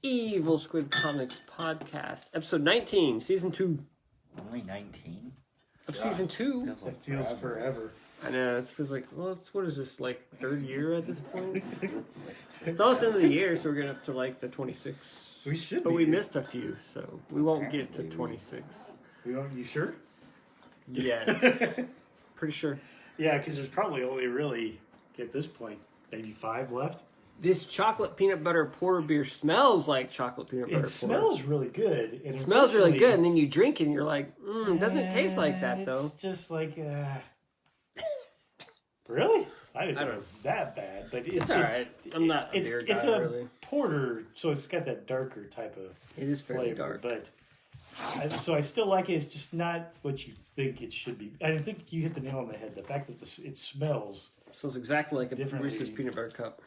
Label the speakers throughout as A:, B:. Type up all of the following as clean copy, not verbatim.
A: Evil Squid Comics podcast, episode 19, season 2.
B: Only 19?
A: Of season 2?
C: It feels forever.
A: I know, it feels like, well, what is this, like, third year at this point? It's almost the end of the year, so we're getting up to, like, the 26.
C: We should
A: But
C: be.
A: we missed a few, so we won't get to 26.
C: You sure?
A: Yes. Pretty sure.
C: Yeah, because there's probably only really, at this point, maybe 5 left.
A: This chocolate peanut butter porter beer smells like chocolate peanut butter porter.
C: It smells really good.
A: It smells really good, and then you drink it, and you're like, it doesn't taste like that, though.
C: It's just like, really? I didn't know it was that bad, but
A: it's all right. I'm not a beer guy,
C: it's a
A: really.
C: porter, so it's got that darker type of
A: It is fairly
C: flavor,
A: dark.
C: but so I still like it. It's just not what you think it should be. I think you hit the nail on the head. The fact that it smells.
A: It smells exactly like a
C: Differently.
A: Reese's peanut butter cup.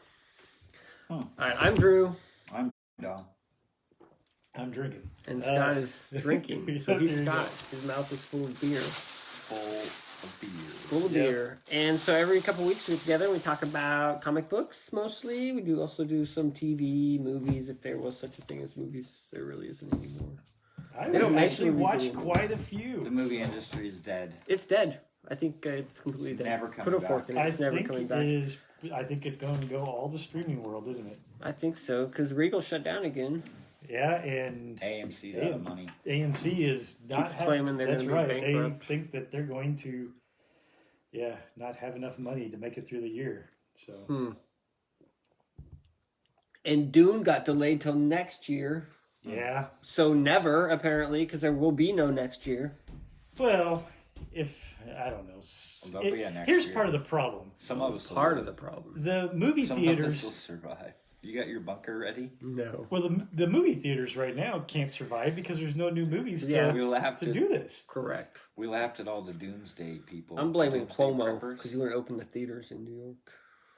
B: Huh.
A: All right, I'm Drew.
B: I'm Dom.
C: I'm drinking.
A: And Scott is drinking. So he's Scott. His mouth is full of beer.
B: Full of beer.
A: Full of beer. And so every couple weeks we get together and we talk about comic books mostly. We do also do some TV, movies, if there was such a thing as movies. There really isn't anymore.
C: I
A: They don't make
C: actually
A: movies
C: watched
A: anymore.
C: quite a few.
B: The movie industry is dead.
A: It's dead. I think it's completely
B: It's
A: dead.
B: never coming
A: Put a
B: back.
A: fork in it. It's never
C: think
A: coming
C: it
A: back.
C: is. I think it's going to go all the streaming world, isn't it?
A: I think so, because Regal shut down again.
C: Yeah, and
B: AMC's out of money.
C: AMC is not
A: Keeps claiming they're
C: that's
A: gonna be
C: right.
A: bankrupt.
C: They think that they're going to, not have enough money to make it through the year. So
A: And Dune got delayed till next year.
C: yeah.
A: So never, apparently, because there will be no next year.
C: Well, if I don't know,
B: Well, there'll be a next
C: here's
B: year.
C: part of the problem.
B: Some of us
A: Part
B: will
A: of the
B: live.
A: problem.
C: The movie
B: Some of us will
C: theaters.
B: survive. You got your bunker ready?
A: No.
C: Well, the movie theaters right now can't survive because there's no new movies
A: Yeah.
B: We'll have
C: to
B: to
C: do this.
A: Correct.
B: We laughed at all the doomsday people.
A: I'm blaming
B: Doomsday
A: Cuomo
B: preppers.
A: because you wouldn't open the theaters in New York.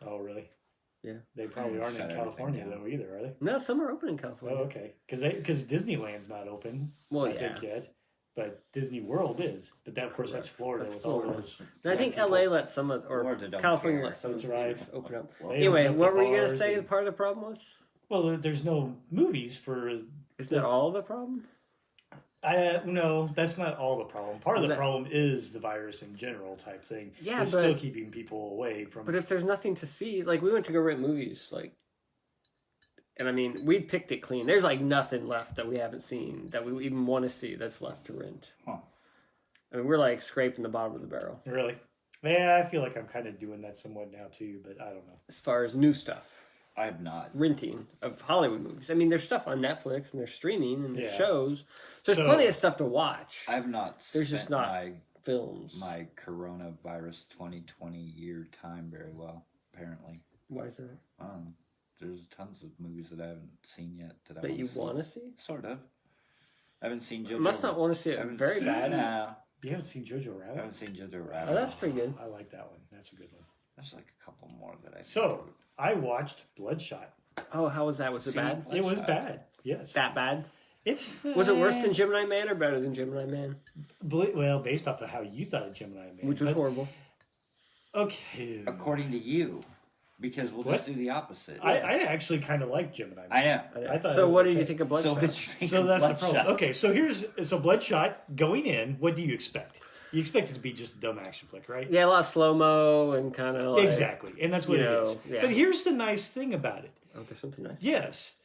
C: Oh, really?
A: Yeah.
C: They probably aren't
B: Shut
C: in
B: everything
C: California
B: down.
C: though either, are they?
A: No, some are open in
C: Oh,
A: California.
C: okay. Because Disneyland's not open.
A: Well,
C: I
A: yeah.
C: think yet, but Disney World is. But that, of course, that's Florida.
A: That's
C: with all
A: Florida.
C: those
A: And I think
C: young
A: LA
C: people.
A: let some of, or
B: Florida don't
A: California
B: care.
A: let some
C: That's
A: of the
C: right.
A: theaters open up.
B: Well,
C: They
A: Anyway,
C: open up
A: what
C: the
A: were you going to
C: bars
A: say
C: and-
A: part of the problem was?
C: Well, there's no movies for.
A: Isn't that all the problem?
C: No, that's not all the problem. Part of
A: Is
C: the
A: that-
C: problem is the virus in general type thing.
A: Yeah,
C: it's
A: but-
C: still keeping people away from.
A: But if there's nothing to see, like we went to go rent movies, like, and I mean, we picked it clean. There's like nothing left that we haven't seen that we even want to see that's left to rent.
B: Huh.
A: I mean, we're like scraping the bottom of the barrel
C: Really? Yeah, I feel like I'm kind of doing that somewhat now too, but I don't know.
A: as far as new stuff.
B: I have not.
A: Renting of Hollywood movies. I mean, there's stuff on Netflix and there's streaming and there's
C: Yeah.
A: shows. There's
C: So-
A: plenty of stuff to watch.
B: I have not
A: There's
B: spent
A: just not
B: my
A: films.
B: coronavirus 2020 year time very well, apparently.
A: Why is that?
B: There's tons of movies that I haven't seen yet that I
A: That you
B: see.
A: want to see?
B: Sort of. I haven't seen JoJo.
A: You must not want to see
B: I
A: it
B: haven't
A: very
B: seen-
A: bad.
B: Nah,
C: You haven't seen Jojo
B: I
C: Rabbit?
B: haven't seen JoJo Rabbit.
A: Oh, that's pretty good.
C: I like that one. That's a good one.
B: There's like a couple more that I.
C: So I watched Bloodshot.
A: Oh, how was that? Was it
B: See?
A: bad?
C: It was
B: Bloodshot.
C: bad. Yes.
A: That bad?
C: It's
A: Was it worse than Gemini Man or better than Gemini Man?
C: well, based off of how you thought of Gemini Man,
A: Which was
C: but-
A: horrible.
C: Okay.
B: According to you, because we'll
C: What?
B: just do the opposite.
C: I actually kind of like Gemini Man.
B: I know.
C: I thought
A: So
C: it was
A: what did
C: okay.
A: you think of
B: So
A: Bloodshot?
B: what you think
C: So
B: of
C: that's the
B: Bloodshot?
C: problem. Okay, so Bloodshot going in. What do you expect? You expect it to be just a dumb action flick, right?
A: Yeah, a lot of slow-mo and kind of like...
C: Exactly, and that's what
A: you
C: it
A: know,
C: is.
A: yeah.
C: But here's the nice thing about it.
A: Oh, there's something nice.
C: Yes,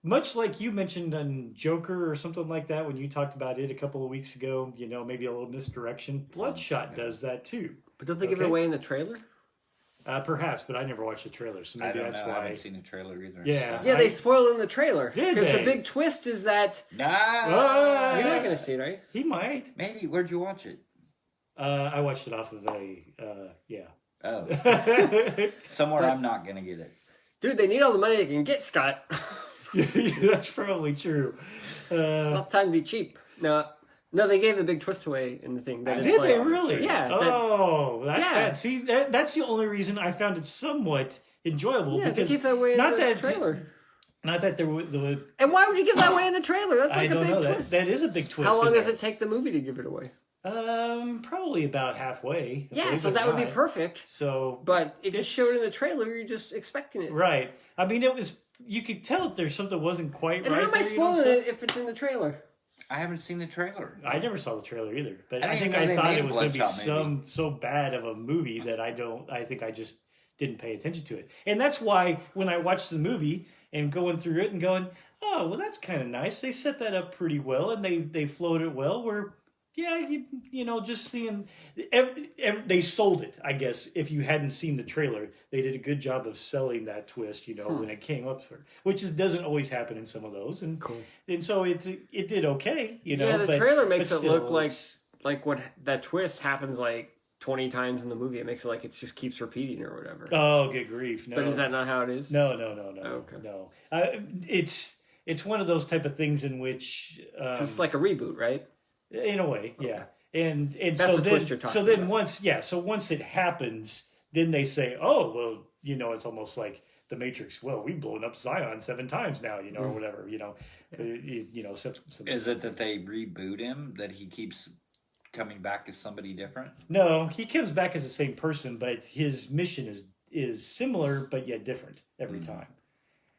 C: much like you mentioned on Joker or something like that when you talked about it a couple of weeks ago, maybe a little misdirection. Bloodshot does that too.
A: But don't they give it
C: Okay.
A: away in the trailer?
C: Perhaps, but I never watched the trailer, so
B: I
C: maybe
B: don't
C: that's
B: know. I
C: why.
B: haven't seen a trailer either.
C: Yeah.
B: so-
A: Yeah, they spoil it in the trailer.
C: Did
A: Because
C: they?
A: the big twist is that...
B: Nah.
A: You're not going to see it, right?
C: He might.
B: Maybe. Where'd you watch it?
C: I watched it off of yeah.
B: Oh. Somewhere
A: But-
B: I'm not gonna get it.
A: Dude, they need all the money they can get, Scott.
C: That's probably true.
A: It's not time to be cheap. No, they gave the big twist away in the thing. That it's
C: Did
A: like-
C: they really?
A: Yeah.
C: Oh, that's
A: Yeah.
C: bad. See, that's the only reason I found it somewhat enjoyable.
A: Yeah, they
C: because
A: give that away in
C: not
A: the
C: that
A: trailer.
C: Not that there was.
A: And why would you give that away in the trailer? That's
C: I
A: like a
C: don't
A: big
C: know.
A: twist.
C: That is a big twist.
A: How long
C: in
A: does
C: there.
A: it take the movie to give it away?
C: Probably about halfway. I
A: Yeah,
C: believe
A: so
C: it's
A: that would be
C: high.
A: perfect.
C: So,
A: But if you
C: It's-
A: show it in the trailer, you're just expecting it.
C: right. I mean, it was you could tell that there's something wasn't quite
A: And
C: right.
A: how am I
C: there, you know,
A: spoiling
C: so-
A: it if it's in the trailer?
B: I haven't seen the trailer.
C: I never saw the trailer either, but
B: I
C: I
B: didn't
C: think
B: know
C: I
B: they
C: thought
B: made
C: it
B: a
C: was going to be
B: Bloodshot
C: so bad of a movie that I think I just didn't pay attention to it. And that's why when I watched the movie and going through it and going, oh, well, that's kind of nice. They set that up pretty well and they flowed it well. Where, yeah, you know, just seeing, they sold it, I guess. If you hadn't seen the trailer, they did a good job of selling that twist, you know, when it came up for, which doesn't always happen in some of those. And and so it did okay, you know.
A: Yeah, the
C: but,
A: trailer makes
C: but
A: it look
C: still,
A: like what that twist happens like 20 times in the movie. It makes it like it just keeps repeating or whatever.
C: Oh, good grief! No,
A: But is that not how it is?
C: No.
A: Okay.
C: No. It's one of those type of things in which
A: It's like a reboot, right?
C: in a way, yeah. And
A: That's
C: so
A: the
C: then
A: twist you're talking about.
C: once it happens, then they say, oh well, you know, it's almost like the Matrix. Well, we've blown up Zion 7 times now, you know, or whatever, you know. You know, some,
B: Is it that they reboot him? That he keeps coming back as somebody different?
C: No, he comes back as the same person, but his mission is similar but yet different every time.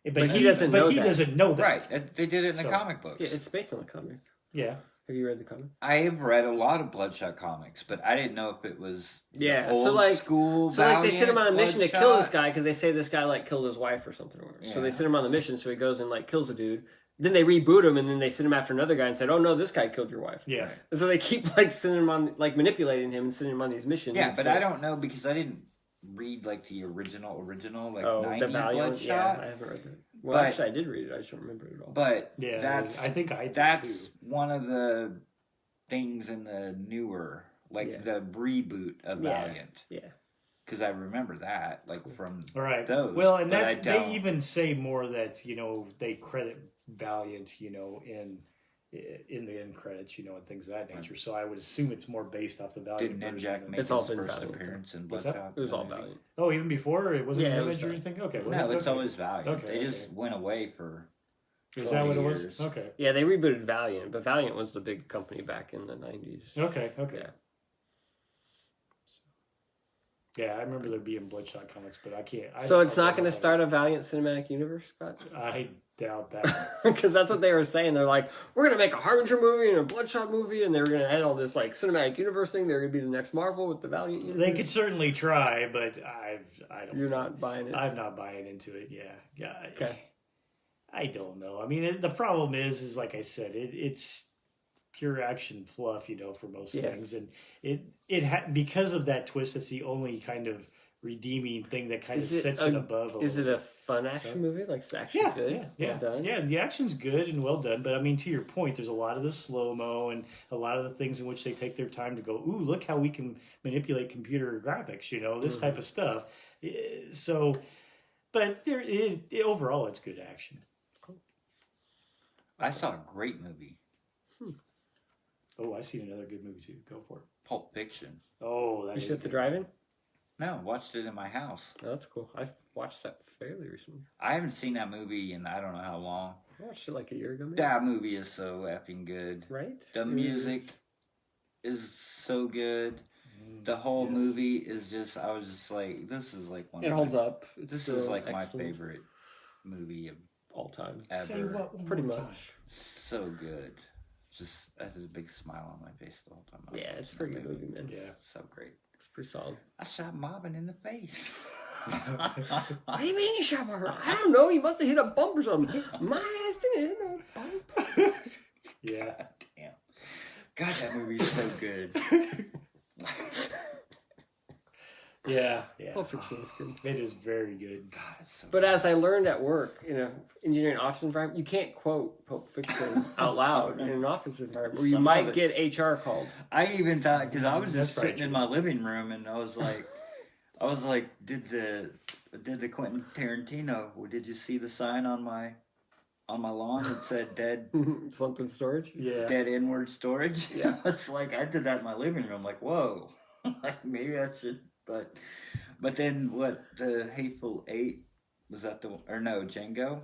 A: But he doesn't know
C: he
A: that.
C: doesn't know that.
B: Right. They did it in the comic books.
A: Yeah, it's based on the comic.
C: Yeah.
A: Have you read the comic?
B: I have read a lot of Bloodshot comics, but I didn't know if it was old school.
A: So like they sent him on a mission to kill this
B: Bloodshot.
A: guy because they say this guy like killed his wife or something. So they
B: Yeah.
A: sent him on the mission. So he goes and like kills a dude. Then they reboot him and then they send him after another guy and said, "Oh no, this guy killed your wife."
C: Yeah.
A: And so they keep like sending him on, like manipulating him and sending him on these missions.
B: Yeah, but
A: so,
B: I don't know because I didn't read like the original like
A: Oh,
B: 90
A: the Valiant.
B: Bloodshot.
A: Yeah, I haven't read that. Well,
B: But-
A: actually, I did read it. I just don't remember it at all.
B: But
C: Yeah, I think I did
B: that's
C: too.
B: one of the things in the newer, like the reboot of Valiant.
A: Yeah.
B: Because I remember that, like from
C: All right.
B: those.
C: Well, and
B: but
C: that's
B: I don't.
C: they even say more that, you know, they credit Valiant, you know, in the end credits, you know, and things of that nature. So I would assume it's more based off the Valiant
B: Didn't
C: version
B: Ninjak
C: than-
B: make
A: It's all
B: his
A: been
B: first
A: Valiant.
B: appearance in
C: What's that?
B: Bloodshot?
A: It was all
B: maybe?
A: Valiant.
C: Oh, even before it wasn't
A: Yeah, it
C: Image
A: was
C: or
A: Valiant.
C: anything? Okay.
B: No,
C: it?
B: it's
C: Okay.
B: always Valiant.
C: Okay,
B: They
C: okay.
B: just went away for.
C: Is that what it
B: 20
C: was?
B: years.
C: Okay.
A: Yeah, they rebooted Valiant, but Valiant was the big company back in the 90s.
C: Okay.
A: Yeah.
C: Yeah, I remember there being Bloodshot comics, but I can't.
A: So it's not going to start a Valiant cinematic universe, Scott?
C: I doubt that.
A: Because that's what they were saying. They're like, we're going to make a Harbinger movie and a Bloodshot movie, and they're going to add all this like cinematic universe thing. They're going to be the next Marvel with the Valiant universe.
C: They could certainly try, but I don't.
A: You're not buying it?
C: I'm not buying into it. Yeah.
A: Okay.
C: I don't know. I mean, the problem is like I said, it's pure action fluff, you know, for most things, and because of that twist, it's the only kind of redeeming thing that kind of sets it above.
A: Is it a fun action movie? Like it's actually good?
C: Yeah.
A: Well done?
C: Yeah, the action's good and well done, but I mean, to your point, there's a lot of the slow-mo and a lot of the things in which they take their time to go, ooh, look how we can manipulate computer graphics, you know, this type of stuff. So, but overall, it's good action.
B: I saw a great movie,
C: Oh, I seen another good movie too. Go for it.
B: Pulp Fiction.
C: Oh, that
A: You
C: is
A: sit the
C: good.
A: drive-in?
B: No, watched it in my house.
A: Oh, that's cool. I watched that fairly recently.
B: I haven't seen that movie in I don't know how long.
A: I watched it like a year ago, maybe.
B: That movie is so effing good.
A: Right?
B: The music is so good. The whole movie is just, I was just like, this is like one
A: It
B: of
A: holds
B: my,
A: up. It's
B: This is
A: still
B: like my
A: excellent.
B: favorite movie of
A: All time.
B: ever.
C: Say what one
A: Pretty
C: more
A: much.
C: time.
B: So good. Just, that is a big smile on my face the whole time. I was
A: Yeah, it's a
B: watching
A: pretty
B: that
A: good movie, man.
C: Yeah.
B: So great.
A: It's pretty solid.
B: I shot Marvin in the face.
A: What do you mean you shot Marvin? I don't know. He must have hit a bump or something. My ass didn't hit a bump.
C: Yeah.
B: Damn. God, that movie's so good.
C: Yeah.
A: Pulp Fiction is good.
C: It is very good.
B: God, it's so
A: But as I learned at work, in an engineering office environment, you can't quote Pulp Fiction out loud in an office environment where you
B: Some
A: might
B: of
A: get HR called.
B: I even thought, because I was just
C: That's right,
B: sitting in my living room and I was like, did the Quentin Tarantino, did you see the sign on my lawn that said dead
A: Something storage?
C: Yeah.
B: dead inward storage?
A: Yeah.
B: It's like, I did that in my living room. I'm like, whoa, like maybe I should, but then what, the Hateful Eight, was that or no, Django?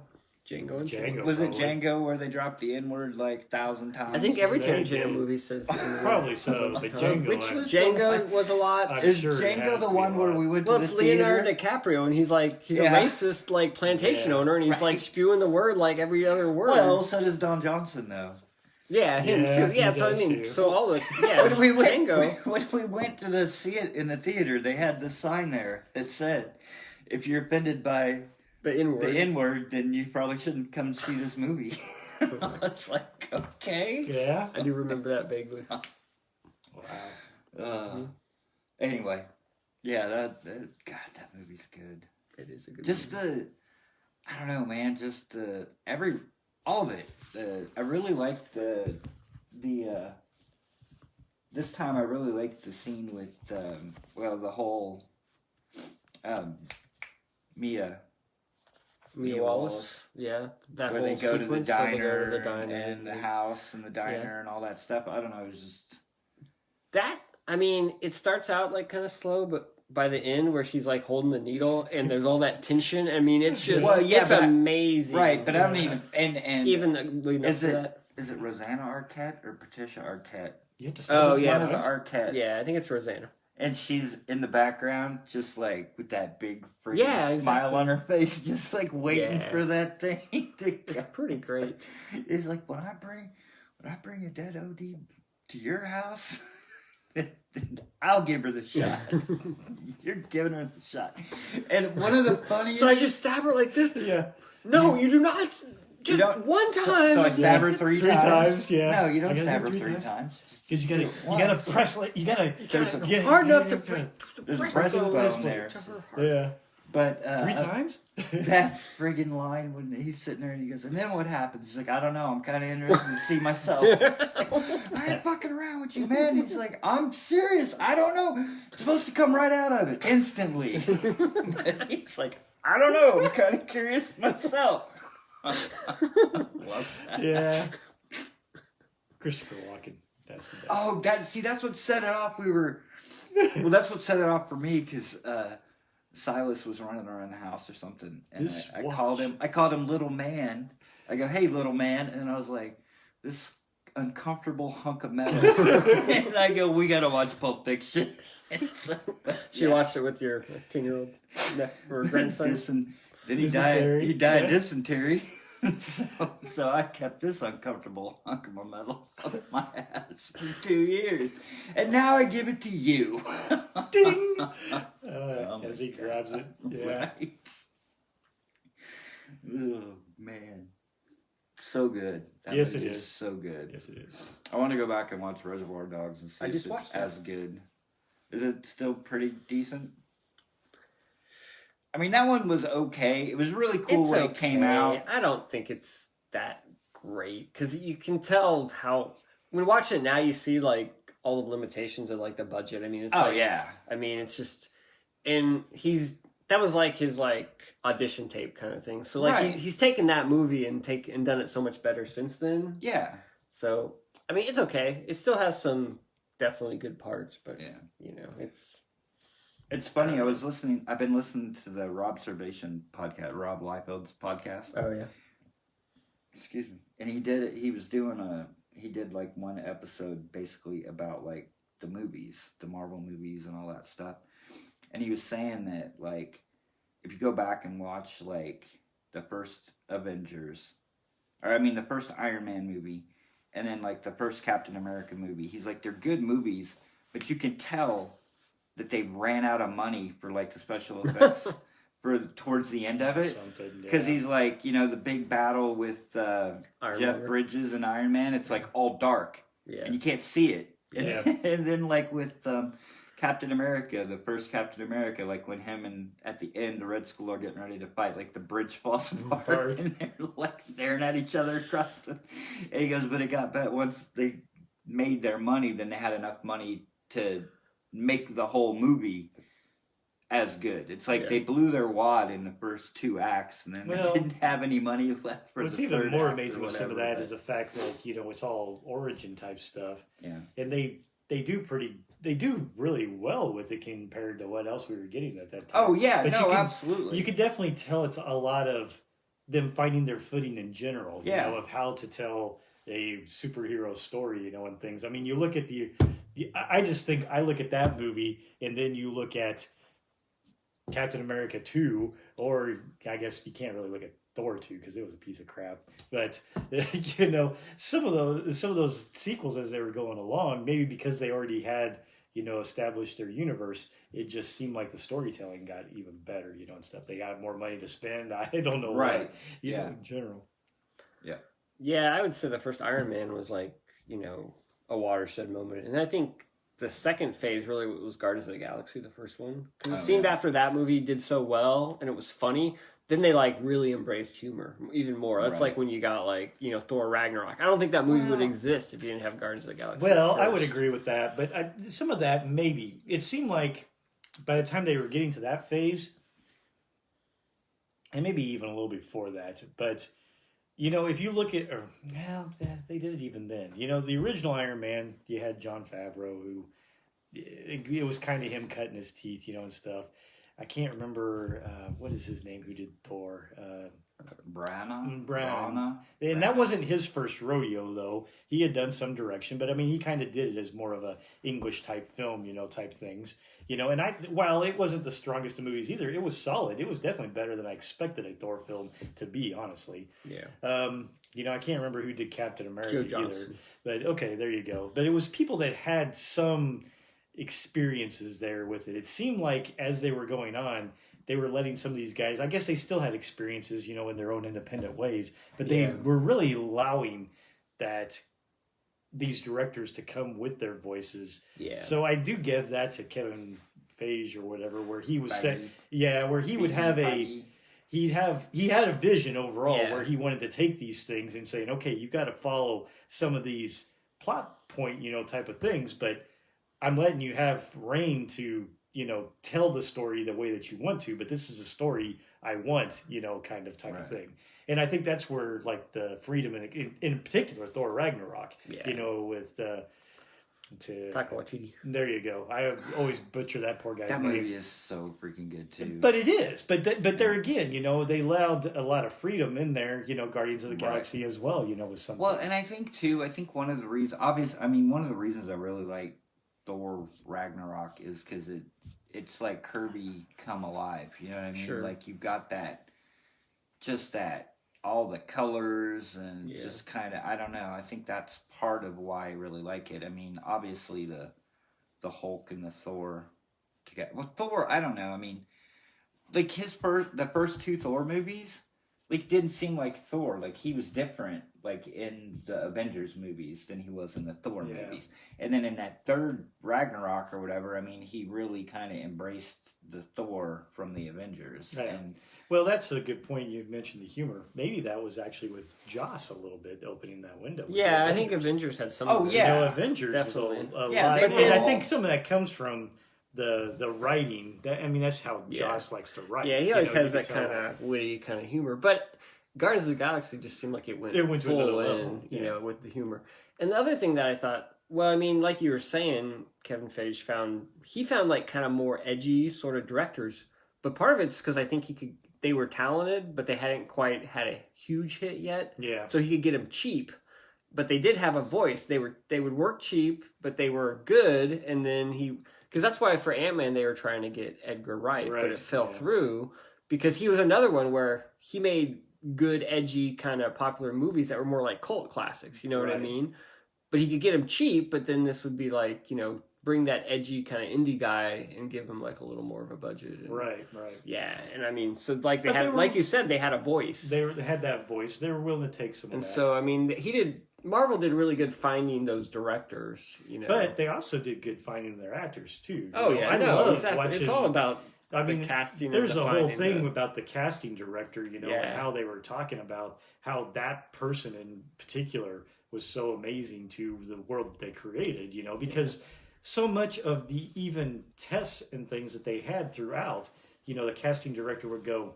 A: Django and
C: Django.
B: Was it
C: Probably.
B: Django where they dropped the N-word like 1,000 times?
A: I think every
C: They
A: Tarantino
C: did.
A: movie says the N-word.
C: Probably so, but Django.
A: Which
C: I-
A: was Django was a lot.
C: I'm
B: Is
C: sure it
B: Django
C: has
B: the
C: to be
B: one
C: a
B: where
C: lot.
B: we went
A: Well,
B: to
A: it's
B: the theater?
A: Leonardo DiCaprio, and he's a
B: Yeah.
A: racist like plantation
C: Yeah.
A: owner, and he's like
B: Right.
A: spewing the word like every other word.
B: Well, so does Don Johnson though.
A: yeah, him
C: Yeah,
A: too. Yeah,
C: he
A: so I
C: does
A: mean,
C: too.
A: so all the yeah,
B: When we went,
A: Django.
B: when we went to see it in the theater, they had this sign there that said, "If you're offended by
A: The N-word.
B: the N-word, then you probably shouldn't come see this movie." It's like, okay.
C: Yeah.
A: I do remember that vaguely.
C: Wow.
B: Anyway, yeah, that God, that movie's good.
A: It is a good
B: Just
A: movie.
B: I don't know, man. Just all of it. I really liked the this time. I really liked the scene with the whole Mia
A: Mia Wallace. Yeah, that
B: where
A: whole
B: they go to the
A: sequence where they go
B: diner,
A: to the diner
B: and the house and the diner and all that stuff. I don't know. It was just
A: That, I mean, it starts out like kind of slow, but by the end where she's like holding the needle and there's all that tension, I mean, it's just,
B: Well, yeah,
A: it's
B: but
A: amazing.
B: right. But I don't even and
A: even leading up
B: is
A: to
B: it
A: that.
B: is it Rosanna Arquette or Patricia Arquette?
C: You have to
A: Oh,
C: start
A: yeah.
B: One of the
C: times?
B: Arquettes.
A: Yeah, I think it's Rosanna.
B: And she's in the background, just like with that big freaking
A: Yeah,
B: smile
A: exactly.
B: on her face, just like waiting
A: Yeah.
B: for that thing to
A: It's
B: go.
A: pretty great.
B: It's like when I bring a dead OD to your house, then I'll give her the shot. You're giving her the shot. And one of the funniest.
A: So I just stab her like this?
C: Yeah.
A: No, you do not.
B: You
A: Just
B: don't-
A: one time.
B: So I stab her three
C: times, yeah.
B: No, you
C: I
B: don't
C: gotta
B: stab
C: do
B: her
C: it
B: three
C: 3
B: times. Just
C: Because
B: do
C: you
B: it
C: gotta
B: once.
C: press like you gotta
B: There's a-
C: get
A: hard enough to
C: yeah.
A: break.
B: There's a
A: breastbone
B: breastbone there.
A: to her heart.
C: Yeah.
B: But
C: 3 times?
B: that friggin' line when he's sitting there and he goes, and then what happens? He's like, I don't know. I'm kind of interested to see myself. It's like, I ain't fucking around with you, man. He's like, I'm serious. I don't know. It's supposed to come right out of it instantly. But he's like, I don't know. I'm kind of curious myself. Love that.
C: Yeah. Christopher Walken. That's the best.
B: Oh, that's what set it off. That's what set it off for me because Silas was running around the house or something, and
C: This
B: I
C: watch.
B: called him little man. I go, hey, little man, and I was like, this uncomfortable hunk of metal, and I go, we gotta watch Pulp Fiction. And so,
A: She watched it with your 10-year-old or grandson.
B: Then he
C: Dysentery.
B: died. He died
C: Yeah.
B: of dysentery. so I kept this uncomfortable hunk of metal up my ass for 2 years, and now I give it to you.
C: Ding!
B: Oh
C: As he
B: my
C: grabs it. Yeah.
B: Right. Oh man, so good. That
C: Yes,
B: movie
C: it is.
B: so good.
C: Yes, it is.
B: I want to go back and watch Reservoir Dogs and see
A: I
B: if
A: just
B: it's
A: watched that.
B: as good. Is it still pretty decent? I mean, that one was okay. It was really cool
A: It's
B: when
A: okay.
B: it came out.
A: I don't think it's that great because you can tell how when watching it now you see like all the limitations of like the budget. I mean, it's
B: Oh
A: like,
B: yeah,
A: I mean, it's just and that was like his like audition tape kind of thing. So like
B: Right.
A: he's taken that movie and done it so much better since then.
B: yeah,
A: So I mean, it's okay. It still has some definitely good parts, but
B: yeah.
A: you know, it's
B: It's funny. I've been listening to the Rob Servation podcast, Rob Liefeld's podcast.
A: oh yeah.
B: Excuse me. And he did like one episode basically about like the movies, the Marvel movies and all that stuff. And he was saying that like if you go back and watch like the first Avengers, the first Iron Man movie, and then like the first Captain America movie, he's like they're good movies, but you can tell that they ran out of money for like the special effects for towards the end of it.
C: Something.
B: Because
C: Yeah.
B: he's like, the big battle with
A: Iron
B: Jeff
A: Man.
B: Bridges and Iron Man, it's like all dark.
A: Yeah.
B: And you can't see it. And,
C: Yeah.
B: and then like with Captain America, the first Captain America, like when him and at the end the Red Skull are getting ready to fight, like the bridge falls apart
C: Apart.
B: and they're like staring at each other across the... And he goes, but it got better once they made their money, then they had enough money to make the whole movie as good. It's like
A: Yeah.
B: they blew their wad in the first 2 acts, and then
C: Well,
B: they didn't have any money left for
C: What's
B: the
C: even
B: third
C: more
B: act or
C: amazing with some of
B: whatever,
C: that is the fact that it's all origin type stuff,
B: yeah,
C: and they do really well with it compared to what else we were getting at that time.
B: oh yeah,
C: But
B: no,
C: you can-
B: absolutely,
C: You could definitely tell it's a lot of them finding their footing in general, you
B: Yeah.
C: know, of how to tell a superhero story, you know, and things. I mean, you look at I just think I look at that movie, and then you look at Captain America 2, or I guess you can't really look at Thor 2 because it was a piece of crap. But you know, some of those sequels as they were going along, maybe because they already had, you know, established their universe, it just seemed like the storytelling got even better, you know, and stuff. They got more money to spend. I don't know
B: Right.
C: what, you know, in general.
A: Yeah, I would say the first Iron Man was like, you know, a watershed moment. And I think the second phase really was Guardians of the Galaxy, the first one. Because it seemed after that movie did so well and it was funny, then they like really embraced humor even more. That's like when you got like, you know, Thor Ragnarok. I don't think that movie would exist if you didn't have Guardians of the Galaxy.
C: Well, I would agree with that. But some of that, maybe. It seemed like by the time they were getting to that phase, and maybe even a little before that, but... You know, if you look at, they did it even then. You know, the original Iron Man, you had Jon Favreau, who, it was kind of him cutting his teeth, you know, and stuff. I can't remember, what is his name who did Thor?
B: Branagh.
C: And that wasn't his first rodeo, though. He had done some direction, but I mean, he kind of did it as more of a English type film, you know, type things. You know, and while it wasn't the strongest of movies either, it was solid. It was definitely better than I expected a Thor film to be, honestly.
A: Yeah.
C: You know, I can't remember who did Captain America
A: Joe
C: either.
A: Johnson.
C: But okay, there you go. But it was people that had some experiences there with it. It seemed like as they were going on, they were letting some of these guys, I guess they still had experiences, you know, in their own independent ways, but they were really allowing these directors to come with their voices. Yeah. So I do give that to Kevin Feige or whatever, where he was where he would have he had a vision overall where he wanted to take these things and saying, okay, you got to follow some of these plot point, you know, type of things, but I'm letting you have reign to, you know, tell the story the way that you want to, but this is a story I want, you know, kind of type of thing. And I think that's where, like, the freedom, in particular, Thor Ragnarok, you know, with
A: Taika Waititi.
C: There you go. I always butcher that poor guy's name.
B: That movie is so freaking good, too.
C: But it is. But there again, you know, they allowed a lot of freedom in there, you know, Guardians of the Galaxy as well, you know, with some things.
B: And I think, too, one of the reasons, one of the reasons I really like Thor Ragnarok is because it's like Kirby come alive, you know what I mean? Sure. Like, you've got all the colors and just kind of, I don't know, I think that's part of why I really like it. I mean, obviously the Hulk and the Thor together. Well, Thor, I don't know, I mean, like the first two Thor movies, like, didn't seem like Thor. Like, he was different, like, in the Avengers movies than he was in the Thor movies. And then in that third Ragnarok or whatever, I mean, he really kind of embraced the Thor from the Avengers.
C: Yeah.
B: And
C: well, that's a good point. You mentioned the humor. Maybe that was actually with Joss a little bit, opening that window.
A: Yeah, I think Avengers had some.
B: Oh, yeah.
C: You know, Avengers
A: definitely.
C: Was a lot. And I think some of that comes from the writing. I mean, that's how Joss likes to write.
A: Yeah, he always has that kind of witty kind of humor. But Guardians of the Galaxy just seemed like it went
C: to another level,
A: in, you know, with the humor. And the other thing that I thought, well, I mean, like you were saying, Kevin Feige found like kind of more edgy sort of directors. But part of it's because I think they were talented, but they hadn't quite had a huge hit yet. Yeah. So he could get them cheap. But they did have a voice. They would work cheap, but they were good. And then because that's why for Ant-Man they were trying to get Edgar Wright, but it fell through because he was another one where he made good, edgy, kind of popular movies that were more like cult classics. You know what I mean? But he could get them cheap, but then this would be like, you know, bring that edgy kind of indie guy and give him like a little more of a budget. And,
C: right.
A: Yeah, and I mean, so like like you said, they had a voice.
C: They had that voice. They were willing to take some of that.
A: And so, I mean, Marvel did really good finding those directors, you know.
C: But they also did good finding their actors, too.
A: I know, exactly. It's all about the casting.
C: There's a whole thing about the casting director, you know, and how they were talking about how that person in particular was so amazing to the world that they created, you know, because so much of the even tests and things that they had throughout, you know, the casting director would go,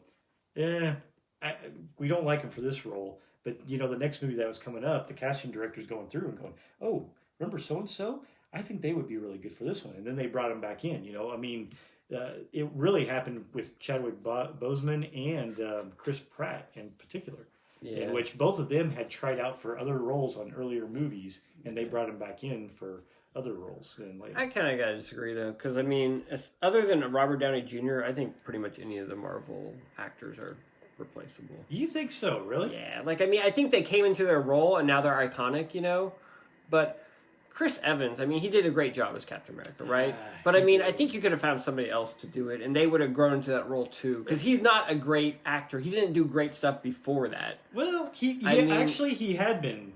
C: we don't like him for this role. But, you know, the next movie that was coming up, the casting director's going through and going, oh, remember so-and-so? I think they would be really good for this one. And then they brought him back in, you know. I mean, it really happened with Chadwick Boseman and Chris Pratt in particular, in which both of them had tried out for other roles on earlier movies, and they brought him back in for other roles. And later.
A: I kind of gotta disagree though, because I mean, other than Robert Downey Jr., I think pretty much any of the Marvel actors are replaceable.
C: You think so, really?
A: Yeah, like I mean, I think they came into their role and now they're iconic, but Chris Evans, I mean, he did a great job as Captain America, right? But I mean, I think you could have found somebody else to do it, and they would have grown into that role too. Because he's not a great actor; he didn't do great stuff before that.
C: Well, he had been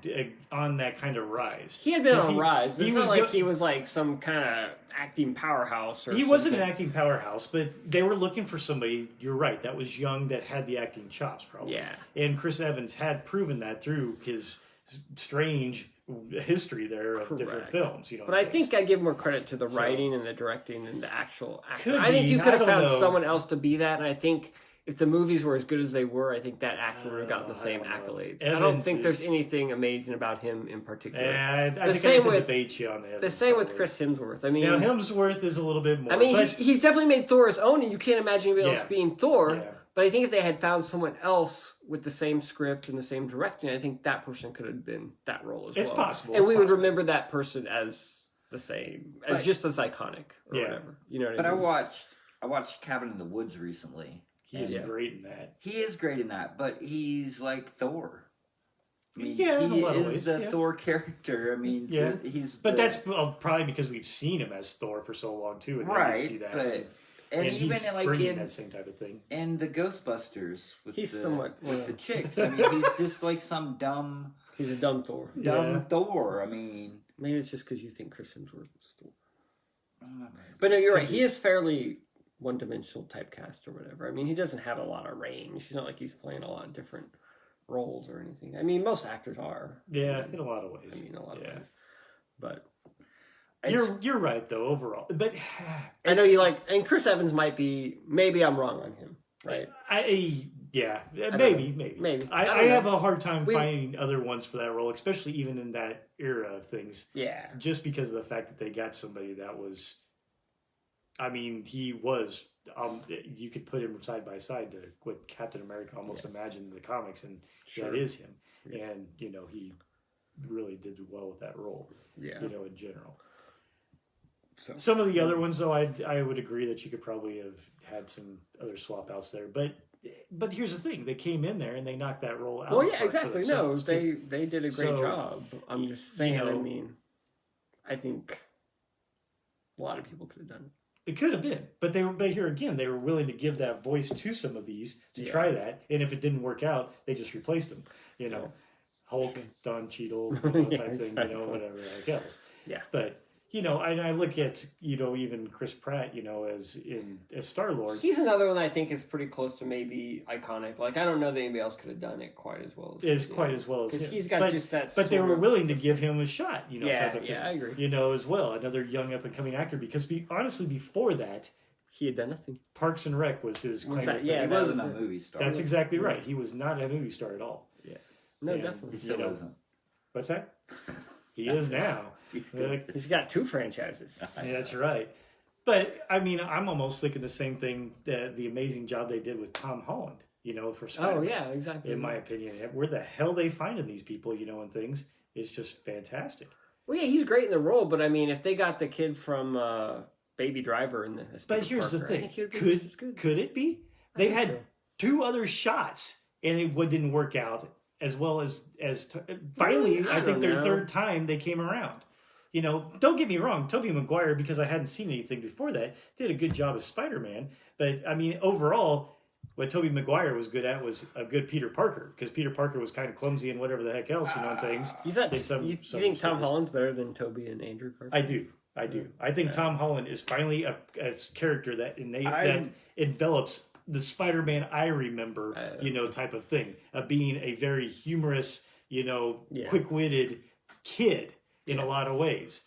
C: on that kind of rise.
A: He had been on a rise, but
C: he
A: it's not like he was like some kind of acting powerhouse. Or
C: he wasn't an acting powerhouse, but they were looking for somebody. You're right; that was young, that had the acting chops, probably.
A: Yeah.
C: And Chris Evans had proven that through his strange history there of different films,
A: But I think I give more credit to the writing and the directing and the actual actor.
C: I
A: think you could have found someone else to be that, and I think if the movies were as good as they were, I think that actor would have gotten the same accolades. I don't think there's anything amazing about him in particular.
C: Yeah, I think I have to debate you on that.
A: The same with Chris Hemsworth. I mean,
C: Hemsworth is a little bit more.
A: I mean, he's definitely made Thor his own, and you can't imagine anybody else being Thor.
C: Yeah.
A: But I think if they had found someone else with the same script and the same directing, I think that person could have been that role as well.
C: It's possible.
A: And we would remember that person as the same, as just as iconic or whatever. You know what I mean?
B: But I watched Cabin in the Woods recently.
C: He's great in that.
B: He is great in that, but he's like Thor. I mean,
C: he
B: is the Thor character. I mean,
C: But that's probably because we've seen him as Thor for so long too, and
B: right?
C: You see that.
B: But and even
C: he's
B: like
C: in that same type of thing.
B: And the Ghostbusters with
A: the
B: chicks. I mean, he's just like some dumb.
A: He's a dumb Thor.
B: Thor. I mean,
A: maybe it's just because you think Chris Hemsworth is Thor. But no, you're right. He is fairly one-dimensional typecast or whatever. I mean, he doesn't have a lot of range. He's not like he's playing a lot of different roles or anything. I mean, most actors are.
C: Yeah, in a lot of ways.
A: I mean, a lot of ways. But
C: you're right though overall. But
A: I know you like, and Chris Evans might be. Maybe I'm wrong on him, right?
C: Maybe. I have a hard time finding other ones for that role, especially even in that era of things.
A: Yeah.
C: Just because of the fact that they got somebody that was. I mean, he was. You could put him side by side to what Captain America almost imagined in the comics, and that is him. And he really did well with that role. Yeah. In general. So, some of the other ones, though, I would agree that you could probably have had some other swap outs there, but here's the thing: they came in there and they knocked that role out.
A: Well, yeah, exactly. No, they did a great job. I'm just saying. I mean, I think a lot of people could have done it.
C: It could have been, but here again, they were willing to give that voice to some of these to try that, and if it didn't work out, they just replaced them. Hulk, Don Cheadle, type thing, whatever else. Yeah, but. I look at even Chris Pratt, as Star-Lord.
A: He's another one I think is pretty close to maybe iconic. Like I don't know that anybody else could have done it quite as well as
C: him.
A: He's got just that.
C: But they were willing to give him a shot. Type of thing,
A: I agree.
C: As well, another young up and coming actor. Because honestly, before that,
A: he had done nothing.
C: Parks and Rec was his claim.
B: He wasn't a movie star.
C: That's exactly right. He was not a movie star at all.
A: Yeah. No, definitely.
B: He still wasn't.
C: What's that? He is now.
A: He's got 2 franchises.
C: Yeah, that's right. But I mean, I'm almost thinking the same thing. The amazing job they did with Tom Holland, for Spider-Man.
A: Oh yeah, exactly.
C: In my opinion, where the hell they finding these people, and things is just fantastic.
A: Well, yeah, he's great in the role, but I mean, if they got the kid from Baby Driver in the,
C: but here's the thing: could it be? They've had 2 other shots, and it didn't work out as well as finally. I think their third time they came around. Don't get me wrong, Tobey Maguire, because I hadn't seen anything before that, did a good job as Spider-Man. But, I mean, overall, what Tobey Maguire was good at was a good Peter Parker, because Peter Parker was kind of clumsy and whatever the heck else, things.
A: You think Tom Holland's better than Tobey and Andrew Garfield?
C: I do. I think Tom Holland is finally a character that envelops the Spider-Man I remember, type of thing, of being a very humorous, quick-witted kid. In a lot of ways,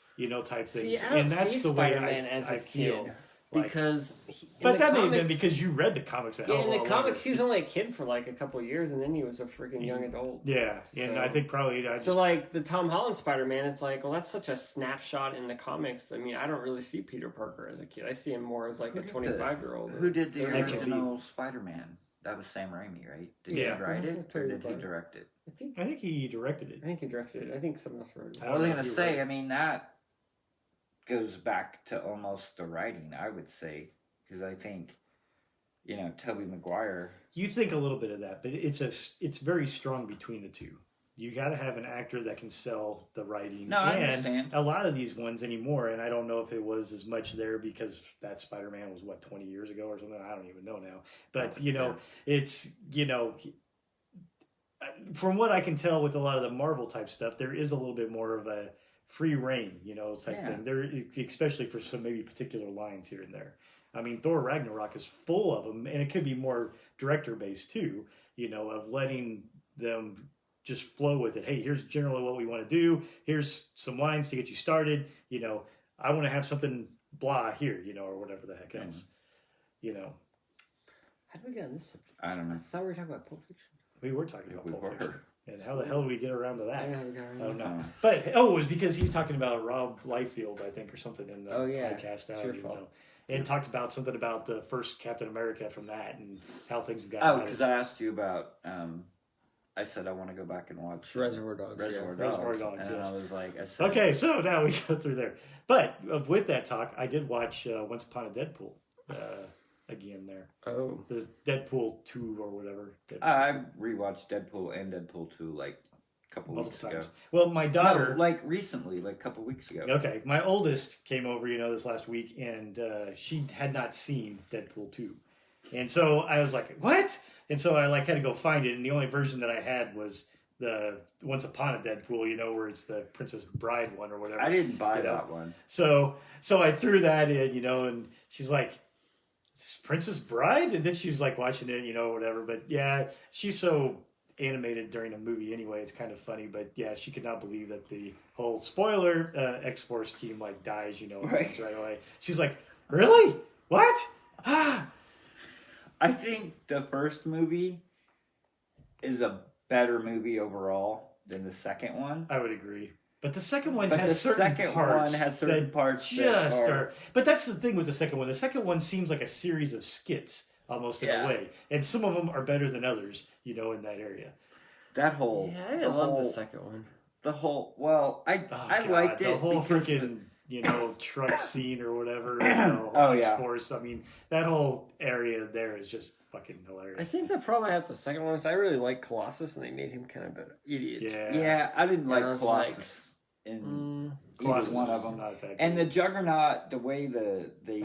C: type things,
A: See, I don't
C: and that's
A: see
C: the
A: Spider-Man
C: way
A: as
C: I
A: a
C: feel.
A: kid. because
C: but that may have been because you read the comics a hell of a lot
A: in the comics
C: longer.
A: he was only a kid for like a couple of years, and then he was a freaking young adult.
C: Yeah,
A: So,
C: and I think probably
A: so like the Tom Holland Spider-Man, it's like, well, that's such a snapshot in the comics. I mean, I don't really see Peter Parker as a kid. I see him more as like a 25-year-old.
B: Who did the
C: That could
B: original Spider-Man? That was Sam Raimi, right? Did
C: Yeah.
B: he write it or did he direct it?
C: I think he directed it.
A: I think he directed it. I think someone else wrote it.
B: I was going to say, I mean, that goes back to almost the writing, I would say, because I think, you know, Tobey Maguire.
C: You think a little bit of that, but it's very strong between the two. You got to have an actor that can sell the writing.
B: No, I understand.
C: A lot of these ones anymore, and I don't know if it was as much there because that Spider-Man was, 20 years ago or something? I don't even know now. But, it's, from what I can tell with a lot of the Marvel type stuff, there is a little bit more of a free reign, type thing. There, especially for some maybe particular lines here and there. I mean, Thor Ragnarok is full of them, and it could be more director-based too, of letting them just flow with it. Hey, here's generally what we want to do. Here's some lines to get you started. I want to have something blah here, or whatever the heck else.
A: How did we get on this subject?
B: I don't know.
A: I thought we were talking about Pulp Fiction.
C: We were talking about Pulp Fiction. And how the hell did we get around to that? I don't know. But, it was because he's talking about Rob Liefeld, I think, or something in the podcast. And talked about something about the first Captain America from that and how things have gotten.
B: Oh, because I asked you about, I said I want to go back and watch
A: Reservoir Dogs.
B: Reservoir Dogs, and I was like,
C: okay, so now we go through there. But with that talk, I did watch Once Upon a Deadpool again there.
A: Oh.
C: The Deadpool 2 or whatever.
B: I rewatched Deadpool and Deadpool 2 like a couple weeks ago.
C: Well, my daughter...
B: No, like recently, like a couple weeks ago.
C: Okay, my oldest came over, this last week, and she had not seen Deadpool 2. And so I was like, what? And so I had to go find it, and the only version that I had was the Once Upon a Deadpool, where it's the Princess Bride one or whatever.
B: I didn't buy that one.
C: So I threw that in, and she's like, is this Princess Bride? And then she's like watching it, whatever. But yeah, she's so animated during a movie anyway. It's kind of funny. But yeah, she could not believe that the whole spoiler X-Force team dies, right away. She's like, really? What?
B: I think the first movie is a better movie overall than the second one.
C: I would agree. But the second one has certain parts
B: that
C: are... But that's the thing with the second one. The second one seems like a series of skits, almost in a way. And some of them are better than others, in that area.
B: That whole...
A: Yeah, I love the second one.
B: The whole... Well, I liked it.
C: The whole freaking... truck scene or whatever. X-Force. I mean, that whole area there is just fucking hilarious.
A: I think the problem I have with the second one is I really like Colossus, and they made him kind of an idiot.
B: Yeah, I didn't like Colossus in either one of them. And the Juggernaut, the way they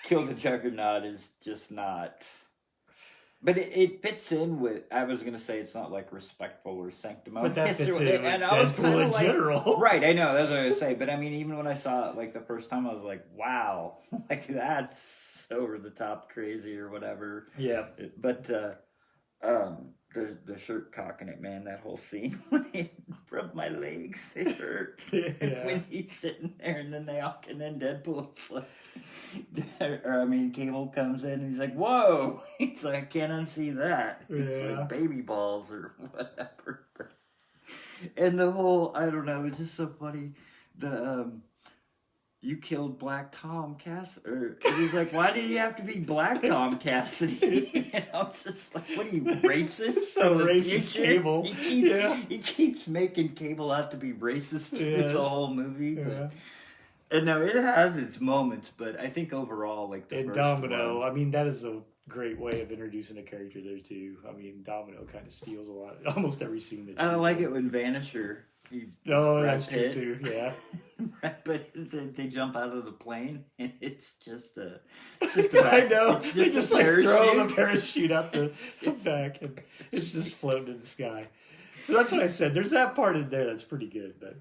B: kill the Juggernaut is just not... But it fits in with... I was going to say it's not respectful or sanctimonious.
C: But that fits in
B: and
C: with
B: I was
C: Deadpool in general.
B: Right, I know. That's what I was going to say. But I mean, even when I saw it the first time, I was like, wow. That's over the top crazy or whatever.
C: Yeah.
B: But the shirt cocking it, man, that whole scene when he rubbed my legs, it hurt. When he's sitting there and then Deadpool's like... Cable comes in and he's like, whoa! He's like, I can't unsee that. It's like baby balls or whatever. And the whole, I don't know, it's just so funny. You killed Black Tom Cassidy. Or he's like, why did he have to be Black Tom Cassidy? And I'm just like, what are you, racist?
C: So racist Cable.
B: He keeps making Cable out to be racist through the whole movie. But, and no, it has its moments, but I think overall, the
C: and
B: first
C: Domino,
B: one,
C: that is a great way of introducing a character there too. Domino kind of steals a lot, almost every scene that.
B: I don't like it when Vanisher.
C: That's true too. Yeah,
B: but they jump out of the plane, and it's just a.
C: I know. They just throw the parachute out the back, and it's just floating in the sky. That's what I said. There's that part in there that's pretty good, but.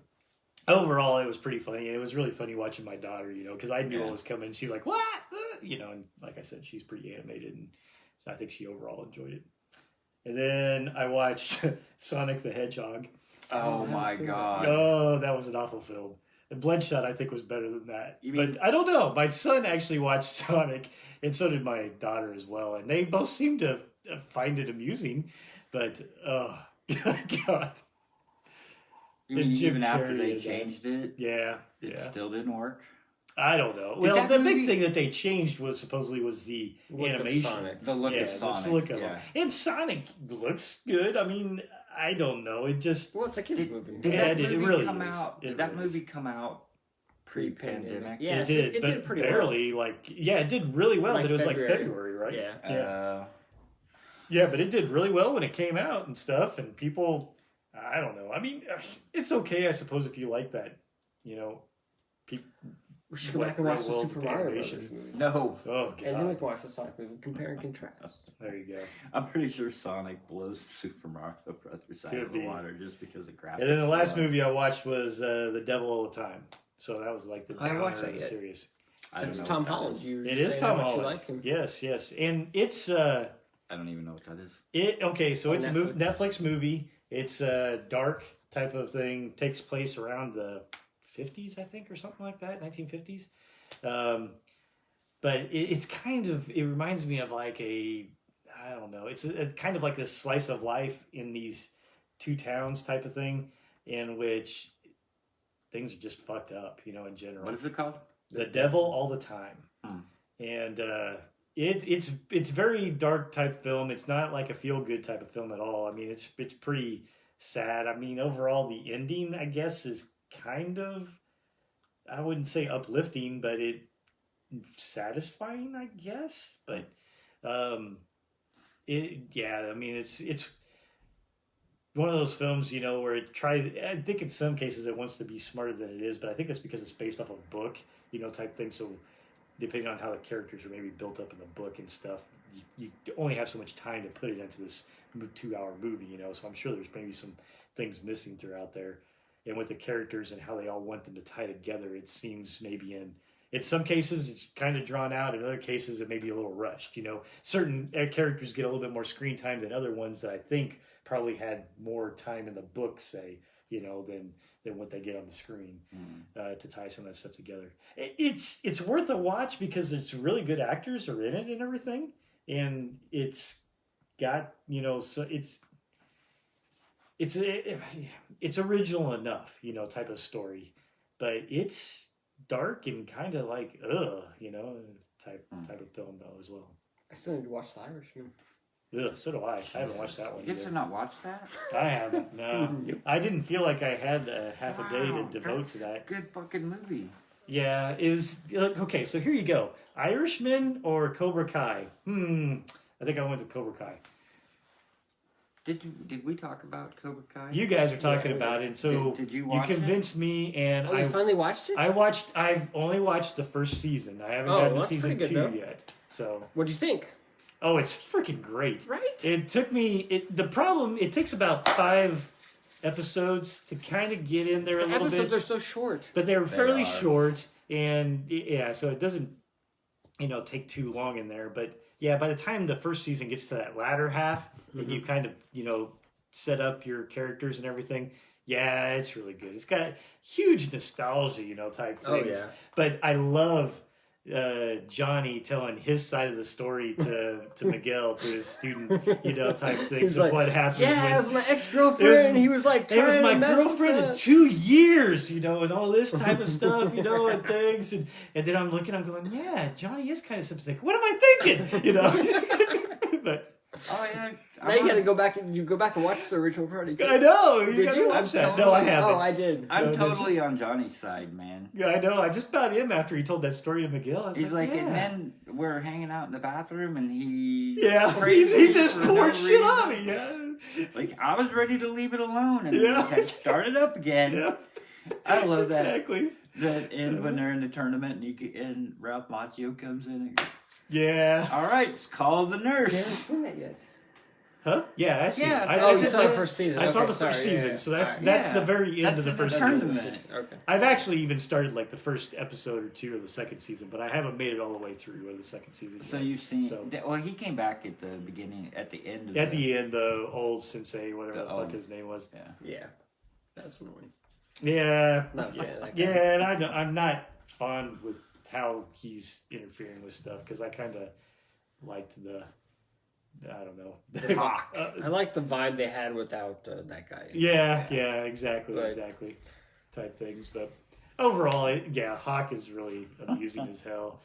C: Overall, it was pretty funny, and it was really funny watching my daughter, because I knew what was coming. She's like, what? And like I said, she's pretty animated, and I think she overall enjoyed it. And then I watched Sonic the Hedgehog.
B: Oh, my God.
C: Oh, that was an awful film. Bloodshot, I think, was better than that.
B: You mean-
C: But I don't know. My son actually watched Sonic, and so did my daughter as well. And they both seem to find it amusing. But, oh, God.
B: You mean
C: Jim
B: even after
C: Carrey
B: they
C: is
B: changed it,
C: Yeah.
B: it still didn't work?
C: I don't know.
B: Did
C: Well,
B: that
C: the
B: movie-
C: big thing that they changed was supposedly the
A: Look of
C: animation.
A: Sonic.
B: The look
C: Yeah,
B: of Sonic.
C: the look of
B: yeah.
C: him. And Sonic looks good. I mean, I don't know. It just...
A: Well, it's a kid's
B: Did,
A: movie.
B: did
C: Yeah,
B: that
C: it
B: movie
C: really
B: come
C: is.
B: out?
C: It
B: Did that
C: really
B: movie
C: is.
B: come out pre-pandemic?
A: Yeah,
C: it did,
A: it
C: but
A: did pretty well.
C: barely. It did really well,
A: Like
C: but it was
A: February.
C: like February, right?
A: Yeah.
C: Yeah, but it did really well when it came out and stuff, and people, I don't know. I mean, it's okay, I suppose, if you like that,
A: We should go back and watch the
C: real-world
A: Super Mario
C: animation.
A: Brothers movie.
B: No,
C: Oh,
A: And then we
C: God.
A: can watch the Sonic movie. Compare and contrast.
C: There you go.
B: I'm pretty sure Sonic blows Super Mario Brothers out
C: Could
B: of the
C: be.
B: water just because of graphics.
C: And then the last
B: alone.
C: movie I watched was The Devil All the Time. So that was like the
A: I haven't watched
C: downer
A: that
C: of the
A: yet.
C: series.
B: I don't
A: It's
B: know
A: Tom
B: what that
A: Holland.
B: is.
A: You
C: It is
A: saying
C: Tom
A: how much you
C: Holland.
A: like him.
C: Yes. And it's...
B: I don't even know what that is.
C: Okay, so
A: On
C: it's a Netflix movie. It's a dark type of thing. Takes place around the 50s, I think, or something like that, 1950s. But it's kind of, it reminds me of like I don't know, it's kind of like this slice of life in these two towns type of thing, in which things are just fucked up, in general.
B: What is it called?
C: The Devil All the Time. And it's very dark type film. It's not like a feel good type of film at all. I mean, it's pretty sad. I mean, overall the ending, I guess, is kind of, I wouldn't say uplifting, but it satisfying, I guess. But I mean, it's one of those films, where it tries. I think in some cases it wants to be smarter than it is, but I think that's because it's based off a book, type thing. So depending on how the characters are maybe built up in the book and stuff, you only have so much time to put it into this 2-hour movie, So I'm sure there's maybe some things missing throughout there. And with the characters and how they all want them to tie together, it seems maybe in some cases it's kind of drawn out. In other cases, it may be a little rushed. Certain characters get a little bit more screen time than other ones that I think probably had more time in the book, say, than what they get on the screen to tie some of that stuff together. It's worth a watch because it's really good actors are in it and everything, and it's got so it's original enough, type of story, but it's dark and kind of like type of film though as well.
A: I still need to watch The Irishman.
C: Ugh, so do I. I haven't watched that one
B: You guys
C: either.
B: have not watched that?
C: I haven't. No, I didn't feel like I had half a day to
B: Wow,
C: devote
B: that's
C: to that.
B: a good fucking movie.
C: Yeah, it was okay. So here you go: Irishman or Cobra Kai. I think I went to Cobra Kai.
B: Did we talk about Cobra Kai?
C: You guys are talking
A: Yeah,
C: about it, and so
B: Did you watch
C: convinced me, and
A: Oh, you finally watched it?
C: I've only watched the first season. I haven't
A: Oh,
C: gotten to
A: that's
C: season
A: pretty
C: 2
A: good, though.
C: yet. So,
A: What'd you think?
C: oh, it's freaking great.
A: Right?
C: It took me. The problem. It takes about 5 episodes to kind of get in there
A: The
C: a little
A: episodes
C: bit,
A: are so short.
C: but they're fairly
B: are.
C: short, and yeah, so it doesn't take too long in there. But yeah, by the time the first season gets to that latter half, and you kind of set up your characters and everything. Yeah, it's really good. It's got huge nostalgia, type things.
A: Oh, yeah.
C: But I love Johnny telling his side of the story to Miguel, to his student, type things
A: He's
C: of
A: like,
C: what happened.
A: Yeah,
C: when-
A: it was my ex-girlfriend. He was like,
C: it was
A: trying
C: my
A: to mess
C: girlfriend
A: with
C: in
A: us.
C: 2 years, and all this type of stuff, and things. And then I'm going, yeah, Johnny is kind of sympathetic. What am I thinking? But
B: Oh yeah.
A: Now you gotta go back and watch the original party.
C: I know. You
A: Did
C: gotta
A: you?
C: watch
B: I'm
C: that. No, I haven't.
A: Oh, I did.
B: I'm
C: No, did
B: totally on Johnny's side, man.
C: Yeah, I know. I just about him after he told that story to Miguel. I was
B: He's like,
C: yeah.
B: and then we're hanging out in the bathroom, and he
C: he just
B: for no
C: poured shit
B: reason.
C: on me. Yeah,
B: Like I was ready to leave it alone, and
C: Yeah.
B: it had started up again.
C: yeah,
B: I love that.
C: exactly.
B: That end when they're in the tournament, and Ralph Macchio comes in. And goes,
C: Yeah.
B: all right, let's call the
A: I haven't
B: nurse.
A: seen that yet.
C: Huh? Yeah, I see.
B: Yeah,
C: I,
B: oh,
C: I
B: you
C: said
B: saw the
C: that's-
A: first season.
C: I saw
A: Okay,
C: the first
A: sorry, yeah,
C: season,
A: yeah.
C: so that's
B: Yeah.
C: the very end
B: That's
C: of the
B: in
C: first
B: the
C: season.
B: tournament.
A: Okay.
C: I've actually even started like the first episode or 2 of the second season, but I haven't made it all the way through of the second season.
B: So
C: yet.
B: you've seen?
C: So-
B: Well, he came back at the beginning, at the end. Of
C: At the end, the old sensei, whatever
B: The
C: the fuck
B: old-
C: his name was.
B: yeah.
A: Yeah. That's annoying.
C: Yeah,
A: Not a fan of that guy.
C: yeah, and I'm not fond with how he's interfering with stuff because I kind of liked I don't know.
B: The Hawk.
A: I like the vibe they had without that guy.
C: Yeah, exactly,
A: But-
C: exactly, type things. But overall, Hawk is really amusing as hell.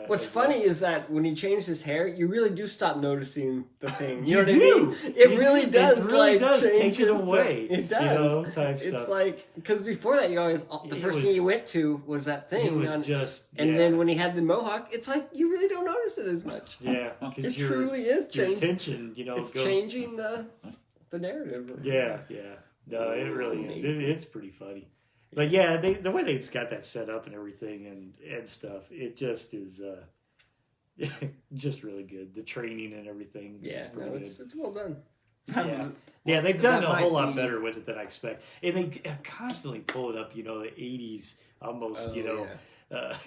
A: What's
C: as well.
A: funny is that when he changed his hair, you really do stop noticing the thing. You
C: You
A: know what
C: do.
A: I mean? It
C: You
A: really
C: do.
A: does.
C: It really
A: like,
C: does take
A: changes
C: it away.
A: It does.
C: You know, type
A: It's
C: stuff.
A: like because before that, you always the
C: It
A: first
C: was-
A: thing you went to was that thing.
C: It was
A: on-
C: just,
A: and then when he had the mohawk, it's like you really don't notice it as much.
C: yeah,
A: It
C: because
A: truly is
C: your
A: changing.
C: attention,
A: It's
C: goes.
A: changing the narrative.
C: Yeah. No, it
A: It's
C: really is.
A: amazing.
C: It's pretty funny. But yeah, the way they've got that set up and everything and stuff, it just is just really good. The training and everything.
A: Yeah,
C: is pretty good.
A: it's well done.
C: Yeah, they've done
B: That
C: a whole
B: might
C: lot
B: be-
C: better with it than I expect. And they constantly pull it up, the 80s, almost,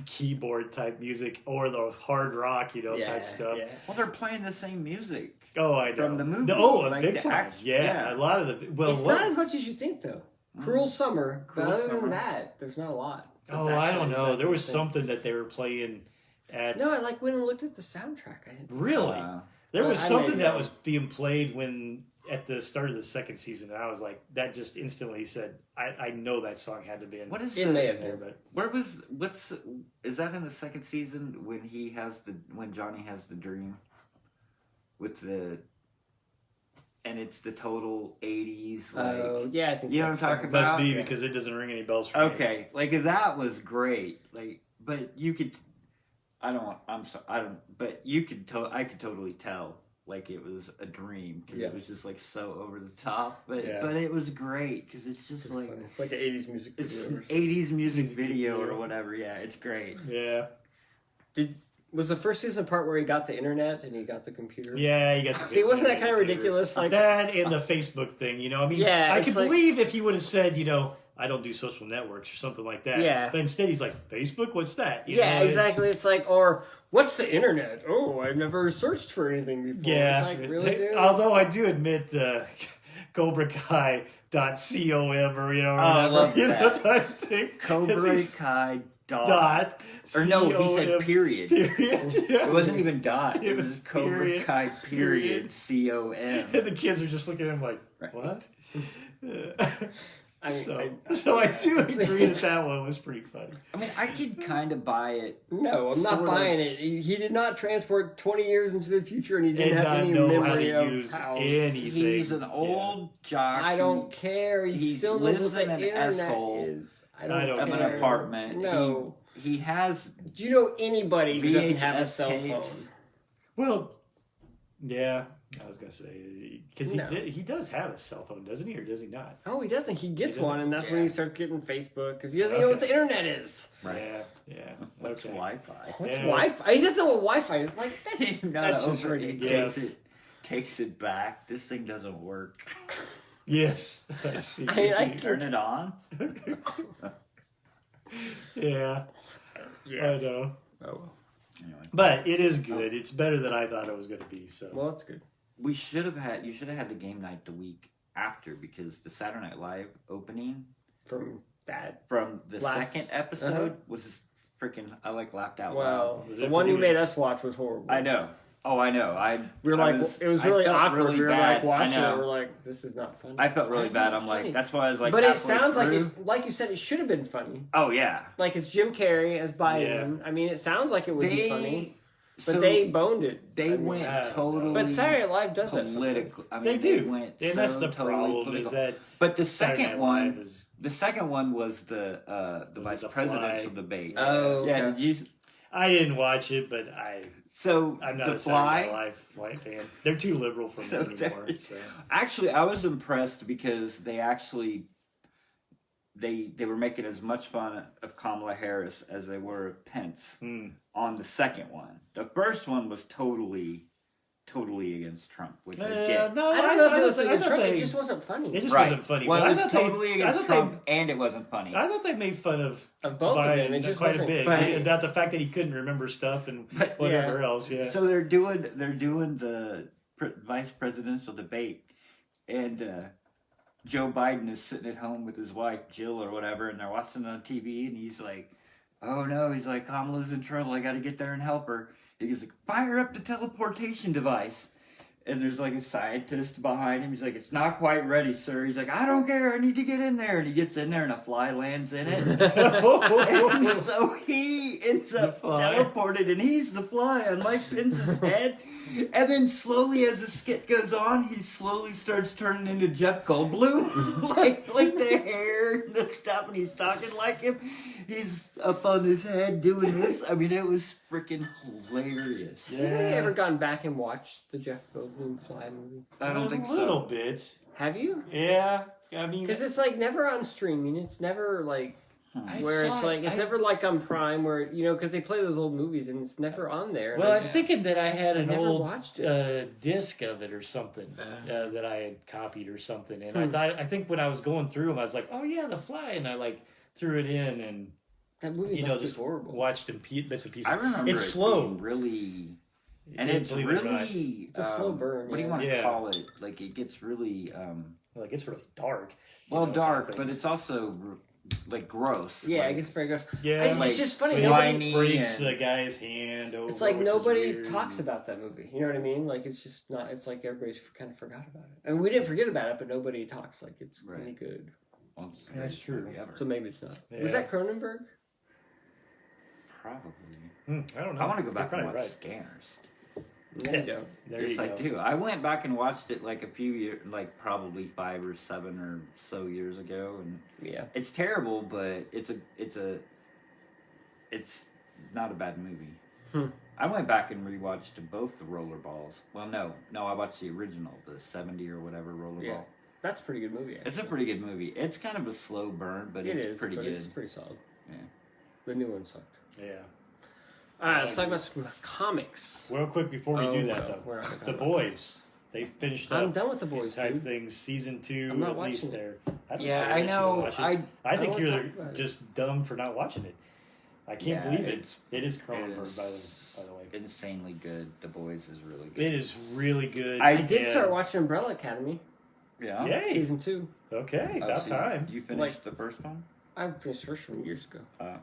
C: keyboard type music or the hard rock, type stuff.
A: Yeah.
B: Well, they're playing the same music.
C: Oh, I know.
B: From the movie,
C: A big
B: the
C: time.
B: act-
C: Yeah,
B: yeah.
C: a lot of the... Well,
A: It's not as much as you think, though. Cruel Summer.
B: Cruel
A: but other
B: Summer.
A: than that, there's not a lot.
C: Oh,
A: It's
C: I
A: actually
C: don't know.
A: exactly
C: There was
A: the same.
C: something that they were playing at...
A: No, I went and looked at the soundtrack. I didn't.
C: Really? There was
A: I may
C: something
A: be
C: that
A: wrong.
C: was being played at the start of the second season, and I was like, that just instantly said, I know that song had to be in
B: What is
A: It may have
C: there,
A: been.
C: but
B: is that in the second season when Johnny has the dream with and it's the total 80s
A: Yeah, I think
B: You know what I'm
A: that's
B: talking
A: something.
B: about?
C: must be
A: Yeah.
C: because it doesn't ring any bells for me.
B: okay, that was great. But you could I could totally tell it was a dream because
A: Yeah.
B: it was just so over the top, but
C: Yeah.
B: but it was great because it's just
A: It's funny. It's like an 80s music
B: it's
A: video.
B: an 80s music video or whatever. Yeah, it's great.
C: Yeah.
A: Was the first season the part where he got the internet and he got the computer?
C: Yeah, you got the
A: See, wasn't that kind of ridiculous? Like
C: that and the Facebook thing, I mean,
A: Yeah,
C: I
A: it's
C: could
A: like-
C: believe if he would have said, I don't do social networks or something like that.
A: Yeah.
C: But instead he's like, Facebook, what's that?
A: yeah,
C: It's-
A: exactly. It's like, or what's the internet? Oh, I've never searched for anything before.
C: Yeah.
A: It's like, really, dude?
C: Although I do admit the CobraKai.com or
B: I love that.
C: type thing.
B: Cobra
C: He's
B: Kai
C: dot
B: or no, he said
C: COM
B: period.
C: period. Yeah.
B: It wasn't even dot.
C: It
B: It
C: was
B: was Cobra
C: period.
B: Kai period COM.
C: And the kids are just looking at him like,
B: Right.
C: what?
A: I mean,
C: So I do agree that one was pretty funny.
B: I mean, I could kind of buy it.
A: No, I'm not
B: Sort of.
A: buying it. He did not transport 20 years into the future, and he didn't
C: And
A: have
C: not
A: any
C: know how
A: memory
C: to
A: of
C: use
A: how.
C: anything.
B: He's an old jock.
A: I don't care. He
B: he
A: still knows
B: lives
A: what
B: in
A: the
B: an
A: internet
B: S-hole
A: is. I
C: I
A: don't
C: don't
B: of an
A: care.
B: apartment.
A: No.
B: He has
A: Do you know anybody who doesn't have a
B: VHS
A: cell phone?
B: tapes.
C: Well, yeah, I was gonna say because
A: No.
C: he does have a cell phone, doesn't he, or does he not?
A: Oh, he doesn't. He gets
C: He doesn't?
A: one, and that's when
B: Yeah.
A: he starts getting Facebook because he doesn't know what the internet is.
B: Right.
C: Yeah.
B: What's
C: Okay.
B: Wi-Fi?
A: What's
C: Yeah.
A: Wi-Fi? He doesn't know what Wi-Fi is. Like that's
B: No,
A: that's just
B: he
A: ridiculous.
B: takes it back. This thing doesn't work.
C: Yes. I see.
A: I
B: Turn it on.
C: Yeah.
A: Yeah.
C: I know.
A: Oh well.
B: Anyway,
C: But it is good. It's better than I thought it was going to be. So
A: Well, that's good.
B: you should have had the game night the week after because the Saturday Night Live opening
A: From that.
B: from the
A: Last-
B: second episode was just freaking. I laughed out
A: Well,
C: Was
A: the
C: it
A: one you
C: pretty-
A: made us watch was horrible.
B: loud. I know. Oh, I know.
A: We were like, it was really
B: I felt
A: awkward.
B: really
A: we were
B: bad.
A: like watching
B: I know.
A: it. We're like, this is not funny.
B: I felt really
A: Why
B: bad.
A: is
B: I'm
A: this
B: like,
A: funny?
B: that's why I was like.
A: But it
B: halfway
A: sounds
B: through.
A: like it should have been funny.
B: Oh yeah.
A: Like it's Jim Carrey as Biden. I mean, it sounds like it would be funny, but
B: so
A: they boned it.
B: they
A: I mean,
B: went
C: I don't know.
B: totally.
A: But Saturday Night Live does that. sometimes.
B: political. I mean,
C: they do.
B: went
C: And
B: so
C: that's the
B: totally
C: problem
B: political.
C: is that
B: But the
C: Saturday
B: second
C: Night
B: one,
C: Live is
B: the second one was the
C: Was
B: vice
C: it the
B: presidential
C: Fly?
B: debate.
A: Oh,
B: yeah.
A: okay.
B: Did you?
C: I didn't watch it, but
B: So
C: I'm not
B: the
C: a Saturday
B: Fly.
C: Night Live fan. They're too liberal for
B: So
C: me anymore.
B: there-
C: So.
B: Actually, I was impressed because they actually they were making as much fun of Kamala Harris as they were of Pence on the second one. The first one was totally against Trump, which I get.
C: No,
A: I don't know if it was
C: thought-
A: against Trump.
C: they-
A: It just wasn't funny.
C: It just
B: Right.
C: wasn't funny.
B: Well,
C: but
B: it
C: I
B: was
C: thought
B: totally
C: I
B: against
C: thought
B: Trump, and it wasn't funny.
C: I thought they made fun of
A: both of them. It
C: Biden
A: just
C: quite a
A: wasn't
C: bit
B: funny.
C: about the fact that he couldn't remember stuff and
B: But-
C: whatever else. Yeah.
B: So they're doing the vice presidential debate, and Joe Biden is sitting at home with his wife Jill or whatever, and they're watching on TV, and he's like, "Oh no," he's like, "Kamala's in trouble. I got to get there and help her." He goes like, "Fire up the teleportation device." And there's like a scientist behind him. He's like, "It's not quite ready, sir." He's like, "I don't care. I need to get in there." And he gets in there, and a fly lands in it. And so he ends up teleported, and he's the fly on Mike Pence's head. And then slowly, as the skit goes on, he slowly starts turning into Jeff Goldblum, like the hair and the stuff, and he's talking like him. He's up on his head doing this. I mean, it was freaking hilarious.
A: Has anybody ever gone back and watched the Jeff Goldblum Fly movie?
B: I don't think so.
C: A little bit.
A: Have you?
C: Yeah. I mean,
A: Because it's like never on streaming. It's never like where it's like it's never like on Prime where because they play those old movies and it's never on there.
C: Well, I'm thinking that I had an
A: never
C: old
A: watched it.
C: disc of it or something that I had copied or something, and I think when I was going through them, I was like, "Oh yeah, The Fly," and I like threw it in and
A: that movie
C: just
A: horrible.
C: watched them bits and pieces.
B: I remember
C: it's slow,
B: being really, and
C: Yeah,
B: it's
C: believe it or not.
B: really
A: It's a slow burn,
B: What do you
A: yeah.
B: want to
C: Yeah.
B: call it? Like it gets really
C: like it's really dark.
B: well
C: type
B: dark, but
C: things.
B: it's also like gross.
A: Yeah,
B: like,
A: it gets very gross.
C: Yeah,
A: It's
B: like
A: just funny.
B: slimy
A: Nobody,
C: breaks
B: and-
C: the guy's hand over.
A: it's like
C: which is
A: nobody
C: weird.
A: talks about that movie. You know what I mean? Like it's just not. It's like everybody's kind of forgot about it. And we didn't forget about it, but nobody talks like it's
B: Right.
A: any good.
B: Well, it's the
C: That's
B: greatest
C: true.
B: movie ever.
A: So maybe it's not.
C: Yeah.
A: Was that Cronenberg?
B: Probably.
C: I don't know.
B: I want to go
C: You're
B: back and
C: probably
B: watch
C: right.
B: Scanners.
A: No, you don't.
C: There
B: Yes,
C: you
B: I
C: go.
B: do. I went back and watched it like a few years, like probably 5 or 7 or so years ago, and
A: Yeah.
B: it's terrible, but it's not a bad movie. I went back and rewatched both the Rollerballs. Well, no, I watched the original, the 70 or whatever Rollerball.
A: Yeah. That's a pretty good movie. Actually.
B: It's a pretty good movie. It's kind of a slow burn, but
A: It
B: it's
A: is,
B: pretty
A: but
B: good.
A: It's pretty solid.
B: Yeah.
A: The new one sucked.
C: Yeah.
A: Let's talk about some comics.
C: Real quick before we do that,
A: no,
C: though,
A: we're not gonna
C: The
A: talk about
C: Boys. They finished up.
A: I'm done with The Boys,
C: type
A: dude.
C: things. Season 2.
A: I'm not
C: at least
A: watching
C: there. I don't
B: Yeah,
C: care
B: I
C: that you
B: know.
C: don't watch it.
B: I
C: I think
A: don't
C: you're
A: wanna talk about it.
C: just dumb for not watching it. I can't
B: Yeah,
C: believe it.
B: it's-
C: It is
B: It
C: Cronenberg,
B: is
C: by the way.
B: insanely good. The Boys is really good.
C: It is really good.
A: I did
C: and-
A: start watching Umbrella Academy
B: Yeah.
C: Yay!
A: season 2.
C: Okay,
B: Oh,
C: about
B: season-
C: time.
B: You finished the first one?
A: I finished the first one years ago.
B: Uh,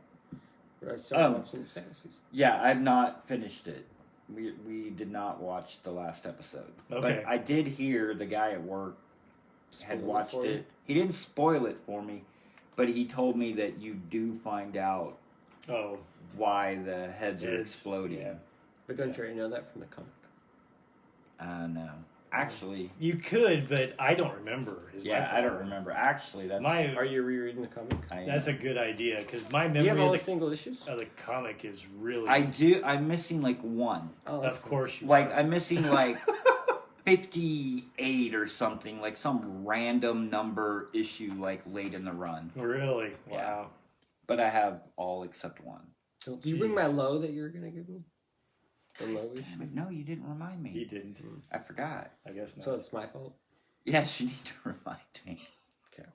A: But I started
B: Um,
A: watching the second season.
B: Yeah, I've not finished it. We did not watch the last episode.
C: Okay.
B: But I did hear the guy at work had
A: Spoiled it
B: watched
A: for you?
B: it. He didn't spoil it for me, but he told me that you do find out
C: Oh,
B: why the heads are
C: Heads,
B: exploding.
C: yeah.
A: But don't you already know that from the comic?
B: No. Actually,
C: you could, but I don't remember. is my
B: yeah, I don't
C: problem.
B: remember. Actually, that's
A: Are you rereading the comic?
C: That's a good idea because my
A: Do you have
C: memory
A: all
C: of
A: the
C: the,
A: single issues?
C: comic is really.
B: I do. I'm missing like one.
A: Oh,
C: Of course you.
B: Like I'm missing like 58 or something. Like some random number issue like late in the run.
C: Really?
B: Yeah.
C: Wow.
B: But I have all except one.
A: Do you bring my
C: Jeez.
A: low that you're gonna give me? The low issue.
B: Damn it! No, you didn't remind me.
C: He didn't.
B: I forgot.
C: I guess not.
A: So it's my fault.
B: Yes, you need to remind me.
A: Okay.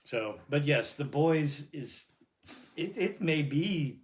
C: So, but yes, The Boys is. It may be.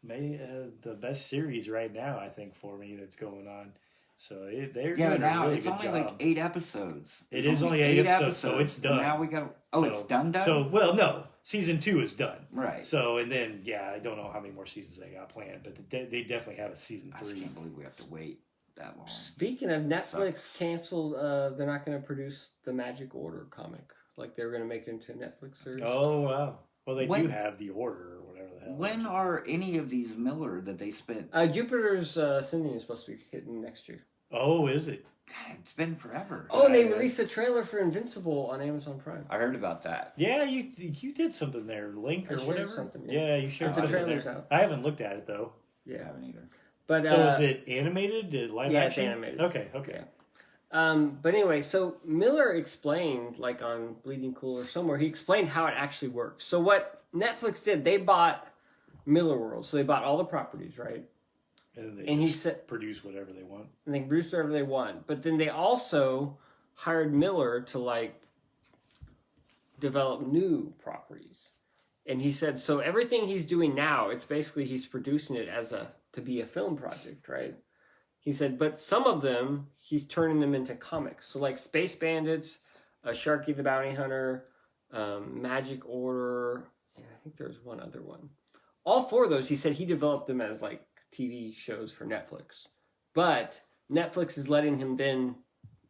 C: The best series right now, I think, for me that's going on. So they're
B: Yeah,
C: doing
B: but now
C: a really
B: it's
C: good
B: only
C: job.
B: like 8 episodes.
C: It
B: There's
C: is only 8 episodes, so it's done.
B: Now we got. Oh,
C: So-
B: it's done.
C: So, well, no, season 2 is done.
B: Right.
C: So, and then, yeah, I don't know how many more seasons they got planned, but they definitely have a season
B: I just
C: 3.
B: can't believe we have to wait that long.
A: Speaking of Netflix, canceled. They're not going to produce the Magic Order comic. Like they were going to make it into a Netflix series.
C: Oh, wow. Well, they do
B: When-
C: have the order or whatever the hell.
B: When are any of these Miller that they spent?
A: Jupiter's Ascending is supposed to be hitting next year.
C: Oh, is it?
B: God, it's been forever.
A: Oh, and they
C: Yes.
A: released a trailer for Invincible on Amazon Prime.
B: I heard about that.
C: Yeah, you did something there, Link
A: I
C: or
A: shared
C: whatever.
A: something,
C: Yeah,
A: yeah.
C: you shared
B: Oh,
C: something
A: the trailer's
C: there.
A: out.
C: I haven't looked at it though.
B: I
A: Yeah,
B: haven't either.
A: but
C: So is it animated? Live
A: yeah, it's
C: action?
A: animated.
C: Okay.
A: Yeah. But anyway, so Miller explained, like on Bleeding Cool or somewhere, he explained how it actually works. So what Netflix did, they bought Miller World, so they bought all the properties, right?
C: And they
A: And he
C: just
A: said,
C: produce whatever they want.
A: and they produced whatever they want. But then they also hired Miller to like develop new properties. And he said, so everything he's doing now, it's basically he's producing it as to be a film project, right? He said, but some of them, he's turning them into comics. So like Space Bandits, Sharky the Bounty Hunter, Magic Order, and I think there's one other one. All 4 of those, he said he developed them as like TV shows for Netflix. But Netflix is letting him then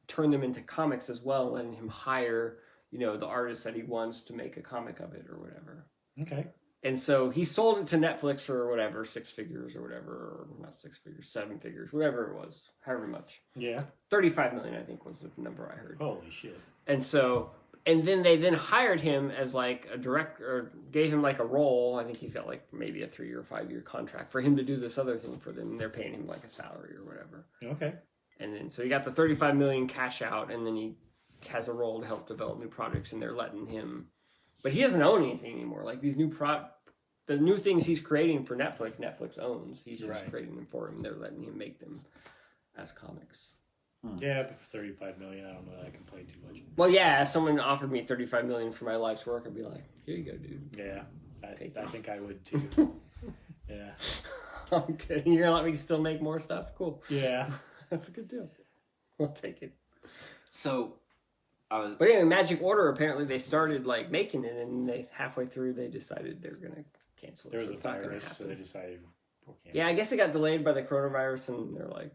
A: turn them into comics as well, letting him hire, the artist that he wants to make a comic of it or whatever.
C: Okay.
A: And so he sold it to Netflix for whatever, 6 figures or whatever, or not 6 figures, 7 figures, whatever it was, however much.
C: Yeah.
A: 35 million, I think, was the number I heard.
C: Holy shit.
A: And then they hired him as like a director, or gave him like a role. I think he's got like maybe a 3 or 5 year contract for him to do this other thing for them. And they're paying him like a salary or whatever.
C: Okay.
A: And then, so he got the 35 million cash out, and then he has a role to help develop new projects, and they're letting him, but he doesn't own anything anymore. Like these the new things he's creating for Netflix owns. He's just creating them for him. They're letting him make them as comics.
C: Yeah, but for 35 million, I don't know that I complain too much.
A: Well, yeah, if someone offered me 35 million for my life's work, I'd be like, here you go, dude.
C: Yeah, I think I would too. Yeah.
A: I'm kidding. You're gonna let me still make more stuff? Cool.
C: Yeah.
A: That's a good deal. I'll take it.
B: So,
A: But anyway, Magic Order, apparently they started like making it, and halfway through they decided they're gonna cancel it.
C: There was
A: so
C: a
A: it's not gonna
C: virus, so
A: happen.
C: they decided we'll cancel.
A: Yeah, I guess it got delayed by the coronavirus, and they're like,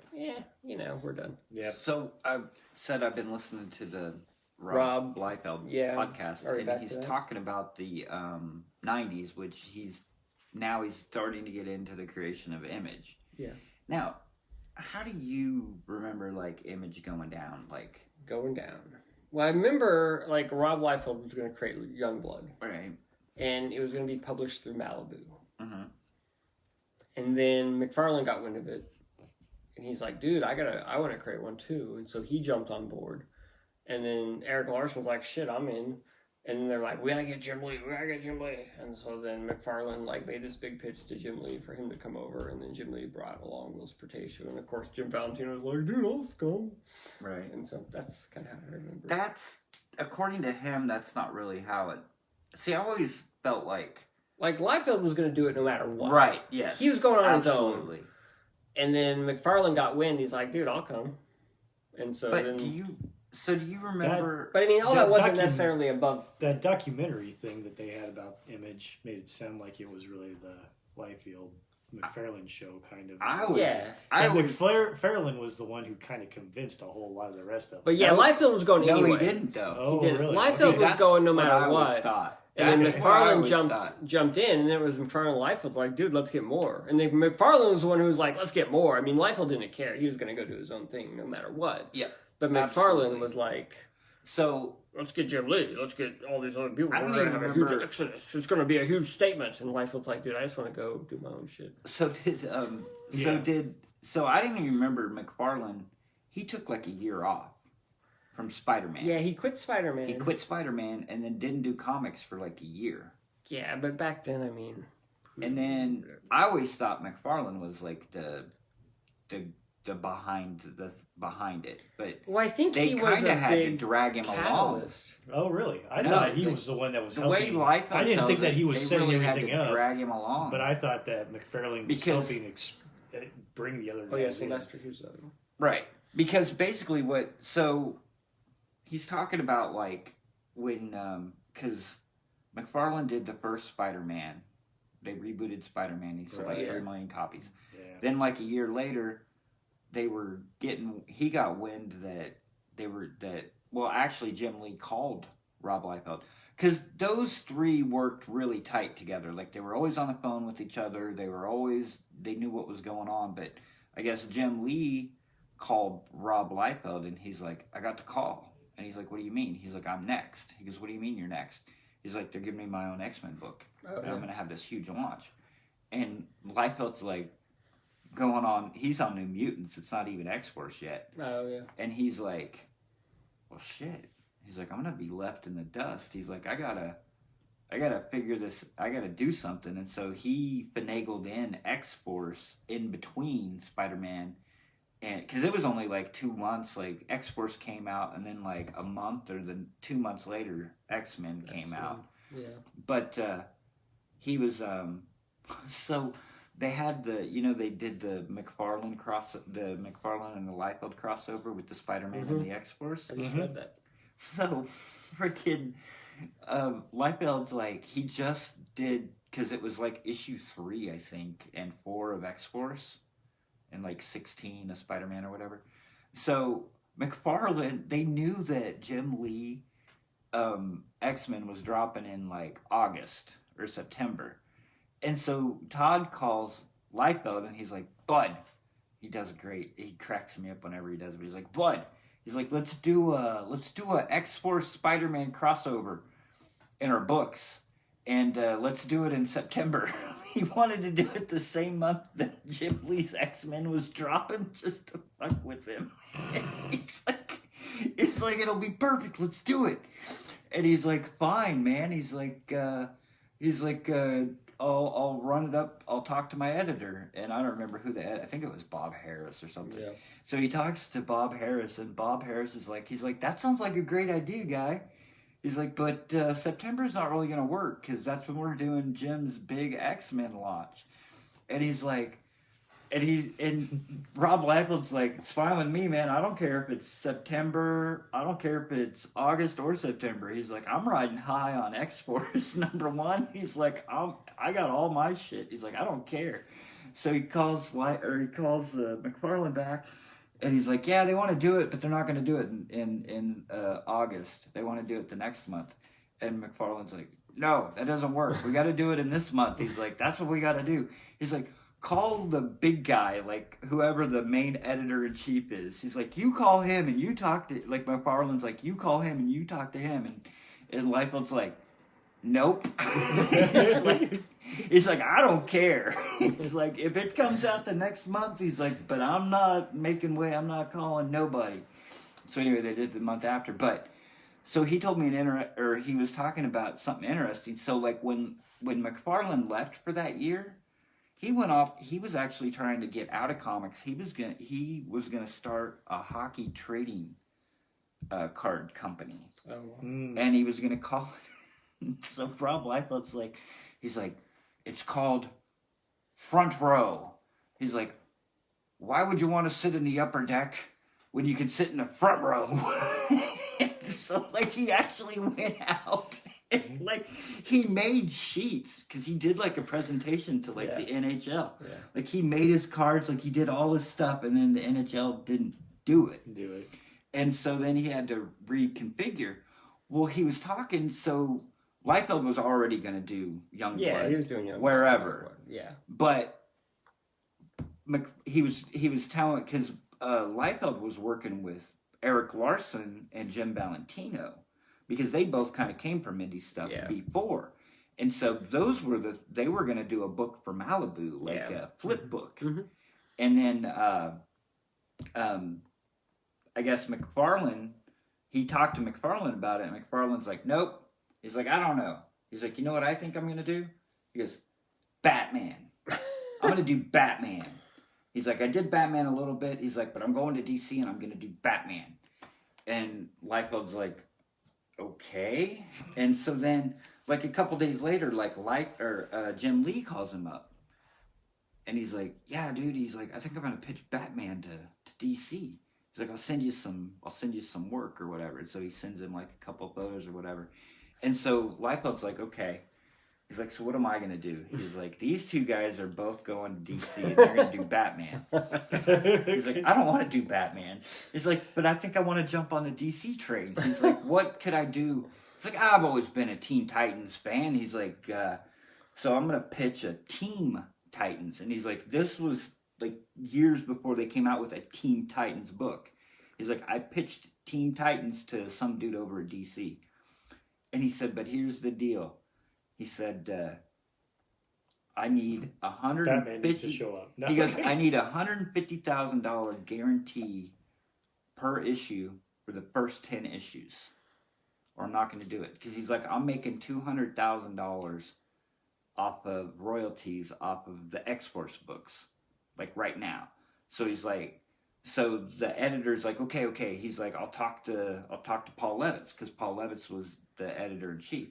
A: we're done.
C: Yeah.
B: So I said I've been listening to the
A: Rob
B: Liefeld podcast,
A: back
B: and he's
A: to that.
B: talking about the 90s, which he's starting to get into the creation of Image.
A: Yeah.
B: Now, how do you remember like Image going down? Like
A: Going down. Well, I remember like Rob Liefeld was going to create Youngblood,
B: right,
A: and it was going to be published through Malibu.
B: uh-huh.
A: And then McFarlane got wind of it, and he's like, "Dude, I want to create one too." And so he jumped on board. And then Eric Larson's like, "Shit, I'm in." And then they're like, "We gotta get Jim Lee. And so then McFarlane like made this big pitch to Jim Lee for him to come over, and then Jim Lee brought along Will Portacio, and of course Jim Valentino was like, "Dude, I'll come."
B: Right.
A: And so that's kind of how I remember.
B: That's, according to him, that's not really how it. See, I always felt like
A: Liefeld was going to do it no matter what.
B: Right. Yes.
A: He was going on
B: Absolutely.
A: his own. And then McFarlane got wind. He's like, "Dude, I'll come." And so
B: But
A: then,
B: do you remember?
A: But I mean, all
C: that
A: that wasn't
C: document-
A: necessarily above.
C: That documentary thing that they had about Image made it sound like it was really the Liefeld McFarlane show, kind of.
B: I was.
A: Yeah.
B: I
C: And
B: was.
C: McFarlane was the one who kind of convinced a whole lot of the rest of them.
A: But yeah,
B: No,
A: Liefeld was going
B: No,
A: anyway.
B: he didn't though.
C: Oh,
A: He didn't.
C: really?
A: Liefeld
C: Okay.
A: was
B: That's
A: going no
B: what
A: matter
B: I always
A: what.
B: thought.
A: And then
B: That's what I
A: McFarlane
B: always
A: jumped
B: thought.
A: jumped in, and then it was McFarlane and Liefeld like, "Dude, let's get more." And then McFarlane was the one who was like, "Let's get more." I mean, Liefeld didn't care; he was going to go do his own thing no matter what.
B: Yeah.
A: But McFarlane
B: Absolutely.
A: was like,
B: So
A: "Let's get Jim Lee. Let's get all these other people.
B: I
A: We're
B: don't
A: going to
B: even
A: have a huge
B: remember-
A: exodus. It's going to be a huge statement." And Liefeld's like, "Dude, I just want to go do my own shit."
B: so I didn't even remember McFarlane. He took like a year off from Spider-Man.
A: Yeah, he quit Spider-Man.
B: He quit Spider-Man and then didn't do comics for like a year.
A: Yeah, but back then, I mean,
B: And then I always thought McFarlane was like the behind it, but
A: well, I think
B: they
A: he was
B: kind
A: a
B: of had to
A: big
B: drag him along.
A: catalyst.
C: Oh, really? I
B: No,
C: thought he
B: the-
C: was the one that was
B: The way
C: helping.
B: Liefeld
C: I didn't
B: tells
C: think that
B: it,
C: he was
B: they
C: setting
B: really
C: everything
B: had to
C: up.
B: drag him along.
C: But I thought that McFarlane was
B: Because-
C: helping bring the other
A: Oh yeah,
C: guys in.
A: Sylvester Hughes. The other one.
B: Right. Because basically he's talking about like when, because McFarlane did the first Spider-Man. They rebooted Spider-Man. He sold like
A: Right.
B: 3 million copies.
C: Yeah.
B: Then like a year later, he got wind that actually Jim Lee called Rob Liefeld. Because those 3 worked really tight together. Like, they were always on the phone with each other. They knew what was going on. But I guess Jim Lee called Rob Liefeld, and he's like, "I got the call." And he's like, "What do you mean?" He's like, "I'm next." He goes, "What do you mean you're next?" He's like, "They're giving me my own X-Men book.
A: Oh,
B: And
A: yeah.
B: I'm going to have this huge launch." And Liefeld's like, he's on New Mutants. It's not even X-Force yet.
A: Oh yeah.
B: And he's like, "Well, shit." He's like, "I'm going to be left in the dust." He's like, I gotta figure this, I gotta do something. And so he finagled in X-Force in between Spider-Man, and because it was only like 2 months, like X-Force came out, and then like a month or 2 months later, X-Men came out.
A: Yeah.
B: But he was, so they had they did the McFarlane and the Liefeld crossover with the Spider-Man and the X-Force.
A: I just read that.
B: So, freaking Liefeld's like, he just did, because it was like issue 3, I think, and 4 of X-Force, and like 16 of Spider-Man or whatever. So, McFarlane, they knew that Jim Lee X-Men was dropping in like August or September. And so Todd calls Liefeld and he's like, Bud. He does great. He cracks me up whenever he does it. But he's like, Bud. He's like, let's do a X-Force Spider-Man crossover in our books. And let's do it in September. He wanted to do it the same month that Jim Lee's X-Men was dropping just to fuck with him. It's like, it'll be perfect. Let's do it. And he's like, fine, man. He's like, I'll run it up. I'll talk to my editor. And I don't remember who I think it was Bob Harris or something. Yeah. So he talks to Bob Harris, and Bob Harris is like, he's like, that sounds like a great idea, guy. He's like, but September's not really going to work because that's when we're doing Jim's big X-Men launch. And he's like, and Rob Liefeld's like, it's fine with me, man. I don't care if it's September. I don't care if it's August or September. He's like, I'm riding high on X-Force #1. He's like, I got all my shit. He's like, I don't care. So he calls McFarlane back, and he's like, yeah, they want to do it, but they're not going to do it in August. They want to do it the next month. And McFarlane's like, no, that doesn't work. We got to do it in this month. He's like, that's what we got to do. He's like, call the big guy, like whoever the main editor-in-chief is. He's like, you call him and you talk to, like McFarlane's like, you call him and you talk to him. And Liefeld's like, nope. he's like, I don't care. He's like, if it comes out the next month, he's like, but I'm not making way. I'm not calling nobody. So anyway, they did the month after. But so he told me he was talking about something interesting. So like when McFarlane left for that year, he went off. He was actually trying to get out of comics. He was gonna start a hockey trading card company. Oh, wow. And he was gonna call it. So Rob Liefeld's like, he's like, it's called Front Row. He's like, why would you want to sit in the upper deck when you can sit in the front row? So like he actually went out. Like he made sheets because he did like a presentation to like the NHL. Yeah. Like he made his cards, like he did all this stuff, and then the NHL didn't do it. And so then he had to reconfigure. Well, he was talking, so Liefeld was already going to do Youngblood.
A: Yeah, he was doing Youngblood.
B: Wherever.
A: Yeah.
B: But he was telling, because Liefeld was working with Eric Larson and Jim Valentino, because they both kind of came from indie stuff before. And so they were going to do a book for Malibu, like a flip book. Mm-hmm. And then I guess McFarlane, he talked to McFarlane about it, and McFarlane's like, nope. He's like, I don't know. He's like, you know what I think I'm going to do? He goes, Batman. I'm going to do Batman. He's like, I did Batman a little bit. He's like, but I'm going to DC and I'm going to do Batman. And Liefeld's like, okay. And so then, like a couple days later, like Jim Lee calls him up. And he's like, yeah, dude. He's like, I think I'm going to pitch Batman to DC. He's like, I'll send you some work or whatever. And so he sends him like a couple photos or whatever. And so Liefeld's like, okay. He's like, so what am I going to do? He's like, these two guys are both going to DC and they're going to do Batman. He's like, I don't want to do Batman. He's like, but I think I want to jump on the DC train. He's like, what could I do? He's like, I've always been a Teen Titans fan. He's like, so I'm going to pitch a Team Titans. And he's like, this was like years before they came out with a Teen Titans book. He's like, I pitched Teen Titans to some dude over at DC. And he said, but here's the deal. He said, I need
C: Batman needs to show up.
B: No. He goes, I need $150,000 guarantee per issue for the first 10 issues, or I'm not going to do it. Because he's like, I'm making $200,000 off of royalties off of the X-Force books, like right now. So he's like, so the editor's like, okay. He's like, I'll talk to Paul Levitz, because Paul Levitz was the editor-in-chief.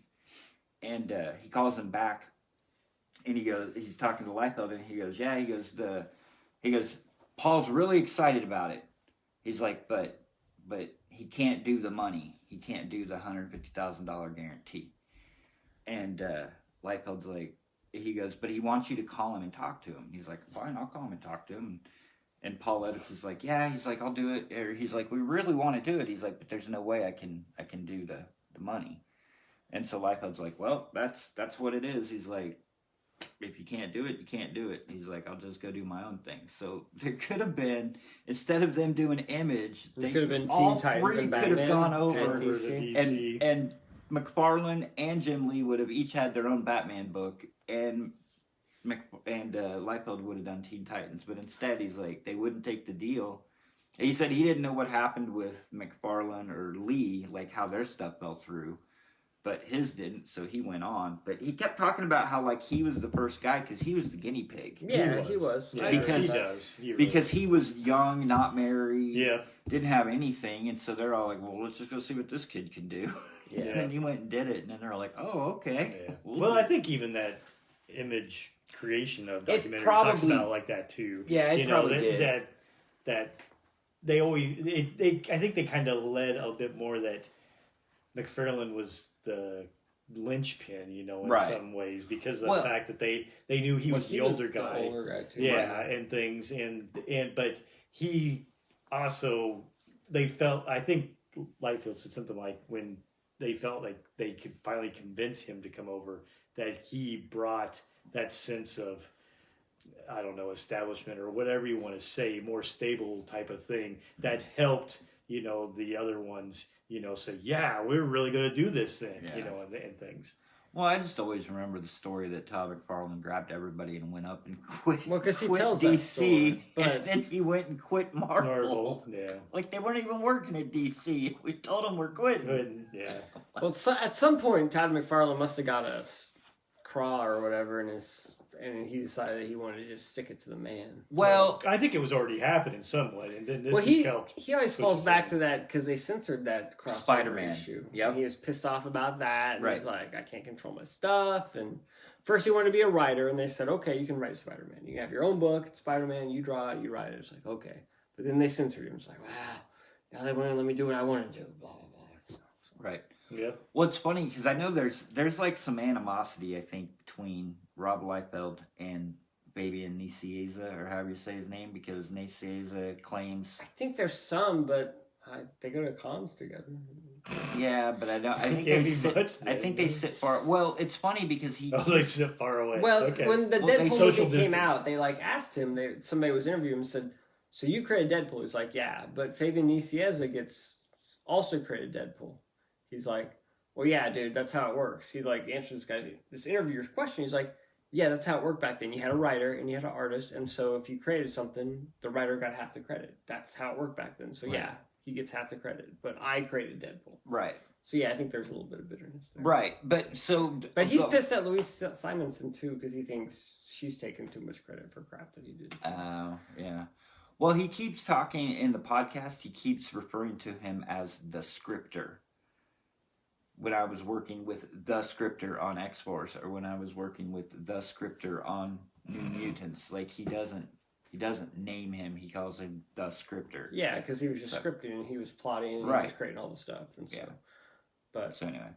B: And he calls him back, and he's talking to Liefeld, and he goes, Paul's really excited about it. He's like, but he can't do the money. he can't do the $150,000 guarantee. And Liefeld's like, he goes, but he wants you to call him and talk to him. He's like, fine, I'll call him and talk to him. And Paul Edwards is like, yeah. He's like, I'll do it. Or he's like, we really want to do it. He's like, but there's no way I can do the money. And so Liefeld's like, well, that's what it is. He's like, if you can't do it, you can't do it. He's like, I'll just go do my own thing. So there could have been, instead of them doing Image,
A: They could have been
B: all
A: Teen Titans
B: three
A: and
B: could have
A: Batman
B: gone
A: and
B: over,
A: DC.
B: and McFarlane and Jim Lee would have each had their own Batman book, and Liefeld would have done Teen Titans. But instead, he's like, they wouldn't take the deal. He said he didn't know what happened with McFarlane or Lee, like how their stuff fell through. But his didn't, so he went on. But he kept talking about how, like, he was the first guy because he was the guinea pig.
A: Yeah, he was.
C: Yeah,
B: Because-
C: he does. He really
B: Because he was young, not married,
C: Yeah.
B: didn't have anything, and so they're all like, well, let's just go see what this kid can do.
A: Yeah.
B: And then he went and did it, and then they're like, oh, okay.
C: Yeah.
B: We'll
C: Well,
B: do
C: I
B: it.
C: think even that Image creation of
B: It
C: documentary talks
B: probably-
C: about it like that too.
B: Yeah, it
C: you know,
B: probably did.
C: that they always I think they kind of led a bit more that McFarlane was the linchpin, you know, in
B: Right.
C: some ways because of
B: Well-
C: the fact that they knew he was the older guy.
A: The older guy too.
C: Yeah,
A: Right.
C: and things and but he also they felt I think Liefeld said something like when they felt like they could finally convince him to come over that he brought that sense of I don't know establishment or whatever you want to say more stable type of thing that helped you know the other ones you know say yeah we're really going to do this thing you
B: Yeah.
C: know and things.
B: Well, I just always remember the story that Todd McFarlane grabbed everybody and went up and quit.
A: Well, 'cause he
B: quit
A: tells that
B: DC,
A: story, but-
B: and then he went and quit Marvel.
C: Marvel, yeah.
B: Like they weren't even working at DC. We told them we're quitting.
C: Good, yeah.
A: Well, so, at some point, Todd McFarlane must have got a craw or whatever, and he decided he wanted to just stick it to the man.
B: Well,
C: I think it was already happening somewhat, and then this
A: Well,
C: just helped.
A: he always
C: push
A: falls
C: it
A: back
C: on.
A: to that because they censored that crossover
B: Spider-Man.
A: issue.
B: Yep.
A: And he was pissed off about that. And
B: Right.
A: he's like, I can't control my stuff. And first he wanted to be a writer, and they said, okay, you can write Spider-Man. You can have your own book, it's Spider-Man, you draw it, you write it. It's like, okay. But then they censored him. It's like, wow, now they want to let me do what I want to do. Blah, blah, blah. You know, so.
B: right.
C: Yep.
B: Well, it's funny because I know there's like some animosity I think between Rob Liefeld and Fabian Nicieza, or however you say his name, because Nicieza claims.
A: I think there's some, but they go to cons together.
B: Yeah, but I don't. I think
C: Can't
B: they
C: be
B: sit.
C: much
B: I think they
C: then.
B: sit far. Well, it's funny because he.
C: Oh, they sit far away.
A: Well,
C: okay.
A: when the
B: Well, they
A: Deadpool
C: social
A: movie came
C: distance.
A: out, they like asked him. Somebody was interviewing him and said, "So you created Deadpool?" He's like, "Yeah," but Fabian Nicieza also created Deadpool. He's like, "Well, yeah, dude, that's how it works." He like answers this interviewer's question. He's like, "Yeah, that's how it worked back then. You had a writer and you had an artist, and so if you created something, the writer got half the credit. That's how it worked back then. So
B: Right.
A: yeah, he gets half the credit. But I created Deadpool.
B: Right.
A: So yeah, I think there's a little bit of bitterness there.
B: Right. But so.
A: But he's pissed at Louise Simonson too because he thinks she's taking too much credit for crap that he did.
B: Yeah. Well, he keeps talking in the podcast. He keeps referring to him as the scripter. When I was working with the scripter on X-Force, or when I was working with the scripter on New Mutants, like he doesn't name him. He calls him the scripter.
A: Yeah, because he was just scripting and he was plotting and he
B: Right.
A: was creating all the stuff and so.
B: Yeah.
A: But
B: So anyway,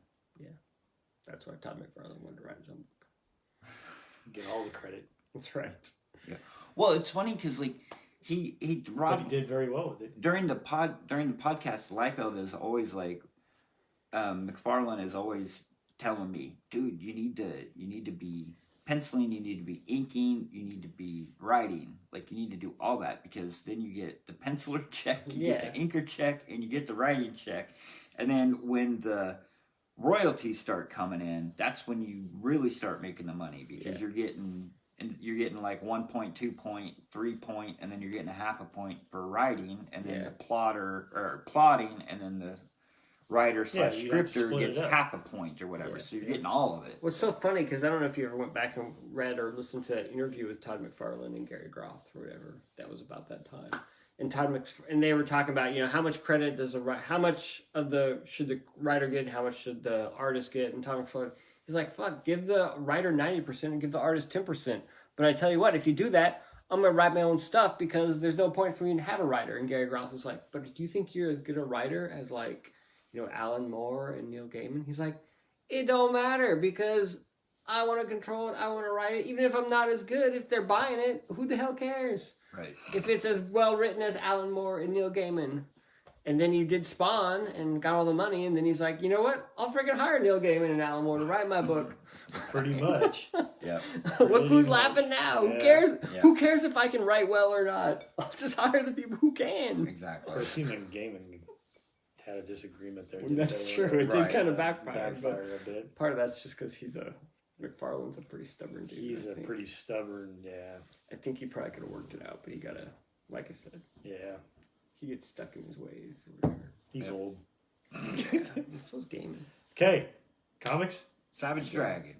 A: that's why Todd McFarlane wanted to write his own book.
C: Get all the credit.
A: That's right.
B: well, it's funny because like he
C: But
B: Rob
C: he did very well with it.
B: during the podcast, Liefeld is always like, McFarlane is always telling me, dude, you need to be penciling, you need to be inking, you need to be writing, like you need to do all that because then you get the penciler check, you get the inker check, and you get the writing check, and then when the royalties start coming in, that's when you really start making the money because you're getting like 1.2 point, 3 point, and then you're getting a half a point for writing, and then the plotting, and then the writer /
C: you have to
B: scripter
C: split
B: gets
C: it up.
B: half a point or whatever. So you're getting all of it.
A: What's so funny, because I don't know if you ever went back and read or listened to that interview with Todd McFarlane and Gary Groth or whatever. That was about that time. And and they were talking about, how much credit does how much of should the writer get and how much should the artist get? And Todd McFarlane, he's like, fuck, give the writer 90% and give the artist 10%. But I tell you what, if you do that, I'm going to write my own stuff because there's no point for you to have a writer. And Gary Groth is like, but do you think you're as good a writer as Alan Moore and Neil Gaiman. He's like, it don't matter because I want to control it. I want to write it. Even if I'm not as good, if they're buying it, who the hell cares?
B: Right.
A: If it's as well written as Alan Moore and Neil Gaiman. And then he did Spawn and got all the money. And then he's like, you know what? I'll freaking hire Neil Gaiman and Alan Moore to write my book.
C: Pretty much.
B: Yeah.
A: Look who's laughing now.
C: Yeah.
A: Who cares?
B: Yeah.
A: Who cares if I can write well or not? I'll just hire the people who can.
B: Exactly.
C: Of course, him and Gaiman had a disagreement there.
A: That's
C: they?
A: true. It did
B: Right.
A: kind of backfire.
C: Backfire a bit.
A: Part of that's just because McFarlane's a pretty stubborn dude.
C: He's
A: I
C: a
A: think.
C: pretty stubborn, yeah.
A: I think he probably could have worked it out, but he gotta, like I said,
C: Yeah.
A: he gets stuck in his ways or whatever.
C: He's old.
A: So's gaming.
C: Okay. Comics?
B: Savage Dragon.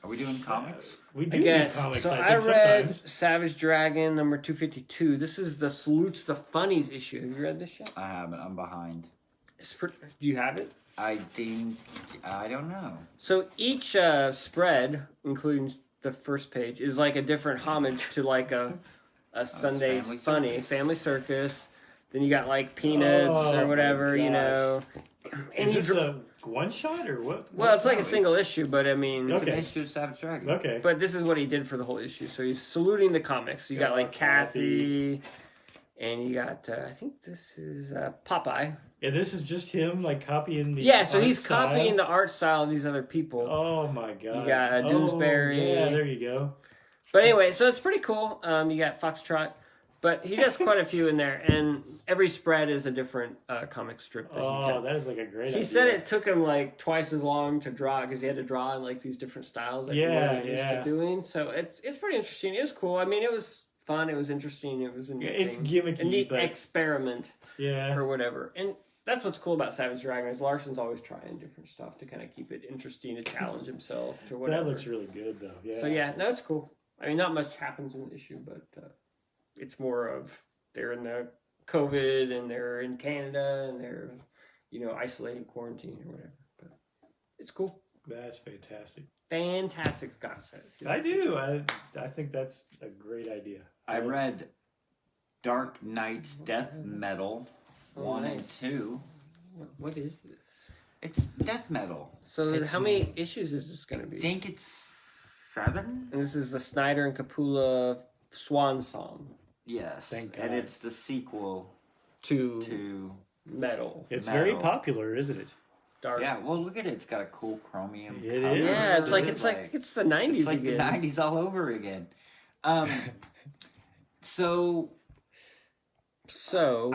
B: Are we doing comics?
C: We
A: I
C: do
A: guess.
C: do comics,
A: So
C: I think,
A: read
C: sometimes.
A: Savage Dragon number 252. This is the Salutes the Funnies issue. Have you read this yet?
B: I haven't. I'm behind.
A: Do you have it?
B: I don't know.
A: So each spread, including the first page, is like a different homage to like a Sunday's
B: Family
A: Funny
B: Circus.
A: Family Circus. Then you got like Peanuts
C: Oh,
A: or whatever,
C: my
A: you know. And
C: Is
A: he
C: this a one shot or what?
A: well, it's like a
B: No,
A: single issue, but I mean,
B: It's
C: Okay.
B: an issue of Savage Dragon.
C: Okay.
A: but this is what he did for the whole issue. So he's saluting the comics. So you got like Kathy, and you got I think this is Popeye.
C: Yeah, this is just him like copying the
A: Yeah, so
C: art
A: he's
C: style.
A: copying the art style of these other people.
C: Oh my god.
A: You got a Doonesbury.
C: Oh, yeah, there you go.
A: But anyway, so it's pretty cool. You got Foxtrot, but he does quite a few in there, and every spread is a different comic strip that he
C: Oh,
A: can.
C: that is like a great idea.
A: He said it took him like twice as long to draw because he had to draw in like these different styles that he wasn't used to doing. So it's pretty interesting. It was cool. I mean, it was fun. It was interesting. It was a neat
C: It's
A: thing.
C: gimmicky,
A: a neat
C: but-
A: experiment
C: Yeah.
A: or whatever. And that's what's cool about Savage Dragon is Larson's always trying different stuff to kind of keep it interesting to challenge himself to whatever.
C: That looks really good though. Yeah.
A: So yeah, no, it's cool. I mean, not much happens in the issue, but it's more of they're in the COVID and they're in Canada and they're, isolated, quarantine or whatever. But it's cool.
C: That's fantastic.
A: Fantastic, Scott says.
C: I do. I think that's a great idea.
B: I read Dark Knight's Death Metal
A: Oh,
B: 1
A: nice.
B: and 2.
A: What is this?
B: It's death metal.
A: So
C: It's-
A: how many issues is this going to
B: I
A: be?
B: think it's 7?
A: And this is the Snyder and Capullo Swan Song
B: Yes.
C: Thank
B: And
C: God.
B: it's the sequel
A: to
B: to...
A: Metal.
C: It's
B: Metal.
C: very popular, isn't it?
A: Dark.
B: Yeah, well, look at it. It's got a cool chromium
C: It
B: cover.
C: is.
A: Yeah, it's like
B: It's
A: it's the 90s
B: It's like
A: again.
B: the 90s all over again. So
A: So,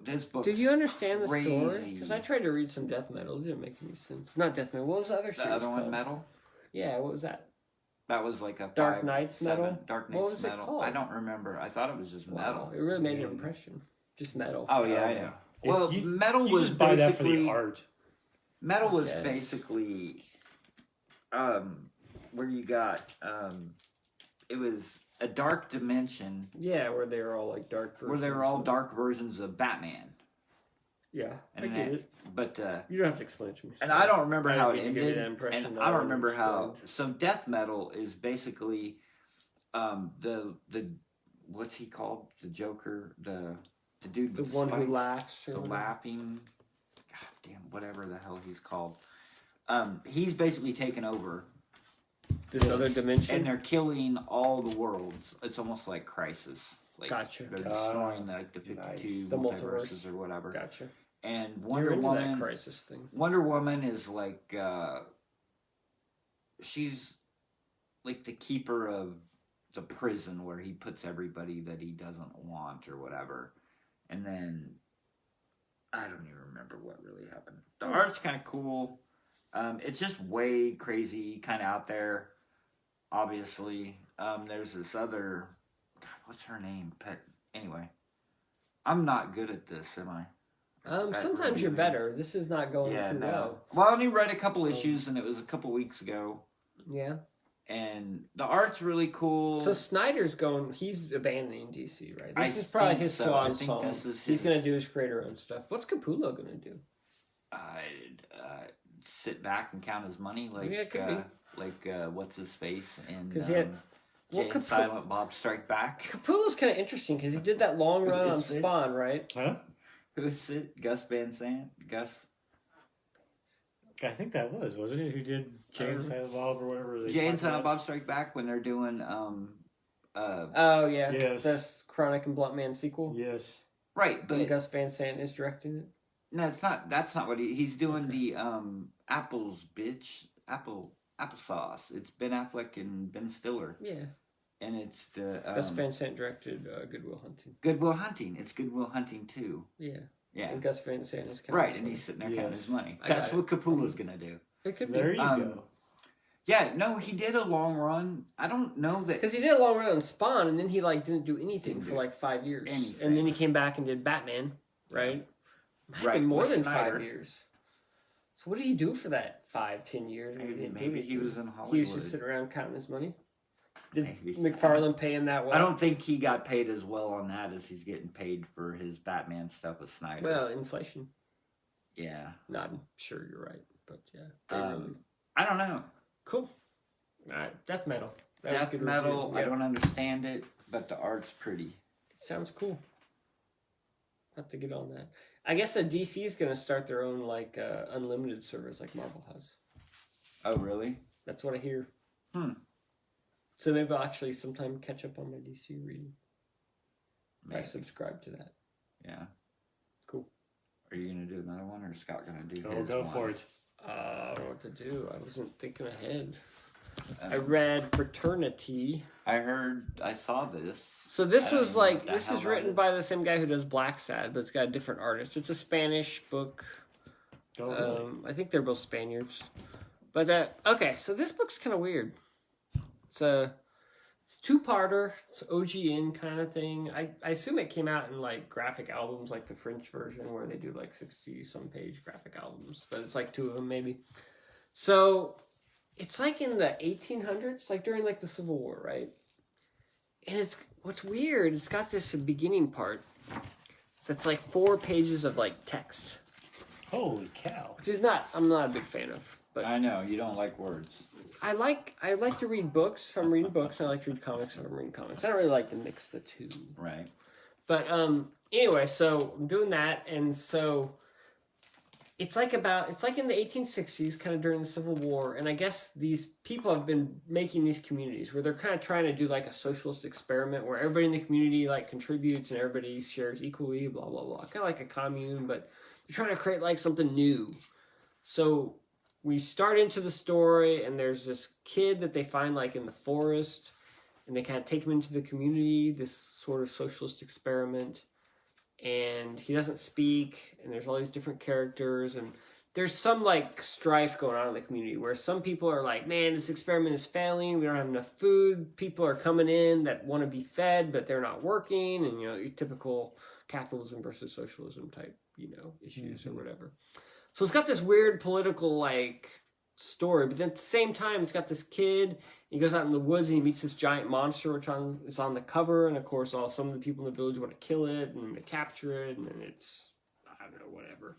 B: this book.
A: did you understand the story?
B: crazy.
A: Because I tried to read some death metal. It didn't make any sense. Not death metal. What was the other
B: The
A: series
B: other one,
A: called?
B: Metal?
A: Yeah, what was that?
B: That was like a
A: Dark
B: 5,
A: Knight's
B: 7.
A: Metal?
B: Dark
A: What
B: Knight's
A: was it
B: Metal.
A: called?
B: I don't remember. I thought it was just metal.
A: Wow, it really made an impression. Just metal.
B: Oh yeah, I know. Well,
C: You-
B: metal
C: You
B: was
C: just buy that for
B: basically
C: the art.
B: metal was
A: Yes.
B: basically where you got it was a dark dimension
A: Yeah, where they were all like dark versions.
B: where they were all
A: of-
B: dark versions of Batman.
A: Yeah, I
B: And
A: get
B: that-
A: it.
B: But
A: You don't have to explain it to me.
B: and I don't remember
A: I
B: how it
A: didn't mean to give you
B: ended.
A: that impression
B: And
A: that
B: I
A: I
B: don't
A: don't
B: remember how.
A: understand.
B: So death metal is basically the what's he called? The Joker, the dude
A: The
B: with
A: one
B: spikes?
A: who laughs. Or
B: The
A: whatever.
B: laughing, god damn, whatever the hell he's called. He's basically taken over,
A: This other dimension.
B: and they're killing all the worlds. It's almost like Crisis. Like
A: Gotcha.
B: They're destroying like the 52
A: The
B: multiverses
A: multiverse.
B: or whatever.
A: Gotcha.
B: And
A: You're
B: Wonder
A: into
B: Woman.
A: that crisis thing.
B: Wonder Woman is like she's like the keeper of the prison where he puts everybody that he doesn't want or whatever. And then I don't even remember what really happened. The art's kind of cool. It's just way crazy, kind of out there. Obviously, there's this other. God, what's her name? Anyway, I'm not good at this, am I? That
A: Sometimes
B: really
A: you're
B: weird.
A: better. This is not going
B: Yeah,
A: too
B: no.
A: well.
B: Well, I only read a couple issues, and it was a couple weeks ago.
A: Yeah.
B: And the art's really cool.
A: So Snyder's going. He's abandoning DC, right? This
B: I
A: is probably
B: think
A: his
B: so.
A: swan
B: I think
A: song.
B: this is
A: He's
B: his-
A: going to do his creator own stuff. What's Capullo going to do?
B: Sit back and count his money, like
A: Yeah, it could be.
B: what's his face and
A: 'Cause he had-
B: Jay and
A: Capu-
B: Silent Bob Strike Back.
A: Capullo's kind of interesting because he did that long run on
B: It's it.
A: Spawn, right?
C: Huh?
B: Who is it? Gus Van Sant? Gus?
C: I think that wasn't it? Who did Jay and Silent Bob or whatever?
B: Jay and Silent Bob Strike Back when they're doing
A: Oh yeah,
C: Yes.
A: this Chronic and Blunt Man sequel.
C: Yes.
B: right, but
A: And Gus Van Sant is directing it.
B: no, it's not. That's not what he's doing. The applesauce. It's Ben Affleck and Ben Stiller,
A: Yeah,
B: and it's the
A: Gus Van Sant directed Good Will Hunting.
B: Good Will Hunting. It's Good Will Hunting 2.
A: Yeah,
B: Yeah,
A: and Gus Van Sant is
B: right, and he's sitting there counting
C: Yes.
B: his money.
A: I
B: That's
A: got
B: what Capula's gonna do.
A: It could
C: There
A: be
C: you go.
B: Yeah, no, he did a long run. I don't know that.
A: because he did a long run on Spawn, and then he didn't do anything
B: Didn't
A: for
B: do
A: 5 years,
B: anything.
A: and then he came back and did Batman, right? Might have
B: Right,
A: been more
B: with
A: than
B: Snyder.
A: 5 years. So what did he do for that 5-10 years? when he didn't do
B: Maybe he
A: anything?
B: was in
A: He
B: Hollywood.
A: was just sitting around counting his money. Did
B: Maybe.
A: McFarlane pay him that well?
B: I don't think he got paid as well on that as he's getting paid for his Batman stuff with Snyder.
A: Well, inflation.
B: yeah.
A: No, I'm sure you're right, but yeah. they
B: I don't know.
A: Cool. All right, death metal. That was
B: Death
A: good
B: metal,
A: review.
B: I
A: Yeah.
B: don't understand it, but the art's pretty.
A: It sounds cool. Have to get on that. I guess DC is going to start their own unlimited service like Marvel has.
B: Oh, really?
A: That's what I hear.
B: Hmm.
A: So maybe I'll actually sometime catch up on my DC reading. I
B: Maybe.
A: subscribe to that.
B: Yeah.
A: Cool.
B: Are you going to do another one, or is Scott going to do
C: Go
B: his
C: go
B: one?
C: for it.
A: I don't know what to do. I wasn't thinking ahead.
B: Um,
A: I read Fraternity.
B: I saw this.
A: So this
B: I don't
A: was
B: even know what the
A: this
B: hell
A: is
B: that
A: written
B: is.
A: by the same guy who does Black Sad, but it's got a different artist. It's a Spanish book.
C: Oh, really?
A: I think they're both Spaniards. But okay, so this book's kind of weird. It's a two-parter. It's OGN kind of thing. I assume it came out in graphic albums, like the French version, where they do 60-some page graphic albums. But it's two of them maybe. So it's in the 1800s, during the Civil War, right? And what's weird, it's got this beginning part that's 4 pages of text,
C: Holy cow.
A: which I'm not a big fan of. But
B: I know, you don't like words.
A: I like to read books if I'm reading books, and I like to read comics if I'm reading comics. I don't really like to mix the two.
B: Right.
A: But anyway, so I'm doing that, and so it's in the 1860s, kind of during the Civil War, and I guess these people have been making these communities where they're kind of trying to do a socialist experiment where everybody in the community contributes and everybody shares equally, blah blah blah, kind of like a commune, but they're trying to create something new. So we start into the story, and there's this kid that they find in the forest, and they kind of take him into the community, this sort of socialist experiment. And he doesn't speak, and there's all these different characters, and there's some strife going on in the community where some people are man, this experiment is failing, we don't have enough food, people are coming in that want to be fed, but they're not working, and your typical capitalism versus socialism type, issues or whatever. So it's got this weird political story, but then at the same time it's got this kid. He goes out in the woods and he meets this giant monster, which is on the cover, and of course some of the people in the village want to kill it and they capture it, and then it's, I don't know, whatever.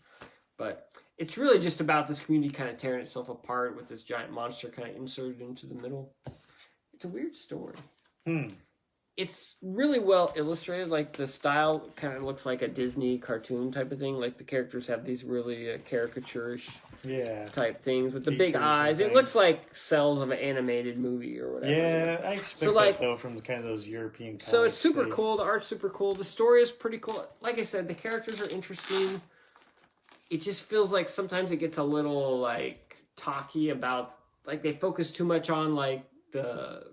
A: But it's really just about this community kind of tearing itself apart with this giant monster kind of inserted into the middle. It's a weird story. It's really well illustrated. The style kind of looks like a Disney cartoon type of thing. The characters have these really caricaturish type things with the big
C: Features and
A: eyes. It
C: things.
A: looks like cells of an animated movie or whatever.
C: Yeah, I expect that though from kind of those European comics.
A: So it's super cool. The art's super cool. The story is pretty cool. Like I said, the characters are interesting. It just feels like sometimes it gets a little talky about they focus too much on the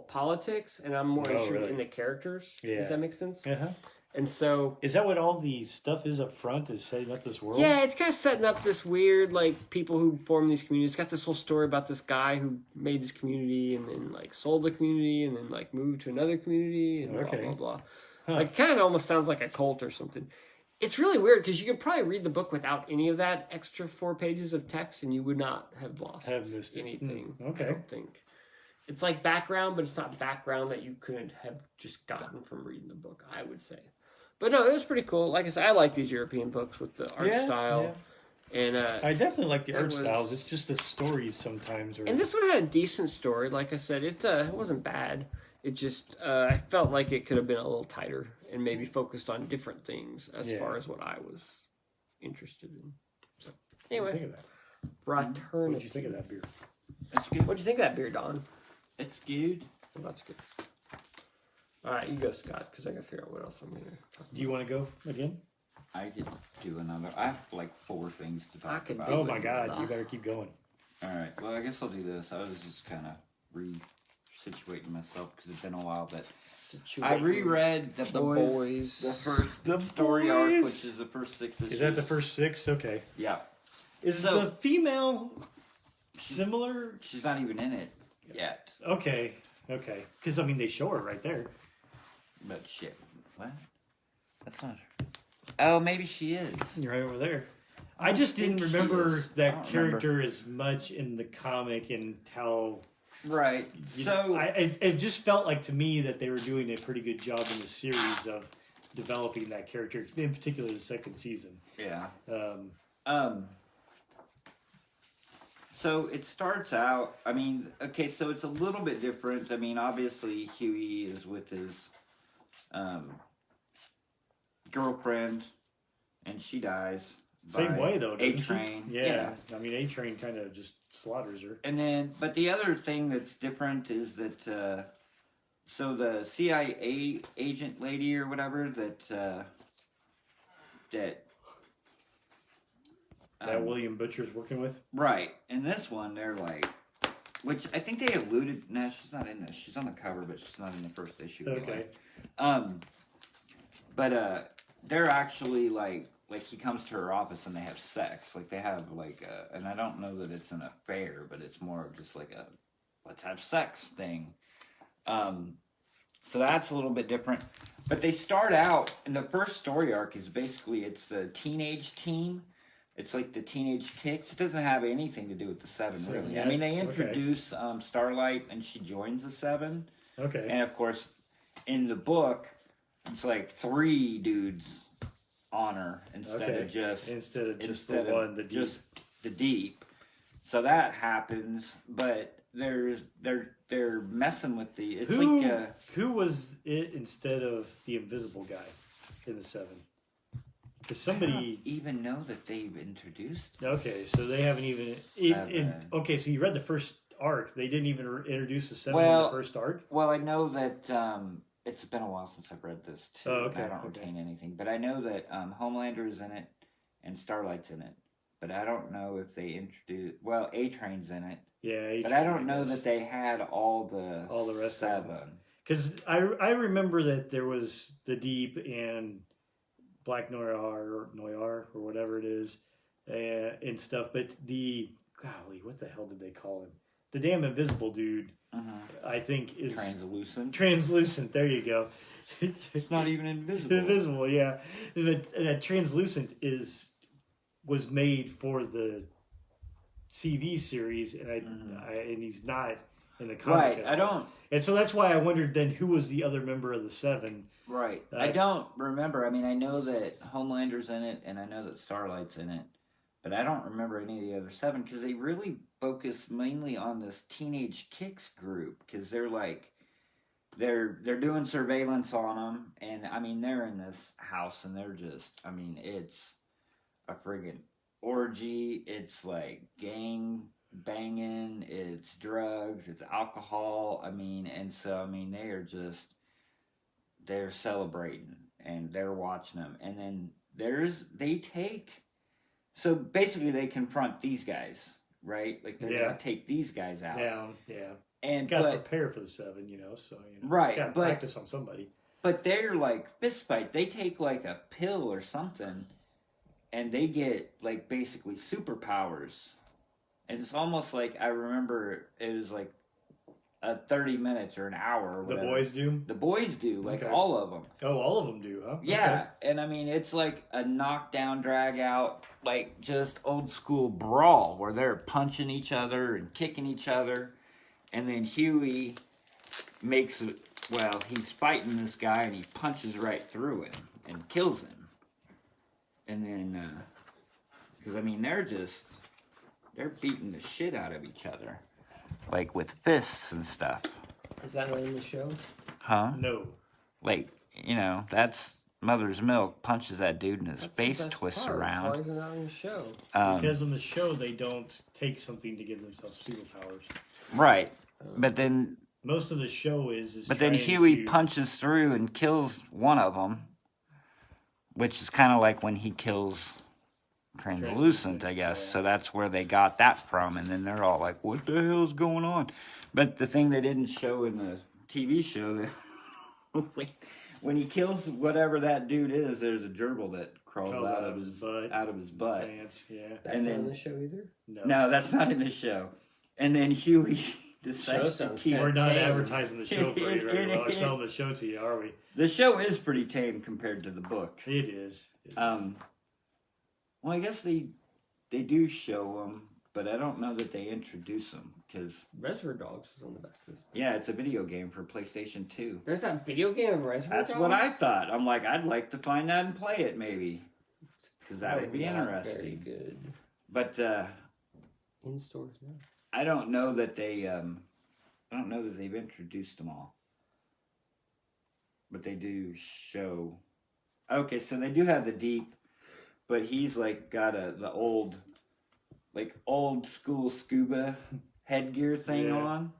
A: politics, and I'm more interested in the characters.
C: Yeah.
A: Does that make sense?
C: Uh-huh.
A: And so
C: is that what all the stuff is up front? Is setting up this world?
A: yeah, it's kind of setting up this weird people who form these communities. It's got this whole story about this guy who made this community and then sold the community and then moved to another community and blah blah blah.
C: Huh.
A: It kind of almost sounds like a cult or something. It's really weird because you could probably read the book without any of that extra 4 pages of text and you would not have lost
C: missed
A: anything.
C: Okay.
A: I don't think. It's background, but it's not background that you couldn't have just gotten from reading the book, I would say. But no, it was pretty cool. Like I said, I like these European books with the art style.
C: Yeah.
A: And
C: I definitely like the art styles. It's just the stories sometimes.
A: And this one had a decent story. Like I said, it wasn't bad. It just, I felt like it could have been a little tighter and maybe focused on different things as far as what I was interested in. So, anyway, Fraternity.
C: What'd you think of that beer?
B: It's good.
A: What'd you think of that beer, Don?
B: It's good.
A: Well, that's good. All right, you go, Scott, because I got to figure out what else I'm going to
C: Do you want to go again?
B: I could do another. I have like 4 things to talk about.
C: Oh my God! You better keep going.
B: All right. Well, I guess I'll do this. I was just kind of re-situating myself because it's been a while, but I reread the
A: Boys.
B: the first
C: The
B: story arc, which
C: Boys.
B: is the first 6 issues.
C: Is that the first 6? Okay.
B: Yeah.
C: Is
B: So-
C: the female similar?
B: She's not even in it yet.
C: Okay. Because I mean, they show her right there.
B: But shit. What? That's not her. Oh, maybe she is.
C: You're right over there. I just didn't
B: think she
C: remember
B: is. I
C: that
B: don't
C: character as much in the comic and how.
B: Right. So
C: it just felt like to me that they were doing a pretty good job in the series of developing that character, in particular the second season.
B: yeah.
C: Um,
B: So it starts out. I mean, okay. So it's a little bit different. I mean, obviously Huey is with his girlfriend, and she dies.
C: Same
B: by
C: way though, doesn't
B: A-Train.
C: she? Yeah. I mean, A-Train kind of just slaughters her.
B: And then, but the other thing that's different is that, so the CIA agent lady or whatever that
C: William Butcher's working with.
B: right. In this one, they're like, which I think they alluded. No, she's not in this. She's on the cover, but she's not in the first issue.
C: Okay.
B: But they're actually like he comes to her office and they have sex. Like they have like and I don't know that it's an affair, but it's more of just like a let's have sex thing. So that's a little bit different. But they start out, and the first story arc is basically it's the teenage team. It's like the teenage kicks. It doesn't have anything to do with the Seven, really.
C: Yeah.
B: I mean, they
C: Okay.
B: introduce Starlight, and she joins the Seven.
C: Okay.
B: And of course, in the book, it's like 3 dudes on her instead of just
C: the one, the deep.
B: just the deep. So that happens, but they're messing with the. It's
C: Who was it instead of the invisible guy in the 7? Because
B: I
C: somebody.
B: don't even know that they've introduced.
C: Okay, so they haven't even. Okay, so you read the first arc. They didn't even introduce the 7 in the first arc.
B: Well, I know that it's been a while since I've read this too.
C: Oh, okay,
B: I don't retain anything, but I know that Homelander is in it and Starlight's in it. But I don't know if they introduced. Well, A-Train's in it.
C: Yeah,
B: But I don't know that they had all the
C: rest of
B: 7.
C: them. Because I remember that there was the Deep and Black Noir or whatever it is and stuff. But golly, what the hell did they call him? The damn invisible dude, I think is
B: Translucent.
C: Translucent. There you go.
B: It's not even invisible.
C: Invisible, yeah. That Translucent was made for the CV series, and and he's not in the comic.
B: Right,
C: at
B: I
C: all.
B: don't.
C: And so that's why I wondered then who was the other member of the 7.
B: Right, I don't remember. I mean, I know that Homelander's in it, and I know that Starlight's in it, but I don't remember any of the other 7 because they really focus mainly on this teenage kicks group because they're like. They're doing surveillance on them, and I mean they're in this house, and they're just. I mean, it's a friggin' orgy. It's like gang banging. It's drugs. It's alcohol. I mean, and so I mean they're celebrating and they're watching them, and then they take. So basically, they confront these guys, right? Like they're gonna take these guys out.
C: Yeah.
B: And
C: got to prepare for the 7, so
B: right,
C: got to practice on somebody.
B: But they're like fist fight. They take like a pill or something, and they get like basically superpowers. And it's almost like I remember it was like 30 minutes or an hour. Or whatever.
C: The boys do.
B: The boys do, like all of them.
C: Oh, all of them do, huh?
B: Yeah,
C: okay.
B: And I mean it's like a knockdown, drag out, like just old school brawl where they're punching each other and kicking each other. And then Huey makes it, he's fighting this guy and he punches right through him and kills him. And then, because I mean, they're beating the shit out of each other. Like with fists and stuff.
A: Is that not in the show?
B: Huh?
C: No.
B: Like, that's Mother's Milk punches that dude and his
A: That's the
B: face
A: best
B: twists
A: part. Why
B: around.
A: isn't that on the show?
C: Because on the show, they don't take something to give themselves superpowers.
B: Right. But then
C: Most of the show is
B: But then
C: trying
B: Huey
C: to...
B: punches through and kills one of them, which is kind of like when he kills Translucent, I guess.
C: Yeah.
B: So that's where they got that from. And then they're all like, what the hell's going on? But the thing they didn't show in the TV show, when he kills whatever that dude is, there's a gerbil that crawls out of his butt.
C: Pants, yeah.
A: That's
B: And
A: not
B: then-
A: on the show either?
B: No, that's not in the show. And then Huey decides to
A: sounds
B: keep...
C: We're not
A: Tame.
C: advertising the show for you right well, or selling the show to you, are we?
B: The show is pretty tame compared to the book.
C: It is.
B: Well, I guess they do show them, but I don't know that they introduce them because
A: Reservoir Dogs is on the back of this.
B: yeah, it's a video game for PlayStation 2.
A: There's that video game of Reservoir
B: That's
A: Dogs?
B: what I thought. I'm like, I'd like to find that and play it maybe because that would be
A: Not
B: interesting.
A: Very good.
B: But
A: In stores now.
B: I don't know that they. I don't know that they've introduced them all, but they do show. Okay, so they do have the Deep. But he's like got the old school scuba headgear thing on.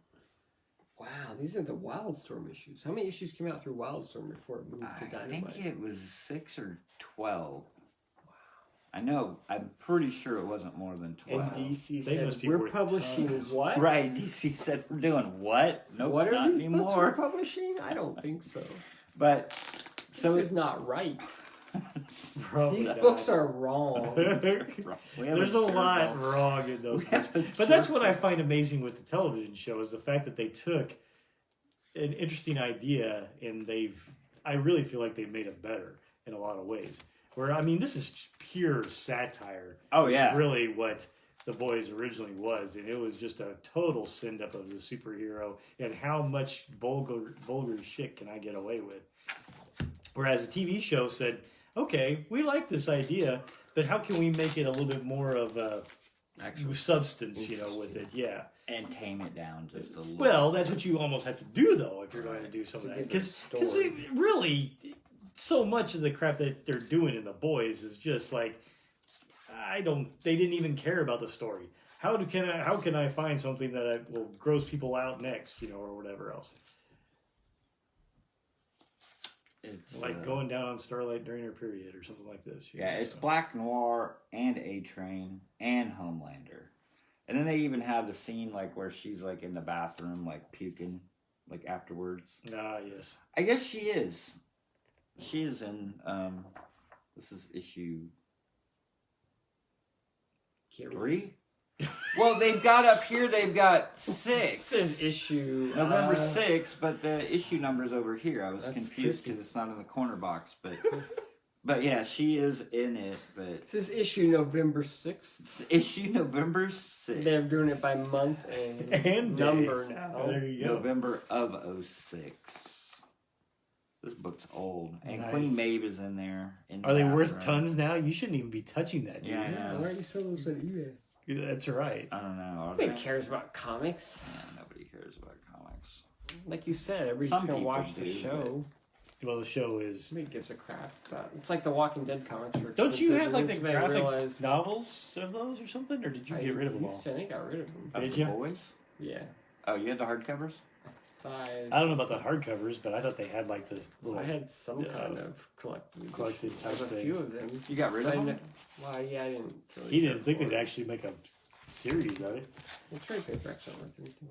A: Wow, these are the Wildstorm issues. How many issues came out through Wildstorm before it moved to
B: I
A: Dynamite?
B: think it was 6 or 12. I know. I'm pretty sure it wasn't more than 12.
A: And DC
C: They
A: said,
C: must be
A: we're
C: worth
A: publishing
C: tons."
A: what?
B: Right, DC said we're doing what? Nope,
A: What are
B: not
A: these books we're
B: anymore.
A: publishing? I don't think so.
B: But so
A: This is not right.
C: Probably
A: These
C: not.
A: books are wrong.
C: There's a lot wrong in those books. But that's what I find amazing with the television show is the fact that they took an interesting idea and I really feel like they've made it better in a lot of ways. Where, I mean, this is pure satire.
B: Oh,
C: This is
B: yeah.
C: really what The Boys originally was. And it was just a total send-up of the superhero and how much vulgar shit can I get away with. Whereas the TV show said, okay, we like this idea, but how can we make it a little bit more of a
A: Actual
C: substance, with it? Yeah.
B: and tame it down just a little.
C: Well, that's what you almost have to do, though, if you're going to do some of that. Because really, so much of the crap that they're doing in The Boys is just like, they didn't even care about the story. How can I find something that will gross people out next, or whatever else?
B: It's
C: Like going down on Starlight during her period or something like this.
B: yeah, it's Black Noir and A-Train and Homelander. And then they even have the scene like where she's like in the bathroom like puking like afterwards.
C: Ah, yes.
B: I guess she is. She is in this is issue 3. Well, they've got up here. They've got 6.
A: This is issue
B: November 6th, but the issue number's over here. I was
A: That's
B: confused
A: tricky.
B: because it's not in the corner box, but yeah, she is in it. But
A: This is issue November 6th.
B: it's issue November 6th,
A: They're doing it by month and number
C: day.
A: now.
C: Oh, there you go.
B: November of 06. This book's old, and
C: Nice.
B: Queen Maeve is in there.
C: Are they worth
B: background.
C: tons now? You shouldn't even be touching that, dude.
B: Yeah, I know.
A: Why are you selling this on eBay?
C: That's right.
B: I don't know. Are
A: Nobody
B: they?
A: cares about comics.
B: Yeah, nobody cares about comics.
A: Like you said, everybody's
B: Some
A: gonna
B: people
A: watch the
B: do,
A: show.
C: Well, the show is.
A: Nobody gives a crap about. It's like the Walking Dead comics. Were
C: Don't you
A: expensive,
C: have like
A: and
C: the
A: then they
C: graphic
A: realized-
C: novels of those or something, or did you get rid of them all?
A: used to, I think I got rid of them.
B: Of
C: Did
B: the
C: ya?
B: boys?
A: Yeah,
B: Oh, you had the hardcovers?
A: 5.
C: I don't know about the hardcovers, but I thought they had like this little
A: I had some
C: Yeah.
A: kind of collected
C: Collected type
A: There's a few
C: things.
A: of them.
B: You got rid
A: I
B: of them?
A: didn't- Well, yeah, I didn't. Really
C: He
A: care
C: didn't think
A: for
C: they'd
A: it.
C: actually make a series of it.
A: The trade paperbacks aren't worth anything.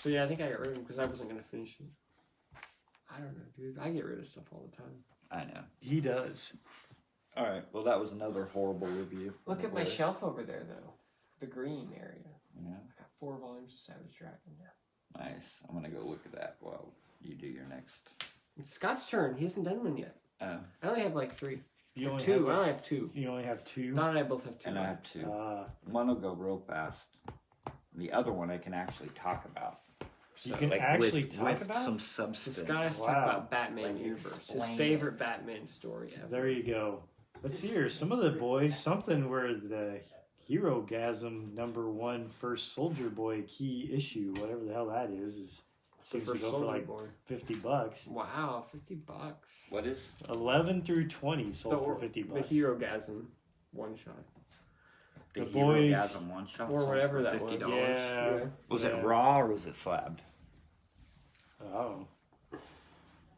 A: So yeah, I think I got rid of them because I wasn't gonna finish it. I don't know, dude. I get rid of stuff all the time.
B: I know.
C: He does.
B: All right. Well, that was another horrible review.
A: Look at my shelf over there, though. The green area.
B: Yeah.
A: I got 4 volumes of Savage Dragon now.
B: Nice. I'm gonna go look at that while you do your next.
A: It's Scott's turn. He hasn't done one yet. I only have like 3.
C: You only
A: 2.
C: have,
A: I only have 2.
C: You only have 2.
A: Don and I both have 2.
B: And I have 2.
C: Ah,
B: One will go real fast. The other one I can actually talk about.
C: you can
B: Like
C: actually
B: with,
C: talk
B: with
C: about.
B: some
A: So
B: substance.
A: Scott has to talk
C: Wow.
A: about Batman
B: Like,
A: universe. His
B: explain
A: favorite
B: it.
A: Batman story ever.
C: There you go. Let's see here. Some of the boys, something where the Hero-gasm #1 first Soldier Boy key issue, whatever the hell that is Seems
A: the
C: to
A: first
C: go for
A: Soldier
C: like
A: Boy.
C: $50.
A: Wow, $50.
B: What is?
C: 11 through 20 sold for $50.
A: The Hero Gasm one shot.
B: The
C: boys-
B: Herogasm one shot?
A: Or
B: sold
A: whatever
B: for
A: that was.
B: $50.
C: Yeah.
B: Was
C: Yeah.
B: it raw or was it slabbed?
C: Oh.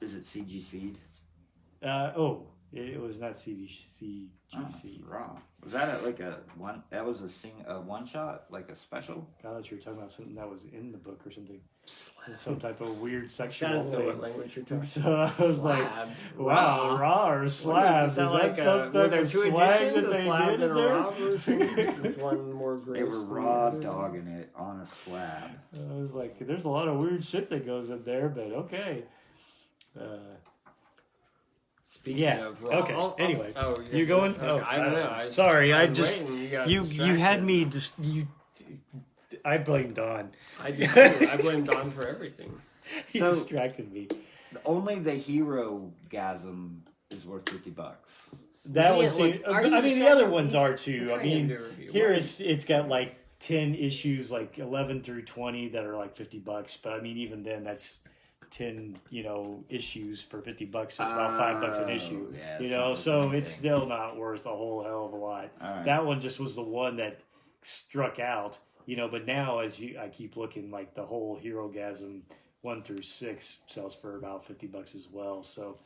B: Is it CGC'd?
C: It was not CGC.
B: Raw. Was that like a one? That was a one shot, like a special.
C: I thought you were talking about something that was in the book or something.
A: Slab.
C: Some type of weird sexual
A: Sounds like what
C: thing.
A: language you're talking.
C: So I was
A: Slab.
C: like, wow, raw or slabs. Is that some
A: were
C: type
A: there
C: of
A: two
C: swag
A: editions,
C: that
A: a
C: they
A: slab
C: did
A: and
C: in
A: a
C: there?
A: raw version? With one more gross.
B: They were
A: than
B: raw
A: the other?
B: dogging it on a slab.
C: I was like, there's a lot of weird shit that goes in there, but okay.
A: Speaking
C: Yeah.
A: of raw,
C: Okay. Anyway,
A: you're
C: you going?
A: Okay,
C: Oh,
A: I don't know.
C: Sorry, I
A: was
C: just
A: waiting, got
C: you had
A: distracted.
C: me just you. I blame Don.
A: I did too. I blame Don for everything.
C: He
B: So-
C: distracted me.
B: Only the Herogasm is worth $50.
C: That
A: Yeah,
C: was.
A: like, are you
C: I mean, the
A: saying
C: other ones
A: he's-
C: are too. I
A: trying
C: mean,
A: to review.
C: here
A: Why?
C: it's got like 10 issues, like 11 through 20 that are like $50. But I mean, even then, that's 10 issues for $50. So it's about $5 an issue.
B: Yeah,
C: so it's still not worth a whole hell of a lot.
B: All right.
C: That one just was the one that struck out. But now I keep looking, like the whole Herogasm 1 through 6 sells for about $50 as well. So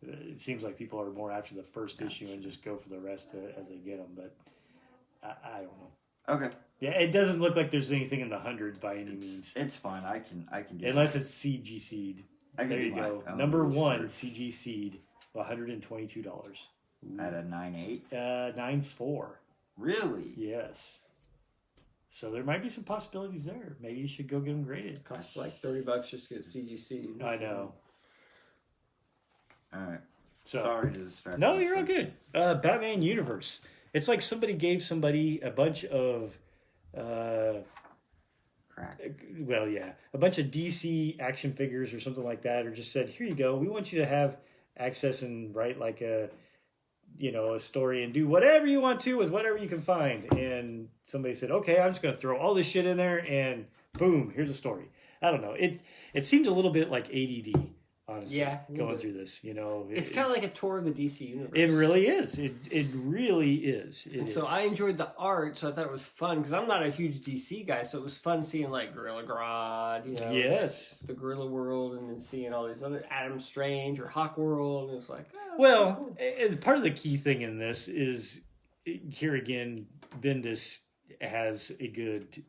C: it seems like people are more after the first issue and just go for the rest as they get them. But I don't know.
B: Okay,
C: Yeah, it doesn't look like there's anything in the hundreds by any means,
B: it's fine. I can do
C: unless
B: my-
C: it's CG Seed.
B: I can
C: There
B: do
C: you
B: my
C: go.
B: own
C: Number one,
B: research.
C: CG Seed, $122.
B: At a 9.8.
C: 9.4.
B: Really?
C: Yes. So there might be some possibilities there. Maybe you should go get them graded.
A: Costs like $30 just to get CGC.
C: I know.
B: All right.
C: So
B: Sorry to distract.
C: no,
B: you.
C: you're all good. Batman Universe. It's like somebody gave somebody a bunch of,
B: Crack.
C: a bunch of DC action figures or something like that, or just said, "Here you go. We want you to have access and write like a story and do whatever you want to with whatever you can find." And somebody said, "Okay, I'm just going to throw all this shit in there, and boom, here's a story." I don't know. It seemed a little bit like ADD. Honestly,
A: Yeah, a little
C: going
A: bit.
C: through this,
A: It's kind of like a tour of the DC universe.
C: It really is. It really is. It
A: And so
C: is.
A: I enjoyed the art, so I thought it was fun because I'm not a huge DC guy, so it was fun seeing like Gorilla Grodd,
C: Yes.
A: the Gorilla World, and then seeing all these other Adam Strange or Hawk World, and it's like, oh,
C: Well,
A: cool.
C: part of the key thing in this is here again, Bendis has a good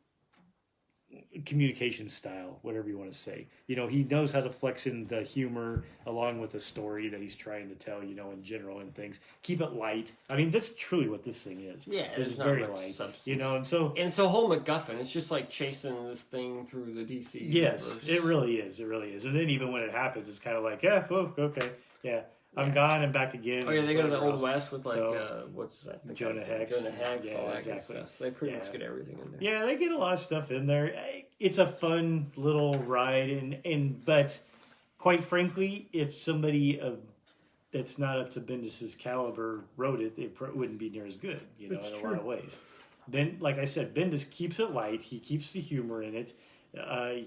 C: communication style, whatever you want to say. He knows how to flex in the humor along with the story that he's trying to tell, in general and things. Keep it light. I mean, that's truly what this thing is.
A: Yeah,
C: It's
A: there's not
C: very
A: much
C: light.
A: substance.
C: And so
A: And whole MacGuffin, it's just like chasing this thing through the DC
C: yes,
A: universe.
C: it really is. It really is. And then even when it happens, it's kind of like, yeah, oh, okay, yeah. I'm gone and back again.
A: Oh yeah, they go to the
C: whatever
A: Old
C: else.
A: West with like
C: So,
A: what's that? The
C: Jonah
A: guy's name?
C: Hex.
A: Jonah Hex,
C: Yeah,
A: all that
C: exactly.
A: good stuff. So they pretty
C: Yeah.
A: much get everything in there.
C: Yeah, they get a lot of stuff in there. It's a fun little ride, but quite frankly, if somebody that's not up to Bendis's caliber wrote it, it wouldn't be near as good.
A: That's
C: in a
A: true.
C: lot of ways. Then, like I said, Bendis keeps it light. He keeps the humor in it.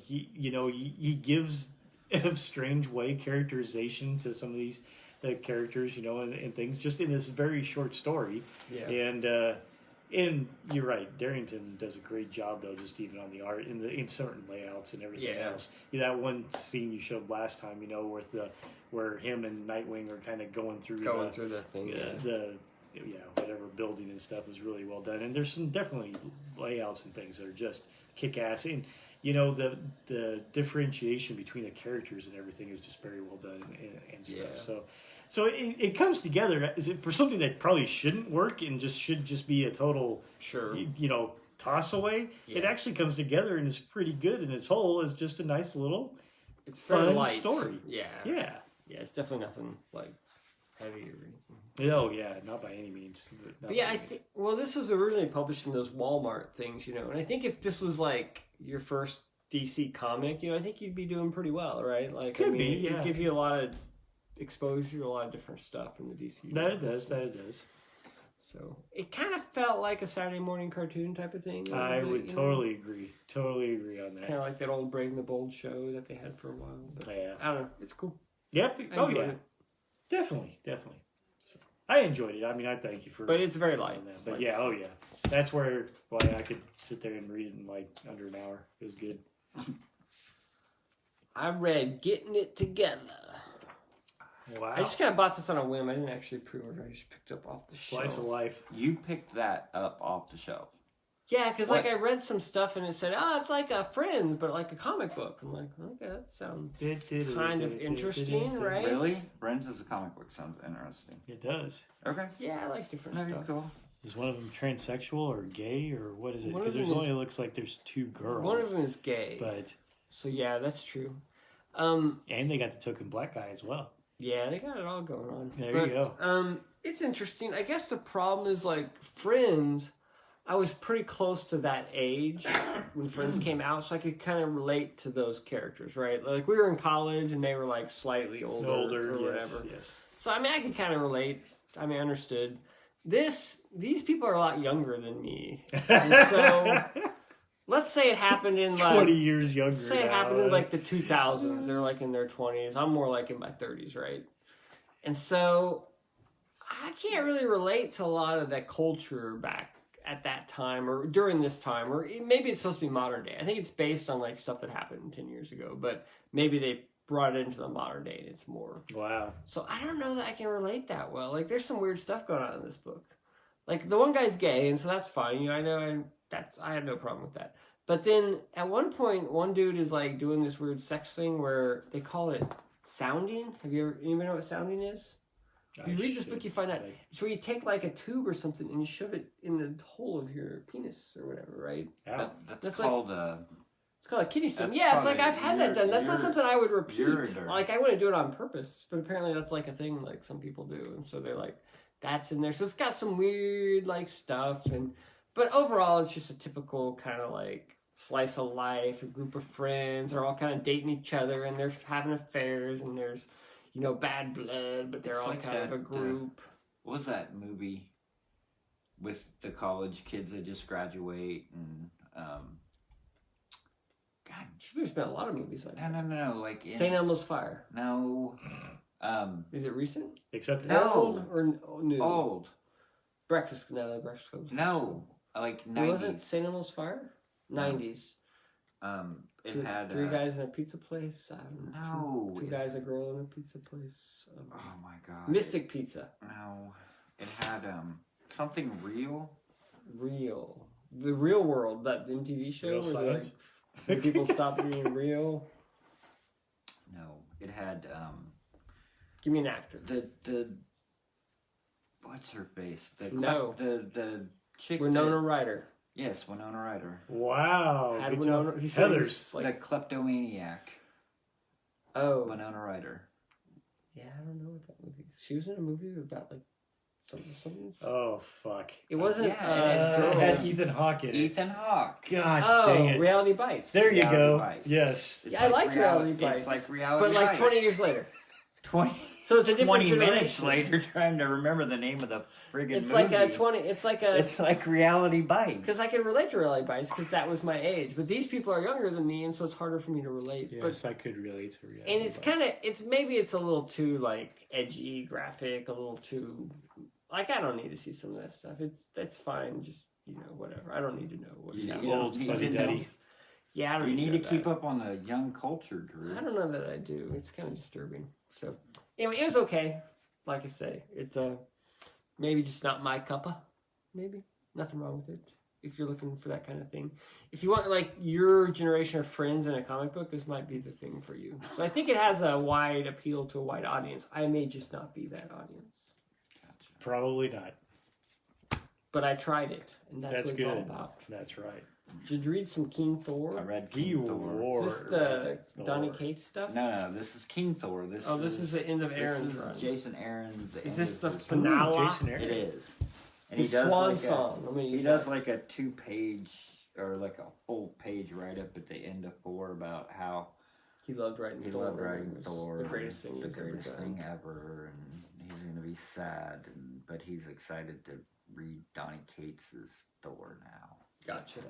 C: He gives a strange way characterization to some of these characters, and things just in this very short story.
A: Yeah.
C: And you're right, Darrington does a great job though, just even on the art in certain layouts and everything
A: Yeah.
C: else. That one scene you showed last time, where him and Nightwing are kind of going through
A: the thing.
C: whatever building and stuff was really well done. And there's some definitely layouts and things that are just kick ass. And the differentiation between the characters and everything is just very well done and stuff.
A: Yeah.
C: So it comes together. Is it for something that probably shouldn't work and should just be a total,
A: Sure.
C: toss away?
A: Yeah.
C: It actually comes together and is pretty good in its whole. It's just a nice little
A: It's very
C: fun
A: light.
C: story.
A: Yeah.
C: Yeah.
A: Yeah, it's definitely nothing like heavy or anything.
C: Oh yeah, not by any means.
A: But yeah, I think. Well, this was originally published in those Walmart things, and I think if this was like your first DC comic, I think you'd be doing pretty well, right? Like,
C: Could be, yeah.
A: It'd give you a lot of exposure to a lot of different stuff in the DC.
C: That it
A: universe.
C: does.
A: So it kind of felt like a Saturday morning cartoon type of thing.
C: I would totally agree. Totally agree on that.
A: Kind of like that old Brave and the Bold show that they had for a while. But
C: Yeah.
A: I don't know. It's cool.
C: Yep.
A: I
C: Oh
A: enjoyed
C: yeah.
A: it.
C: Definitely. I enjoyed it. I mean, I thank you for.
A: But it's very light.
C: on that. But
A: Like,
C: yeah, oh yeah. That's where I could sit there and read it in like under an hour. It was good.
A: I read Getting It Together.
C: Wow.
A: I just kind of bought this on a whim. I didn't actually pre-order. I just picked up off the
C: Slice
A: shelf.
C: of life.
B: You picked that up off the shelf.
A: Yeah, because
B: What?
A: like I read some stuff and it said, "Oh, it's like a Friends, but like a comic book." I'm like, okay, that sounds kind of interesting, right?
B: Really? Friends as a comic book sounds interesting.
C: It does.
B: Okay.
A: Yeah, I like different
B: Very
A: stuff.
B: cool.
C: Is one of them transsexual or gay or what is it?
A: One
C: Because
A: of
C: there's
A: them
C: only
A: is-
C: looks like there's two girls.
A: One of them is gay,
C: But
A: so yeah, that's true.
C: and they got the token black guy as well.
A: Yeah, they got it all going on.
C: There you
A: go. It's interesting. I guess the problem is like Friends. I was pretty close to that age when Friends came out, so I could kind of relate to those characters, right? Like we were in college and they were like slightly older or
C: yes,
A: whatever.
C: yes.
A: So I mean, I could kind of relate. I mean, I understood. These people are a lot younger than me, and so let's say it happened in like
C: 20 years younger.
A: say it happened in like the 2000s. They're like in their 20s. I'm more like in my 30s, right? And so I can't really relate to a lot of that culture back at that time or during this time, or maybe it's supposed to be modern day. I think it's based on like stuff that happened 10 years ago, but maybe they brought it into the modern day and it's more.
C: Wow.
A: So I don't know that I can relate that well. Like there's some weird stuff going on in this book. Like the one guy's gay, and so that's fine. You know, I have no problem with that. But then at one point, one dude is like doing this weird sex thing where they call it sounding. Have you ever anybody know what sounding is? You read this book, you find out it's where you take like a tube or something and you shove it in the hole of your penis or whatever, right?
C: Yeah.
B: That's called
A: it's called a kitty stone.
B: That's
A: Yeah, it's like
B: probably
A: I've had that done. That's not something I would repeat.
B: ureter.
A: Like I wouldn't do it on purpose, but apparently that's like a thing like some people do, and so they're like, that's in there. So it's got some weird like stuff, but overall it's just a typical kind of like slice of life. A group of friends are all kind of dating each other, and they're having affairs, and there's bad blood, but they're
B: It's
A: all
B: like
A: kind of a group.
B: what was that movie with the college kids that just graduate and God,
A: There's been a lot of movies like that.
B: no, like
A: St. Elmo's Fire.
B: no,
A: Is it recent?
C: Except
B: No.
A: Old or new?
B: old,
A: Breakfast Club.
B: no, like
A: It wasn't
B: 90s.
A: St. Elmo's Fire? 90s.
B: It had
A: three guys in a pizza place. I don't know.
B: No.
A: Two guys, a girl in a pizza place.
B: Oh my god,
A: Mystic Pizza.
B: No, it had something real.
A: Real. The Real World, that MTV show
C: Real
A: where
C: Science.
A: when people stop being real.
B: No, it had
A: Give me an actor.
B: the what's her face?
A: No.
B: The chick.
A: Winona Ryder.
B: Yes, Winona Ryder.
C: wow.
A: Had
C: Good
A: Winona.
C: job.
A: He said he
C: Heathers.
A: was
B: The
A: like,
B: kleptomaniac.
A: oh.
B: Winona Ryder.
A: Yeah, I don't know what that movie is. She was in a movie about like something.
C: Oh fuck.
A: It wasn't
B: yeah,
C: It had
A: girls.
C: Ethan Hawke in it.
B: Ethan Hawke.
C: God
A: Oh,
C: dang it.
A: Reality Bites.
C: There you
B: Reality
C: go.
B: Bites.
C: Yes.
B: It's
A: Yeah, I liked Reality Bites.
B: It's like reality.
A: But like
B: Bites.
A: 20 years later.
B: 20,
A: So it's a different
B: 20
A: generation.
B: minutes later, trying to remember the name of the friggin'
A: It's
B: movie.
A: like a 20. It's like a.
B: It's like Reality Bites.
A: Because I can relate to Reality Bites because that was my age. But these people are younger than me, and so it's harder for me to relate.
C: Yes, I could relate to reality.
A: And it's kind of, maybe it's a little too like edgy, graphic, a little too, like I don't need to see some of that stuff. That's fine, just whatever. I don't need to know what's
B: You
A: happening.
C: old
B: need
C: fuddy
B: to
C: duddy.
B: know.
A: Yeah, I don't.
B: You need to
A: know
B: keep
A: that.
B: up on the young culture, Drew.
A: I don't know that I do. It's kind of disturbing. So anyway, it was okay. Like I say, it's maybe just not my cuppa. Maybe nothing wrong with it. If you're looking for that kind of thing, if you want like your generation of friends in a comic book, this might be the thing for you. So I think it has a wide appeal to a wide audience. I may just not be that audience,
B: Gotcha.
C: Probably not.
A: but I tried it, and that's
C: That's
A: what it's all
C: good.
A: about.
C: That's right.
A: Did you read some King Thor?
B: I read
C: He
B: King Thor.
C: wore-
A: Is this the
C: Thor.
A: Donny Cates stuff?
B: No, this is King Thor. This
A: is the end of Aaron's
B: this is
A: run.
B: Jason Aaron's.
A: Is this the
C: Ooh,
A: finale?
C: Jason Aaron.
B: It is. And
A: His
B: he does
A: swan
B: like
A: song. I'm gonna
B: he
A: use
B: does
A: that.
B: like a 2-page or like a full page write up at the end of Thor about how
A: He loved writing
B: he
A: Thor.
B: loved writing
A: It was
B: Thor.
A: The greatest thing
B: the
A: he's ever
B: greatest
A: done.
B: thing ever, and he's gonna be sad, but he's excited to read Donny Cates' Thor now.
A: Gotcha.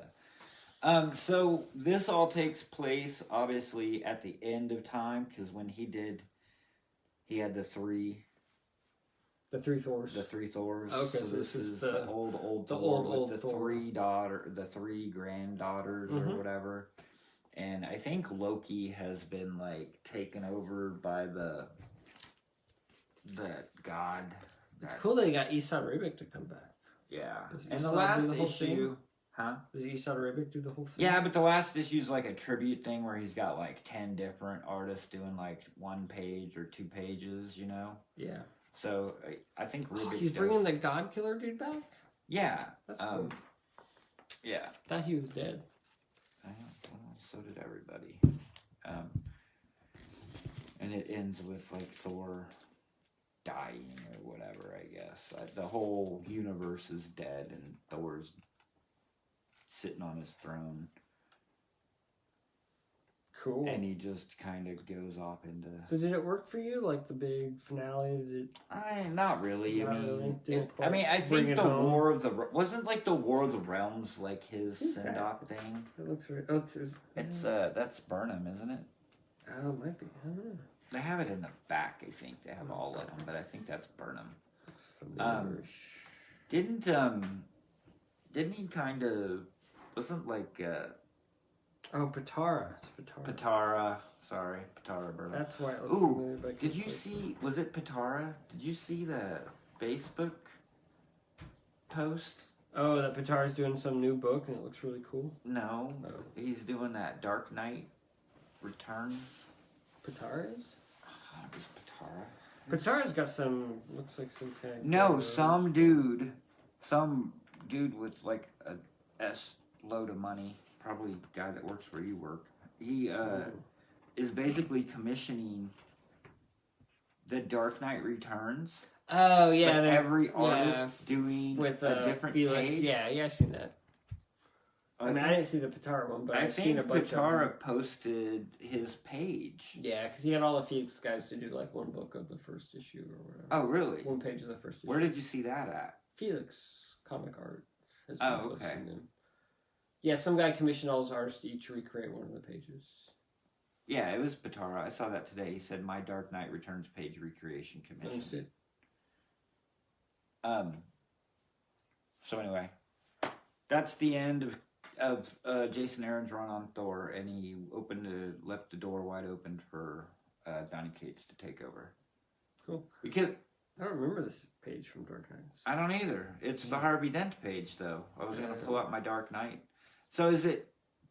B: So this all takes place obviously at the end of time, because when he had the three
A: Thors.
B: The three Thors.
A: Okay,
B: so this is the old
A: the
B: Thor
A: old
B: with the
A: Thor.
B: the three granddaughters
A: Mhm.
B: or whatever. And I think Loki has been like taken over by the god.
A: It's cool that he got Esad Ribic to come back.
B: Yeah.
A: Does
B: And the
A: Esad do
B: last
A: the whole
B: issue,
A: thing?
B: huh?
A: Does Esad Ribic do the whole thing?
B: Yeah, but the last issue's like a tribute thing where he's got like 10 different artists doing like 1 page or 2 pages, you know?
A: Yeah.
B: So I think Ribic
A: He's bringing the God Killer dude back?
B: Yeah.
A: That's cool.
B: Yeah.
A: Thought he was dead.
B: Well, so did everybody. And it ends with like Thor dying or whatever, I guess. The whole universe is dead and Thor's sitting on his throne.
A: Cool.
B: And he just kind of goes off into...
A: So did it work for you? Like the big finale?
B: not really.
A: Not really.
B: I
A: Bring
B: think
A: it
B: the
A: home.
B: War of the... Wasn't like the War of the Realms like his send-off thing?
A: It looks very... Oh,
B: It's, that's Burnham, isn't it?
A: Oh, it might be. I don't know.
B: They have it in the back, I think. They have all of them, but I think that's Burnham.
A: Looks familiar.
B: Didn't he kind of... Wasn't like...
A: Oh, Patara. It's Patara.
B: Patara. Sorry, Patara Burnham.
A: That's why it looks
B: Ooh,
A: familiar. But I
B: did
A: can't
B: you
A: place
B: see... Was it Patara? Did you see the Facebook post?
A: Oh, that Patara's doing some new book and it looks really cool.
B: No.
A: Oh.
B: He's doing that Dark Knight Returns.
A: Patara is?
B: I thought it was Patara.
A: Patara's got some... Looks like some kind of...
B: No, some dude with like a S load of money, probably a guy that works where you work. He is basically commissioning the Dark Knight Returns.
A: Oh, yeah.
B: But every artist doing
A: with
B: a different
A: Felix.
B: page.
A: Yeah, I've seen that. I didn't see the Patara one, but I've seen a bunch of them.
B: Patara posted his page.
A: Yeah, because he had all the Felix guys to do like one book of the first issue or whatever.
B: Oh, really?
A: 1 page of the first issue.
B: Where did you see that at?
A: Felix Comic Art. Has
B: Oh,
A: been
B: okay.
A: posting them. Yeah, some guy commissioned all his artists to each recreate one of the pages.
B: Yeah, it was Patara. I saw that today. He said, "My Dark Knight Returns page recreation
A: Let me
B: commission."
A: see.
B: So anyway, that's the end of Jason Aaron's run on Thor, and he left the door wide open for Donny Cates to take over.
A: Cool.
B: Because
A: I don't remember this page from Dark Knights.
B: I don't either. It's the Harvey Dent page, though. I was going to pull out my Dark Knight. So is it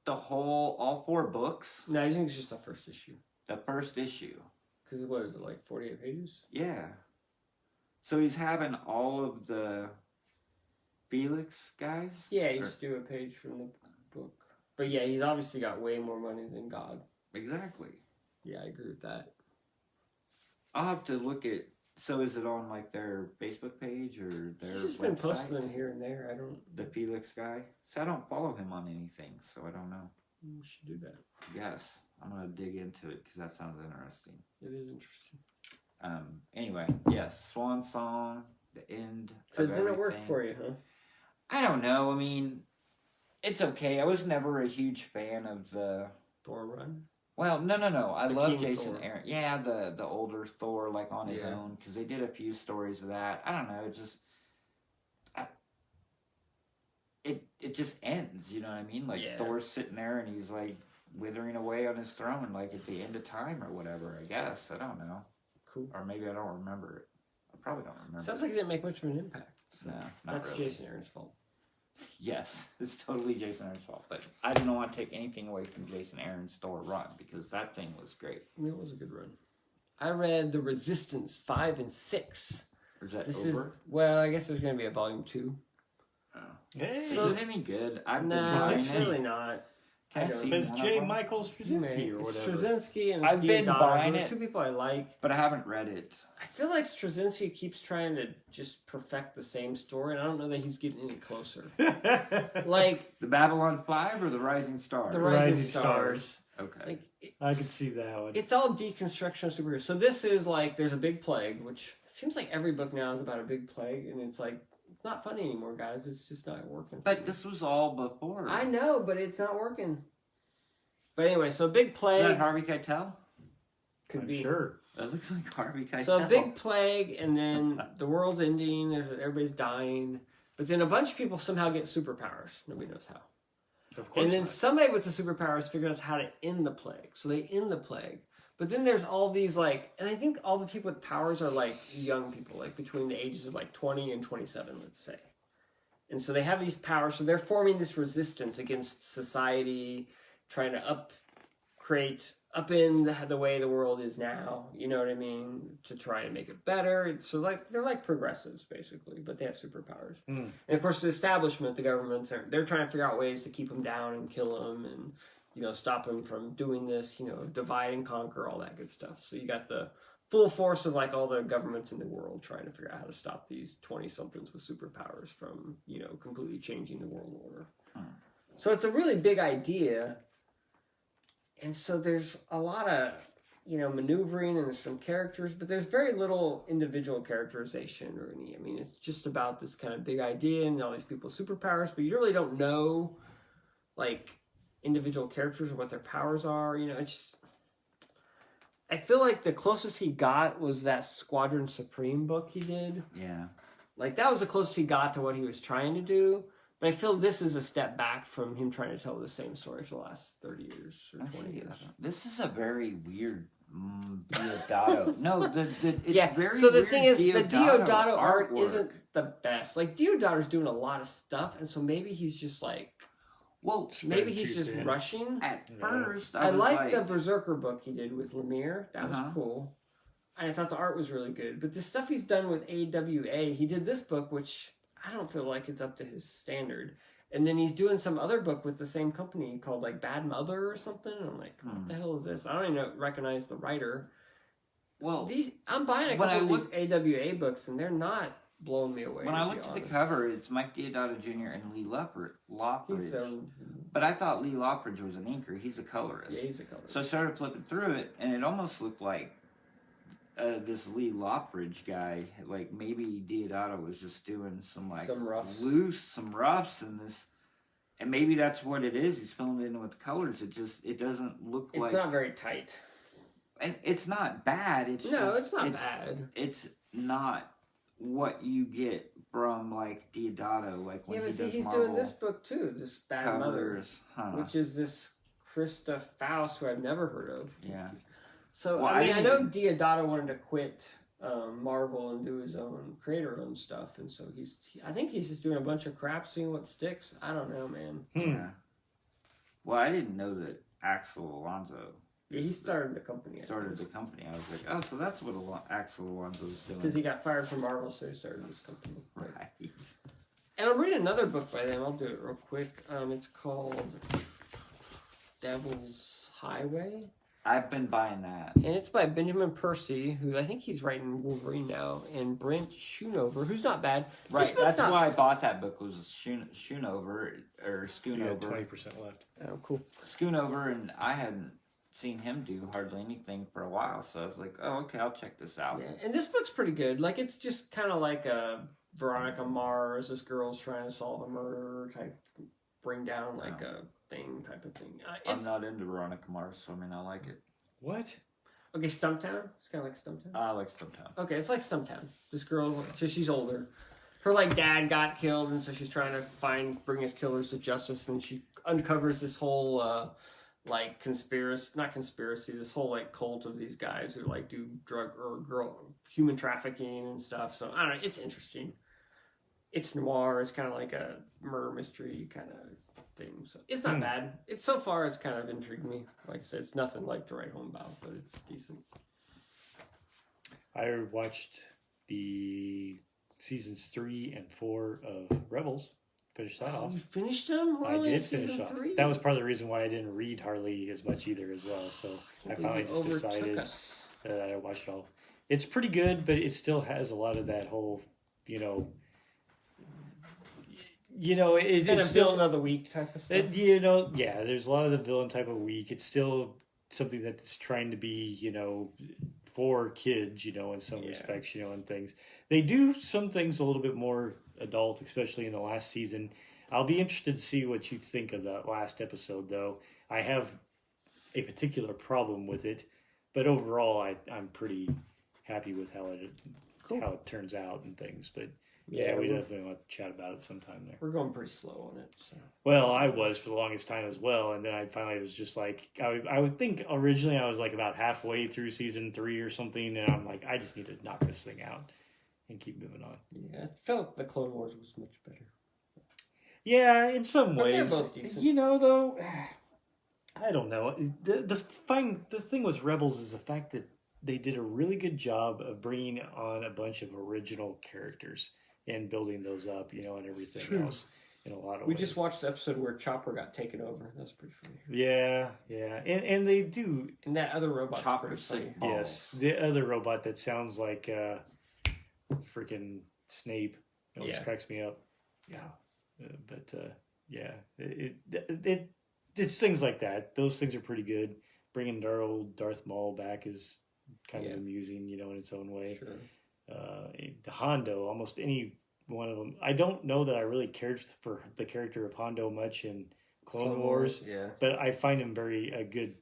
B: all 4 books?
A: No, I think it's just the first issue.
B: The first issue.
A: Because what is it, like 48 pages?
B: Yeah. So he's having all of the Felix guys?
A: Yeah, you just do a page from the book. But yeah, he's obviously got way more money than God.
B: Exactly.
A: Yeah, I agree with that.
B: I'll have to look at... So is it on like their Facebook page or their
A: He's just
B: website?
A: been posting them here and there. I don't...
B: The Felix guy? So I don't follow him on anything, so I don't know.
A: We should do that.
B: Yes. I'm going to dig into it because that sounds interesting.
A: It is interesting.
B: Anyway, yes. Swan Song, the end
A: So
B: of
A: it didn't work
B: everything.
A: for you, huh?
B: I don't know. I mean, it's okay. I was never a huge fan of the...
A: Thor run?
B: Well, no. I
A: The
B: love
A: King
B: Jason
A: Thor.
B: Aaron. Yeah, the older Thor, like on his
A: Yeah.
B: own, because they did a few stories of that. I don't know. It just... It just ends, you know what I mean? Like,
A: Yeah.
B: Thor's sitting there and he's, like, withering away on his throne, like, at the end of time or whatever, I guess. I don't know.
A: Cool.
B: Or maybe I don't remember it. I probably don't remember
A: Sounds
B: it.
A: like it didn't make much of an impact. So
B: No, not
A: that's
B: really.
A: Jason Aaron's fault.
B: Yes, it's totally Jason Aaron's fault. But I didn't want to take anything away from Jason Aaron's Thor run, because that thing was great.
A: It was a good run. I read The Resistance 5 and 6.
B: Or is that
A: This
B: over?
A: is... Well, I guess there's going to be a volume 2.
B: Oh.
C: Hey,
B: Is it any good? I'm just
A: No,
B: buying
A: it's
B: it.
A: really not.
B: Can I
A: I don't.
B: see
C: it's
B: one
C: J.
B: of them?
C: Michael Straczynski or
A: It's
C: whatever.
A: Straczynski and
B: I've been
A: Donner,
B: buying
A: who are
B: it.
A: 2 people I like.
B: But I haven't read it.
A: I feel like Straczynski keeps trying to just perfect the same story, and I don't know that he's getting any closer. Like,
B: The Babylon 5 or the Rising Stars?
A: The Rising
C: Rising
A: Stars.
B: Okay.
A: like
C: I could see that one.
A: it's all deconstruction of superheroes. So this is like, there's a big plague, which seems like every book now is about a big plague, and it's like not funny anymore, guys. It's just not working.
B: But this was all before.
A: I know, but it's not working. But anyway, so Big Plague.
B: Is that Harvey Keitel?
A: Could
C: I'm
A: be.
C: sure.
B: That looks like Harvey Keitel.
A: So Big Plague, and then the world's ending. Everybody's dying. But then a bunch of people somehow get superpowers. Nobody knows how.
C: Of course
A: And then
C: not.
A: somebody with the superpowers figures out how to end the plague. So they end the plague. But then there's all these, like, and I think all the people with powers are, like, young people, like, between the ages of, like, 20 and 27, let's say. And so they have these powers, so they're forming this resistance against society, trying to upend the way the world is now, you know what I mean, to try and make it better. So, like, they're like progressives, basically, but they have superpowers. And, of course, the establishment, the governments, they're trying to figure out ways to keep them down and kill them and, you know, stop them from doing this, you know, divide and conquer, all that good stuff. So you got the full force of, like, all the governments in the world trying to figure out how to stop these 20-somethings with superpowers from, you know, completely changing the world order. So it's a really big idea. And so there's a lot of, you know, maneuvering, and there's some characters, but there's very little individual characterization or any. I mean, it's just about this kind of big idea and all these people with superpowers, but you really don't know, like, individual characters or what their powers are. You know, it's just, I feel like the closest he got was that Squadron Supreme book he did.
B: Yeah.
A: Like, that was the closest he got to what he was trying to do. But I feel this is a step back from him trying to tell the same story for the last 30 years or 20 years.
B: This is a very weird Diodato. No, it's very
A: so the
B: weird
A: thing is, the Diodato art
B: artwork.
A: isn't the best. Like, Diodato's doing a lot of stuff, and so maybe he's just like,
B: Well,
A: maybe he's just rushing.
B: at first,
A: I
B: was
A: like the Berserker book he did with Lemire. That was
B: Uh-huh.
A: cool. And I thought the art was really good. But the stuff he's done with AWA, he did this book, which I don't feel like it's up to his standard. And then he's doing some other book with the same company called, like, Bad Mother or something. And I'm like, what the hell is this? I don't even recognize the writer.
B: Well,
A: I'm buying a
B: when
A: couple
B: I
A: of these AWA books, and they're not blowing me away.
B: when I
A: to be
B: looked at the
A: honest.
B: cover, it's Mike Diodato Jr. and Lee Lockridge.
A: He's
B: But I thought Lee Lockridge was an inker. He's a colorist.
A: yeah, he's a color.
B: So I started flipping through it, and it almost looked like this Lee Lockridge guy, like maybe Diodato was just doing some like
A: Some roughs.
B: some roughs in this, and maybe that's what it is. He's filling it in with colors. It doesn't look
A: It's
B: like,
A: not very tight.
B: and it's not bad.
A: It's not bad.
B: It's not what you get from like Diodato, like when
A: Yeah, but
B: he
A: see,
B: does
A: he's
B: Marvel
A: doing this book too, this Bad Mother,
B: covers, huh?
A: which is this Krista Faust, who I've never heard of.
B: Yeah.
A: So,
B: Well,
A: I mean, I
B: didn't
A: know Diodato wanted to quit Marvel and do his own, creator-owned stuff, and so I think he's just doing a bunch of crap, seeing what sticks. I don't know, man.
B: Yeah. Well, I didn't know that Axel Alonso
A: Yeah, he started the company.
B: started the company. I was like, oh, so that's what Axel Alonso's doing.
A: Because he got fired from Marvel, so he started this company.
B: Right.
A: And I'm reading another book by them. I'll do it real quick. It's called Devil's Highway.
B: I've been buying that.
A: And it's by Benjamin Percy, who I think he's writing Wolverine now, and Brent Schoonover, who's not bad. This
B: Right,
A: book's
B: that's
A: not-
B: why I bought that book, was Schoonover, or
C: You
B: Schoonover.
C: had 20% left.
A: Oh, cool.
B: Schoonover, and I hadn't seen him do hardly anything for a while, so I was like, oh, okay, I'll check this out.
A: Yeah, and this book's pretty good. Like, it's just kind of like a Veronica Mars, this girl's trying to solve a murder type, bring down like a thing type of thing.
B: I'm not into Veronica Mars, so I mean, I like it.
C: What?
A: Okay, Stumptown. It's kind of like Stumptown.
B: I like Stumptown.
A: Okay, it's like Stumptown. This girl, just she's older. Her like dad got killed, and so she's trying to bring his killers to justice. And she uncovers this whole like not conspiracy, this whole like cult of these guys who like do drug or human trafficking and stuff. So I don't know. It's interesting. It's noir. It's kind of like a murder mystery kind of thing. So it's not bad. It's so far it's kind of intrigued me. Like I said, it's nothing like to write home about, but it's decent.
C: I watched the seasons 3 and 4 of Rebels. Finished that off.
A: You finished them?
C: I
A: Really?
C: did finish
A: Season
C: off.
A: 3?
C: That was part of the reason why I didn't read hardly as much either as well. So I finally just decided that I watched it all. It's pretty good, but it still has a lot of that whole, it's still
A: another week type of stuff.
C: there's a lot of the villain type of week. It's still something that's trying to be, for kids, in some respects, and things. They do some things a little bit more adult, especially in the last season. I'll be interested to see what you think of that last episode, though. I have a particular problem with it, but overall, I'm pretty happy with how it turns out and things. But yeah, we definitely want to chat about it sometime there.
A: We're going pretty slow on it. So.
C: Well, I was for the longest time as well, and then I finally was just like, I would think originally I was like about halfway through season 3 or something, and I'm like, I just need to knock this thing out and keep moving on.
A: Yeah, I felt the Clone Wars was much better.
C: Yeah, in some
A: But they're
C: ways.
A: both decent.
C: You know, though, I don't know. The thing with Rebels is the fact that they did a really good job of bringing on a bunch of original characters and building those up, and everything else in a lot of ways.
A: We just watched the episode where Chopper got taken over. That was pretty funny.
C: Yeah. And they do.
A: And that other robot's
B: Chopper's
A: pretty funny.
C: Yes, the other robot that sounds like freaking Snape. It always cracks me up. Yeah. It's things like that. Those things are pretty good. Bringing our old Darth Maul back is kind of amusing, in its own way.
A: Sure.
C: The Hondo, almost any one of them. I don't know that I really cared for the character of Hondo much in Clone Wars, but I find him a good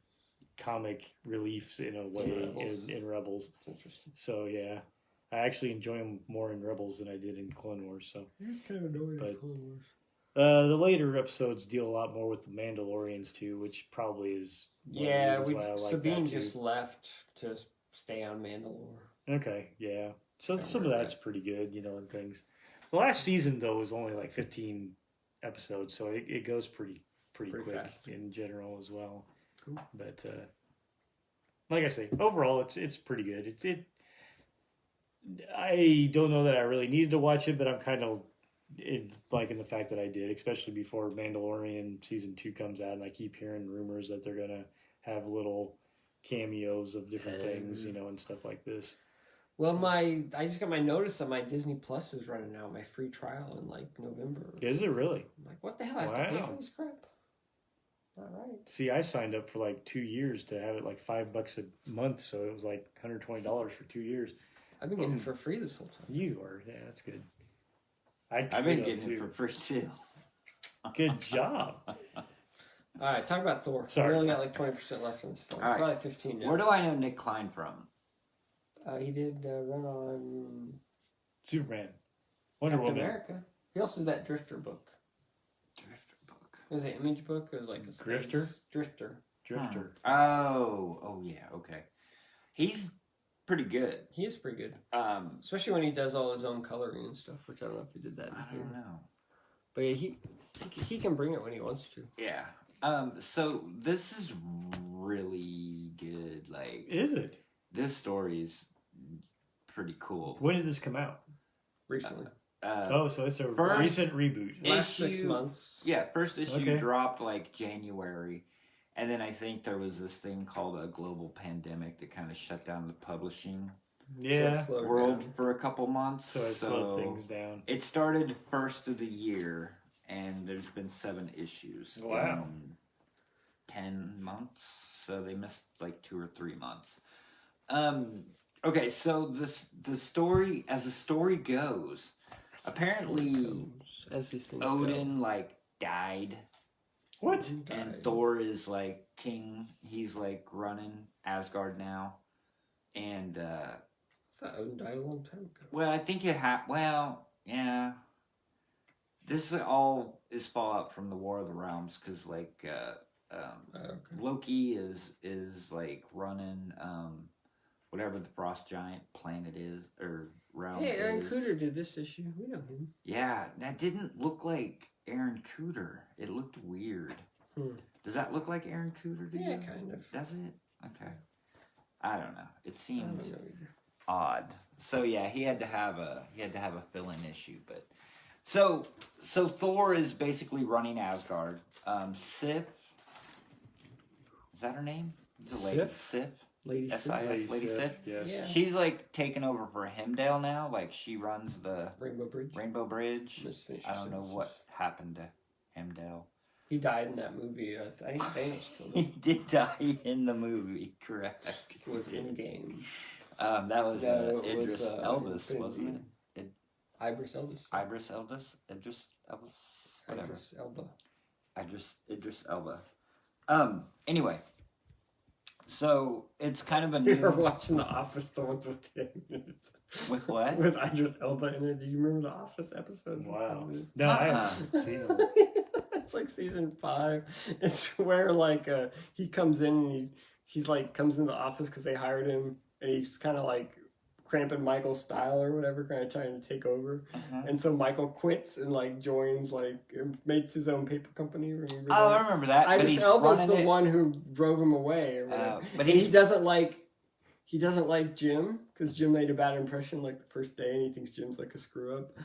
C: comic relief in a way in Rebels.
A: That's interesting.
C: So yeah. I actually enjoy him more in Rebels than I did in Clone Wars. So
A: He's kind of annoying in Clone Wars.
C: The later episodes deal a lot more with the Mandalorians too, which probably is one of the reasons why I like
A: Sabine
C: that too.
A: just left to stay on Mandalore.
C: Okay, yeah. So some of that's pretty good, and things. The last season though was only like 15 episodes, so it goes pretty quick
A: fast
C: in general as well.
A: Cool.
C: But like I say, overall it's pretty good. I don't know that I really needed to watch it, but I'm kind of liking the fact that I did, especially before Mandalorian season 2 comes out, and I keep hearing rumors that they're gonna have little cameos of different things, and stuff like this.
A: Well, I just got my notice that my Disney Plus is running out, my free trial in like November.
C: Is it really?
A: I'm like, what the hell? I have to pay for this crap? Not right.
C: See, I signed up for like 2 years to have it like $5 a month, so it was like $120 for 2 years.
A: I've been getting it for free this whole time.
C: You are, yeah, that's good.
B: I've been getting it for free too.
C: Good job.
A: All right, talk about Thor.
C: Sorry.
A: We only got like 20% left in this film.
B: All right.
A: Probably 15 now.
B: Where do I know Nick Klein from?
A: He did run on
C: Superman. Wonder
A: Captain
C: Woman.
A: America. He also did that Drifter book.
B: Drifter book.
A: It was an image book. It was like a
C: Grifter?
A: space- Drifter.
C: Drifter.
B: Oh yeah, okay. He's pretty good.
A: He is pretty good. Especially when he does all his own coloring and stuff, which I don't know if he did that.
B: I don't know.
A: But yeah, he can bring it when he wants to.
B: Yeah. So this is really good. Like,
C: Is it?
B: this story is pretty cool.
C: When did this come out?
A: Recently.
C: So it's a
B: first-
C: recent reboot.
A: Last 6
B: issue-
A: months.
B: Yeah, first issue
C: Okay.
B: dropped like January. And then I think there was this thing called a global pandemic that kind of shut down the publishing
C: Yeah.
A: So it
B: world
A: down.
B: for a couple months.
C: So it slowed things down.
B: It started first of the year, and there's been 7 issues.
C: Wow.
B: In 10 months, so they missed like 2 or 3 months. Okay, so the story, as the story goes, apparently
A: As these things
B: Odin like died.
C: What?
B: And Thor is like king. He's like running Asgard now. And
A: I thought Odin died a long time ago.
B: well, I think yeah. This all is fallout from the War of the Realms because like
A: Okay.
B: Loki is like running whatever the frost giant planet is or realm
A: Hey, Aaron
B: is.
A: Cooter did this issue. We know him.
B: Yeah, that didn't look like Aaron Cooter. It looked weird. Does that look like Aaron Cooter to you?
A: Yeah, kind of.
B: Does it? Okay. I don't know. It
A: I
B: seemed
A: don't know either.
B: odd. So yeah, he had to have a fill-in issue, but so Thor is basically running Asgard. Sif, is that her name? Is it lady? Sif?
A: Lady Sif.
B: S-I-F, Lady Sif?
C: Yes.
A: Yeah.
B: She's like taken over for Hemdale now. Like she runs the
A: Rainbow Bridge.
B: Rainbow Bridge.
A: Let's finish
B: I
A: your
B: don't know
A: sentences.
B: what happened to Hemdale.
A: He died in that movie. I think Thanos killed
B: He
A: him.
B: did die in the movie, correct?
A: It was in game.
B: That was
A: No, it
B: Idris
A: was,
B: Elvis,
A: Infinity.
B: wasn't it?
A: Idris Elba.
B: Whatever.
A: Idris Elba.
B: Idris Elba. Anyway, so it's kind of a
A: We were
B: new.
A: watching The Office, the ones with him.
B: With what?
A: With Idris Elba in it. Do you remember The Office episodes?
C: Wow. No, I haven't seen them.
A: It's like season 5. It's where like he comes in and he's like comes into the office because they hired him, and he's kind of like cramping Michael's style or whatever, kind of trying to take over. And so Michael quits and like joins like makes his own paper company. Remember
B: Oh,
A: that?
B: I remember that.
A: Idris Elba's the one who drove him away. Or whatever.
B: But
A: he doesn't like Jim because Jim made a bad impression like the first day, and he thinks Jim's like a screw up.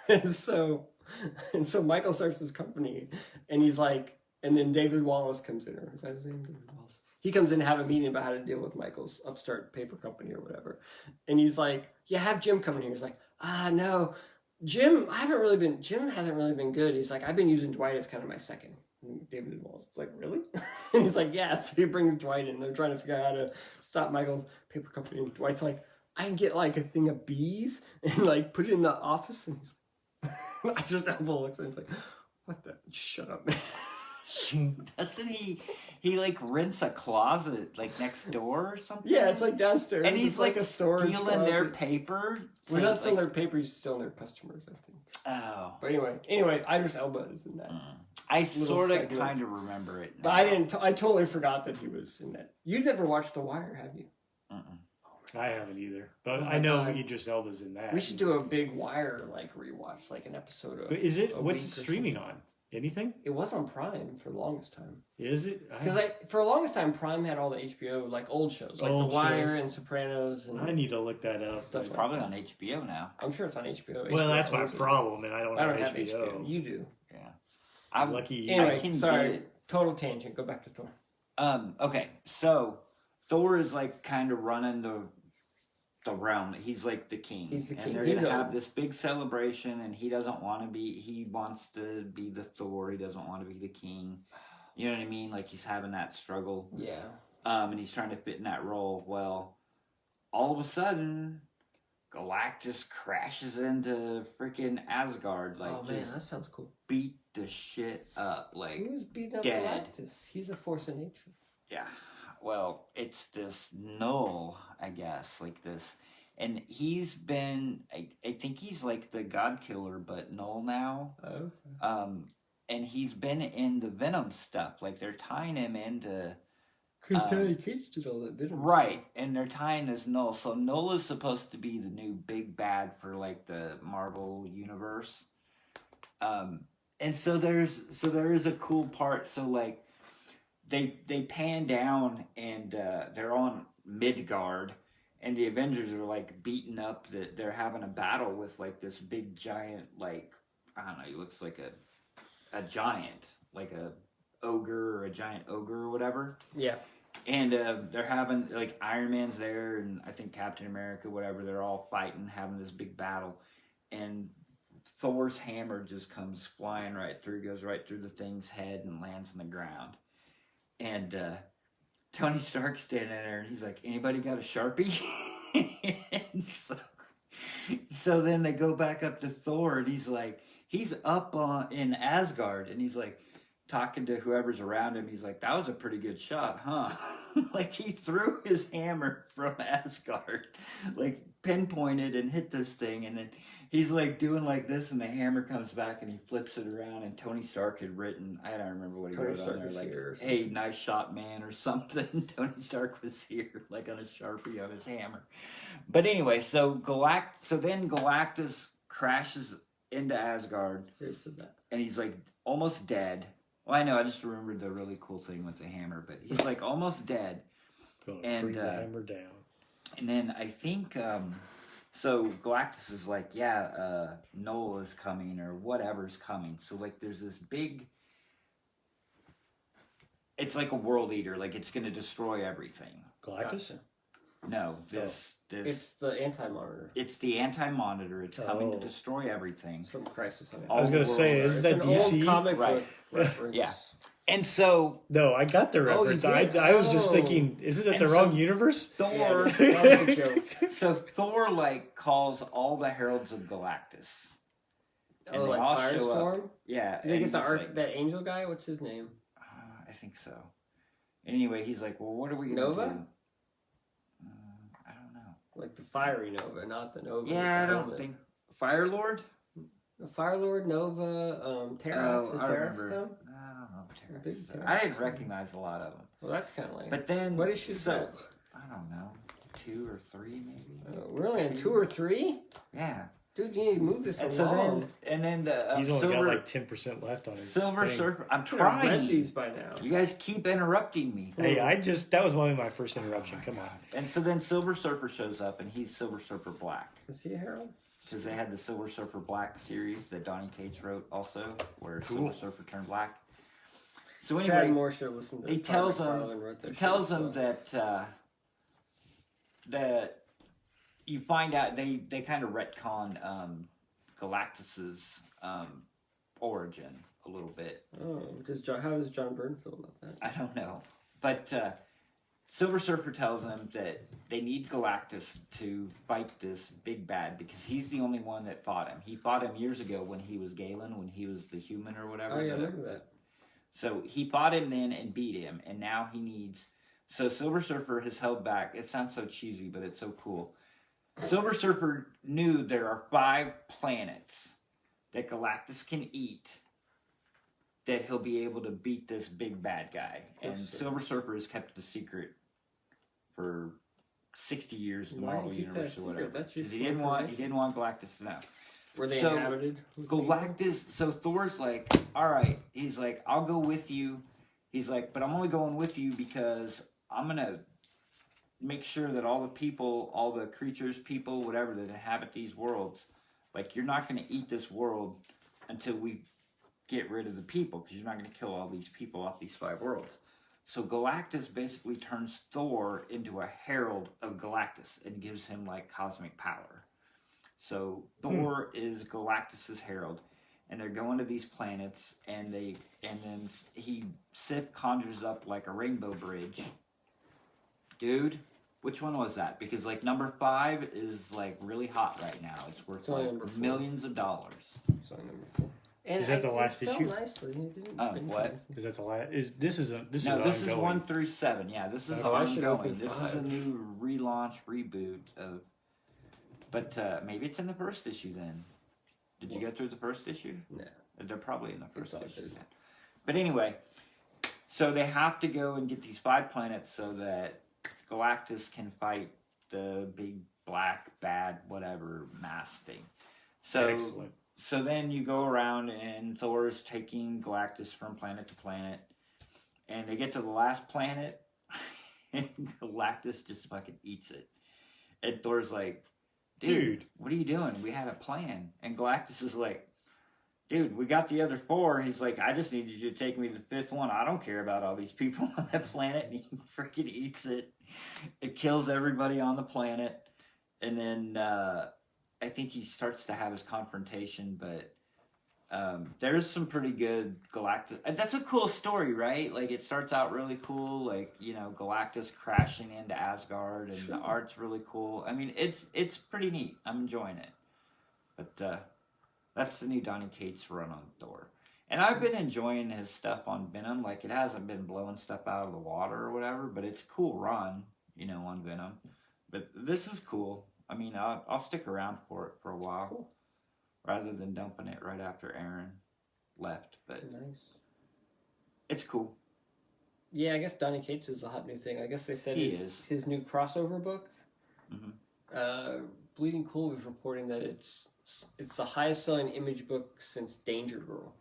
A: and so Michael starts his company, and he's like, and then David Wallace comes in, or is that his name? David Wallace. He comes in to have a meeting about how to deal with Michael's upstart paper company or whatever. And he's like, yeah, have Jim come in here. He's like, no, Jim hasn't really been good. He's like, I've been using Dwight as kind of my second. And David Wallace is like, really? And he's like, yeah. So he brings Dwight in. They're trying to figure out how to stop Michael's paper company. And Dwight's like, I can get like a thing of bees and like put it in the office. And he's I just looks and he's like, what the? Shut up, man.
B: Doesn't he like rents a closet like next door or something?
A: Yeah, it's like downstairs.
B: And he's
A: it's like a storage
B: stealing their
A: closet.
B: paper.
A: Well, not stealing their paper, he's stealing their customers, I think.
B: Oh.
A: But anyway, Idris Elba is in that.
B: I sort of
A: segment.
B: kind of remember it now.
A: But I totally forgot that he was in that. You've never watched The Wire, have you?
C: I haven't either, but
A: Oh
C: I know
A: God.
C: Idris Elba's in that.
A: We should do a big Wire like rewatch, like an episode of.
C: But is it?
A: a
C: What's
A: week
C: it
A: or
C: streaming
A: something.
C: on? Anything?
A: It was on Prime for the longest time.
C: Is it?
A: Because for the longest time, Prime had all the HBO like old shows, like
C: Old
A: The Wire
C: shows.
A: and Sopranos and
C: I need to look that up.
A: stuff
B: It's
A: like
B: probably
A: that.
B: on HBO now.
A: I'm sure it's on HBO.
C: Well,
A: HBO
C: that's my
A: owns it.
C: problem, and I don't,
A: I don't
C: have
A: have
C: HBO.
A: HBO. You do.
B: Yeah.
C: I'm lucky.
A: Anyway,
B: I can
A: sorry.
B: get it.
A: Total tangent. Go back to Thor.
B: Okay, so Thor is like kind of running the realm. He's like the king.
A: He's the king.
B: And they're
A: He's
B: gonna have
A: old.
B: this big celebration, and he doesn't want to be. He wants to be the Thor. He doesn't want to be the king. You know what I mean? Like he's having that struggle.
A: Yeah.
B: And he's trying to fit in that role. Well, all of a sudden, Galactus crashes into freaking Asgard. Like,
A: Oh man,
B: just
A: that sounds cool.
B: beat the shit up. Like,
A: Who's beating up
B: dead.
A: Galactus? He's a force of nature.
B: yeah. Well, it's this Null, I guess, like this. And he's been, I think he's like the God Killer, but Null now.
A: Oh.
B: And he's been in the Venom stuff. Like, they're tying him into...
A: Because Donny Cates did all that Venom.
B: Right, and they're tying this Null. So Null is supposed to be the new big bad for, like, the Marvel universe. And so there is a cool part. So, like, they pan down and they're on Midgard, and the Avengers are like beating up. They're having a battle with like this big giant, like I don't know, he looks like a giant, like a ogre or a giant ogre or whatever.
A: Yeah.
B: And they're having like Iron Man's there, and I think Captain America, whatever. They're all fighting, having this big battle, and Thor's hammer just comes flying right through, goes right through the thing's head, and lands on the ground. And Tony Stark's standing there, and he's like, anybody got a Sharpie? And so then they go back up to Thor, and he's like, he's up in Asgard, and he's like, talking to whoever's around him. He's like, that was a pretty good shot, huh? Like, he threw his hammer from Asgard, like, pinpointed and hit this thing, and then he's like doing like this, and the hammer comes back, and he flips it around, and Tony Stark had written, I don't remember what he wrote on there, like, hey, nice shot, man, or something. Tony Stark was here, like, on a Sharpie on his hammer. But anyway, so then Galactus crashes into Asgard, and he's like almost dead. Well, I know, I just remembered the really cool thing with the hammer, but he's like almost dead.
C: Bring the hammer down.
B: And then I think, so Galactus is like, yeah, Noel is coming, or whatever's coming. So, like, there's this big, it's like a world eater, like it's going to destroy everything.
C: Galactus?
A: Gotcha.
B: No, this.
A: It's the Anti-Monitor.
B: It's the Anti-Monitor. It's coming to destroy everything.
A: It's from Crisis on
C: I was going to say, isn't that
A: it's an
C: DC?
A: old comic
B: Right.
A: book reference.
B: Yeah. And so
C: No, I got the
A: Oh, you
C: reference.
A: did?
C: I was just
A: Oh.
C: thinking, isn't it
B: And
C: the
B: so-
C: wrong universe?
B: Thor,
A: that was a joke.
B: so Thor like calls all the heralds of Galactus. And
A: Oh,
B: they
A: like
B: all show up.
A: Firestorm?
B: Yeah.
A: Did they
B: and
A: get the
B: he's
A: arc,
B: like,
A: that angel guy? What's his name?
B: I think so. Anyway, he's like, well, what are we going to do?
A: Nova?
B: I don't know.
A: Like the fiery Nova, not the Nova.
B: Yeah, I
A: with the
B: don't
A: helmet.
B: think... Fire Lord?
A: The Fire Lord, Nova, Terrax. Is
B: I
A: Terrax
B: remember.
A: come?
B: I don't know.
A: The big
B: Terrax. I didn't
A: Terrax.
B: recognize a lot of them.
A: Well, that's kind of lame.
B: But then...
A: What issue is that?
B: I don't know. 2 or 3, maybe?
A: We're only on 2 or 3?
B: Yeah.
A: Dude, you need to move this
B: And so
A: along.
B: then
C: He's only
B: Silver,
C: got like 10% left on his
B: Silver
C: thing.
B: Surfer... I'm
A: I should have read
B: trying.
A: these by now.
B: You guys keep interrupting me.
C: Hey, that was only my first interruption. Come on.
B: And so then Silver Surfer shows up, and he's Silver Surfer Black.
A: Is he a herald?
B: Because they had the Silver Surfer Black series that Donny Cates wrote also, where
C: Cool.
B: Silver Surfer turned black. So
A: Chad
B: anyway,
A: Moore should have listened to
B: he
A: Todd
B: tells
A: McFarlane
B: him,
A: wrote that
B: he tells
A: shit,
B: him
A: so-
B: that you find out they kind of retcon Galactus's origin a little bit.
A: Oh, how does John Byrne feel about that?
B: I don't know. But Silver Surfer tells him that they need Galactus to fight this big bad because he's the only one that fought him. He fought him years ago when he was Galen, when he was the human or whatever.
A: Oh, yeah, I remember that.
B: So he fought him then and beat him, and now he needs... So Silver Surfer has held back. It sounds so cheesy, but it's so cool. Silver Surfer knew there are 5 planets that Galactus can eat that he'll be able to beat this big bad guy. And Silver Surfer has kept the secret for 60 years in the
A: Why
B: Marvel
A: keep that
B: Universe or
A: secret?
B: whatever.
A: That's
B: Because
A: just
B: he didn't want Galactus to know.
A: Were they
B: So,
A: inhabited?
B: Galactus, so Thor's like, all right. He's like, I'll go with you. He's like, but I'm only going with you because I'm going to make sure that all the people, all the creatures, people, whatever, that inhabit these worlds, like, you're not going to eat this world until we get rid of the people, because you're not going to kill all these people off these 5 worlds. So Galactus basically turns Thor into a herald of Galactus and gives him, like, cosmic power. So Thor is Galactus's herald, and they're going to these planets, and then Sif conjures up like a rainbow bridge. Dude, which one was that? Because like number 5 is like really hot right now. It's worth
A: only
B: like
A: number 4.
B: millions of dollars.
A: Song number 4. And
C: Is that the last
A: it fell
C: issue?
A: Nicely. It didn't
B: What?
A: anything.
C: Is that the last? This is
B: No, this is
C: ongoing.
B: 1 through 7. Yeah, this is
A: Oh, I should
B: ongoing.
A: open
B: This is
A: 5.
B: a new relaunch reboot of. But maybe it's in the first issue then. Did you get through the first issue?
A: No.
B: They're probably in the first
A: all
B: issue.
A: good.
B: Then. But anyway, so they have to go and get these 5 planets so that Galactus can fight the big black bad whatever mass thing. So.
C: Excellent.
B: So then you go around and Thor's taking Galactus from planet to planet. And they get to the last planet and Galactus just fucking eats it. And Thor's like, dude, what are you doing? We had a plan. And Galactus is like, dude, we got the other 4. He's like, I just needed you to take me to the 5th one. I don't care about all these people on that planet. And he freaking eats it. It kills everybody on the planet. And then... I think he starts to have his confrontation, but there's some pretty good Galactus. That's a cool story, right? Like, it starts out really cool, like, you know, Galactus crashing into Asgard, and the art's really cool. I mean, it's pretty neat. I'm enjoying it. But that's the new Donny Cates run on Thor. And I've been enjoying his stuff on Venom. Like, it hasn't been blowing stuff out of the water or whatever, but it's a cool run, you know, on Venom. But this is cool. I mean, I'll stick around for it for a while, rather than dumping it right after Aaron left. But
A: Nice.
B: it's cool.
A: Yeah, I guess Donny Cates is a hot new thing. I guess they said
B: He is.
A: his new crossover book.
B: Mhm.
A: Bleeding Cool was reporting that it's the highest selling Image book since Danger Girl.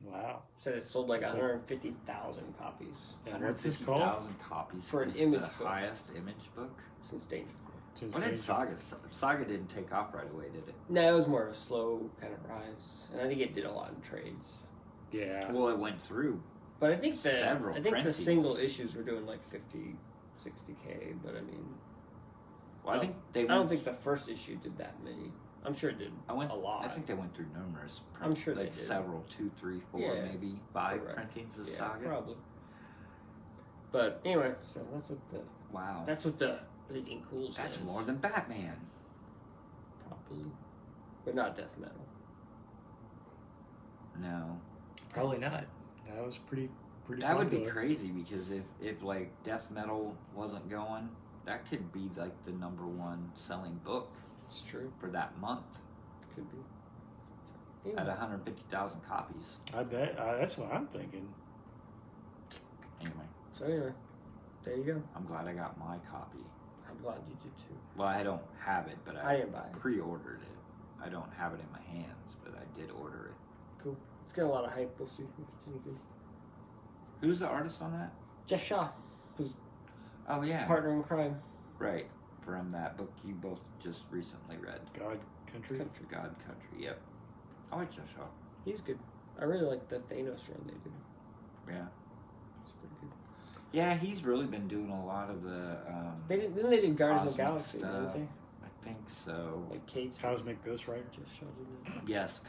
C: Wow.
A: Said it sold like
C: That's
A: 150,000 copies
C: And what's this called?
B: 150,000 copies
A: For an
B: is
A: Image
B: the
A: book.
B: highest Image book.
A: since Danger Girl.
C: Since
B: What did
C: Danger-
B: Saga didn't take off right away, did it?
A: No, it was more of a slow kind of rise, and I think it did a lot in trades.
C: Yeah.
B: Well, it went through.
A: But I think
B: Several
A: I think the
B: printings.
A: single issues were doing like 50, 60K. But I mean,
B: Well, I think they.
A: I don't think the first issue did that many. I'm sure it did a lot.
B: I think they went through numerous.
A: I'm sure they
B: like
A: did.
B: Several, 2, 3, 4, maybe 5
A: Correct.
B: printings of
A: Yeah,
B: Saga.
A: probably. But anyway, so that's what the Bleeding Cool says.
B: That's more than Batman.
A: Probably, but not death metal.
B: No,
C: Probably not. That was pretty.
B: that would be
C: popular.
B: crazy because if like death metal wasn't going, that could be like the #1 selling book.
A: It's true.
B: For that month.
A: Could be.
B: At 150,000 copies.
C: I bet. That's what I'm thinking.
B: Anyway.
A: So anyway, there you go.
B: I'm glad I got my copy.
A: I'm glad you did too.
B: Well, I don't have it, but
A: I didn't buy it.
B: Pre-ordered it. I don't have it in my hands, but I did order it.
A: Cool. It's got a lot of hype. We'll see if it's any good.
B: Who's the artist on that?
A: Jeff Shaw, who's partner in crime.
B: Right. From that book you both just recently read.
C: God Country.
B: God Country, yep. I like Jeff Shaw.
A: He's good. I really like the Thanos run they did.
B: Yeah.
A: It's pretty good.
B: Yeah, he's really been doing a lot of the
A: They did Guardians of the
B: cosmic
A: Galaxy,
B: stuff.
A: didn't they?
B: I think so.
A: Like Cates.
C: Cosmic Ghost Rider.
A: Jeff Shaw did that.
B: Yes,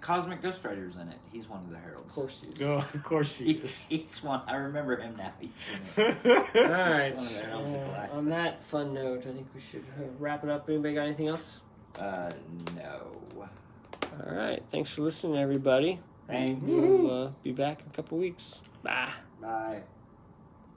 B: Cosmic Ghost Rider's in it. He's one of the heralds.
A: Of course he is.
C: Oh, of course he is.
B: He's one. I remember him now. He's in it.
A: All right.
B: One of the heralds of black.
A: On that fun note, I think we should wrap it up. Anybody got anything else?
B: No.
A: All right. Thanks for listening, everybody.
B: Thanks.
A: We'll be back in a couple weeks. Bye.
B: Bye.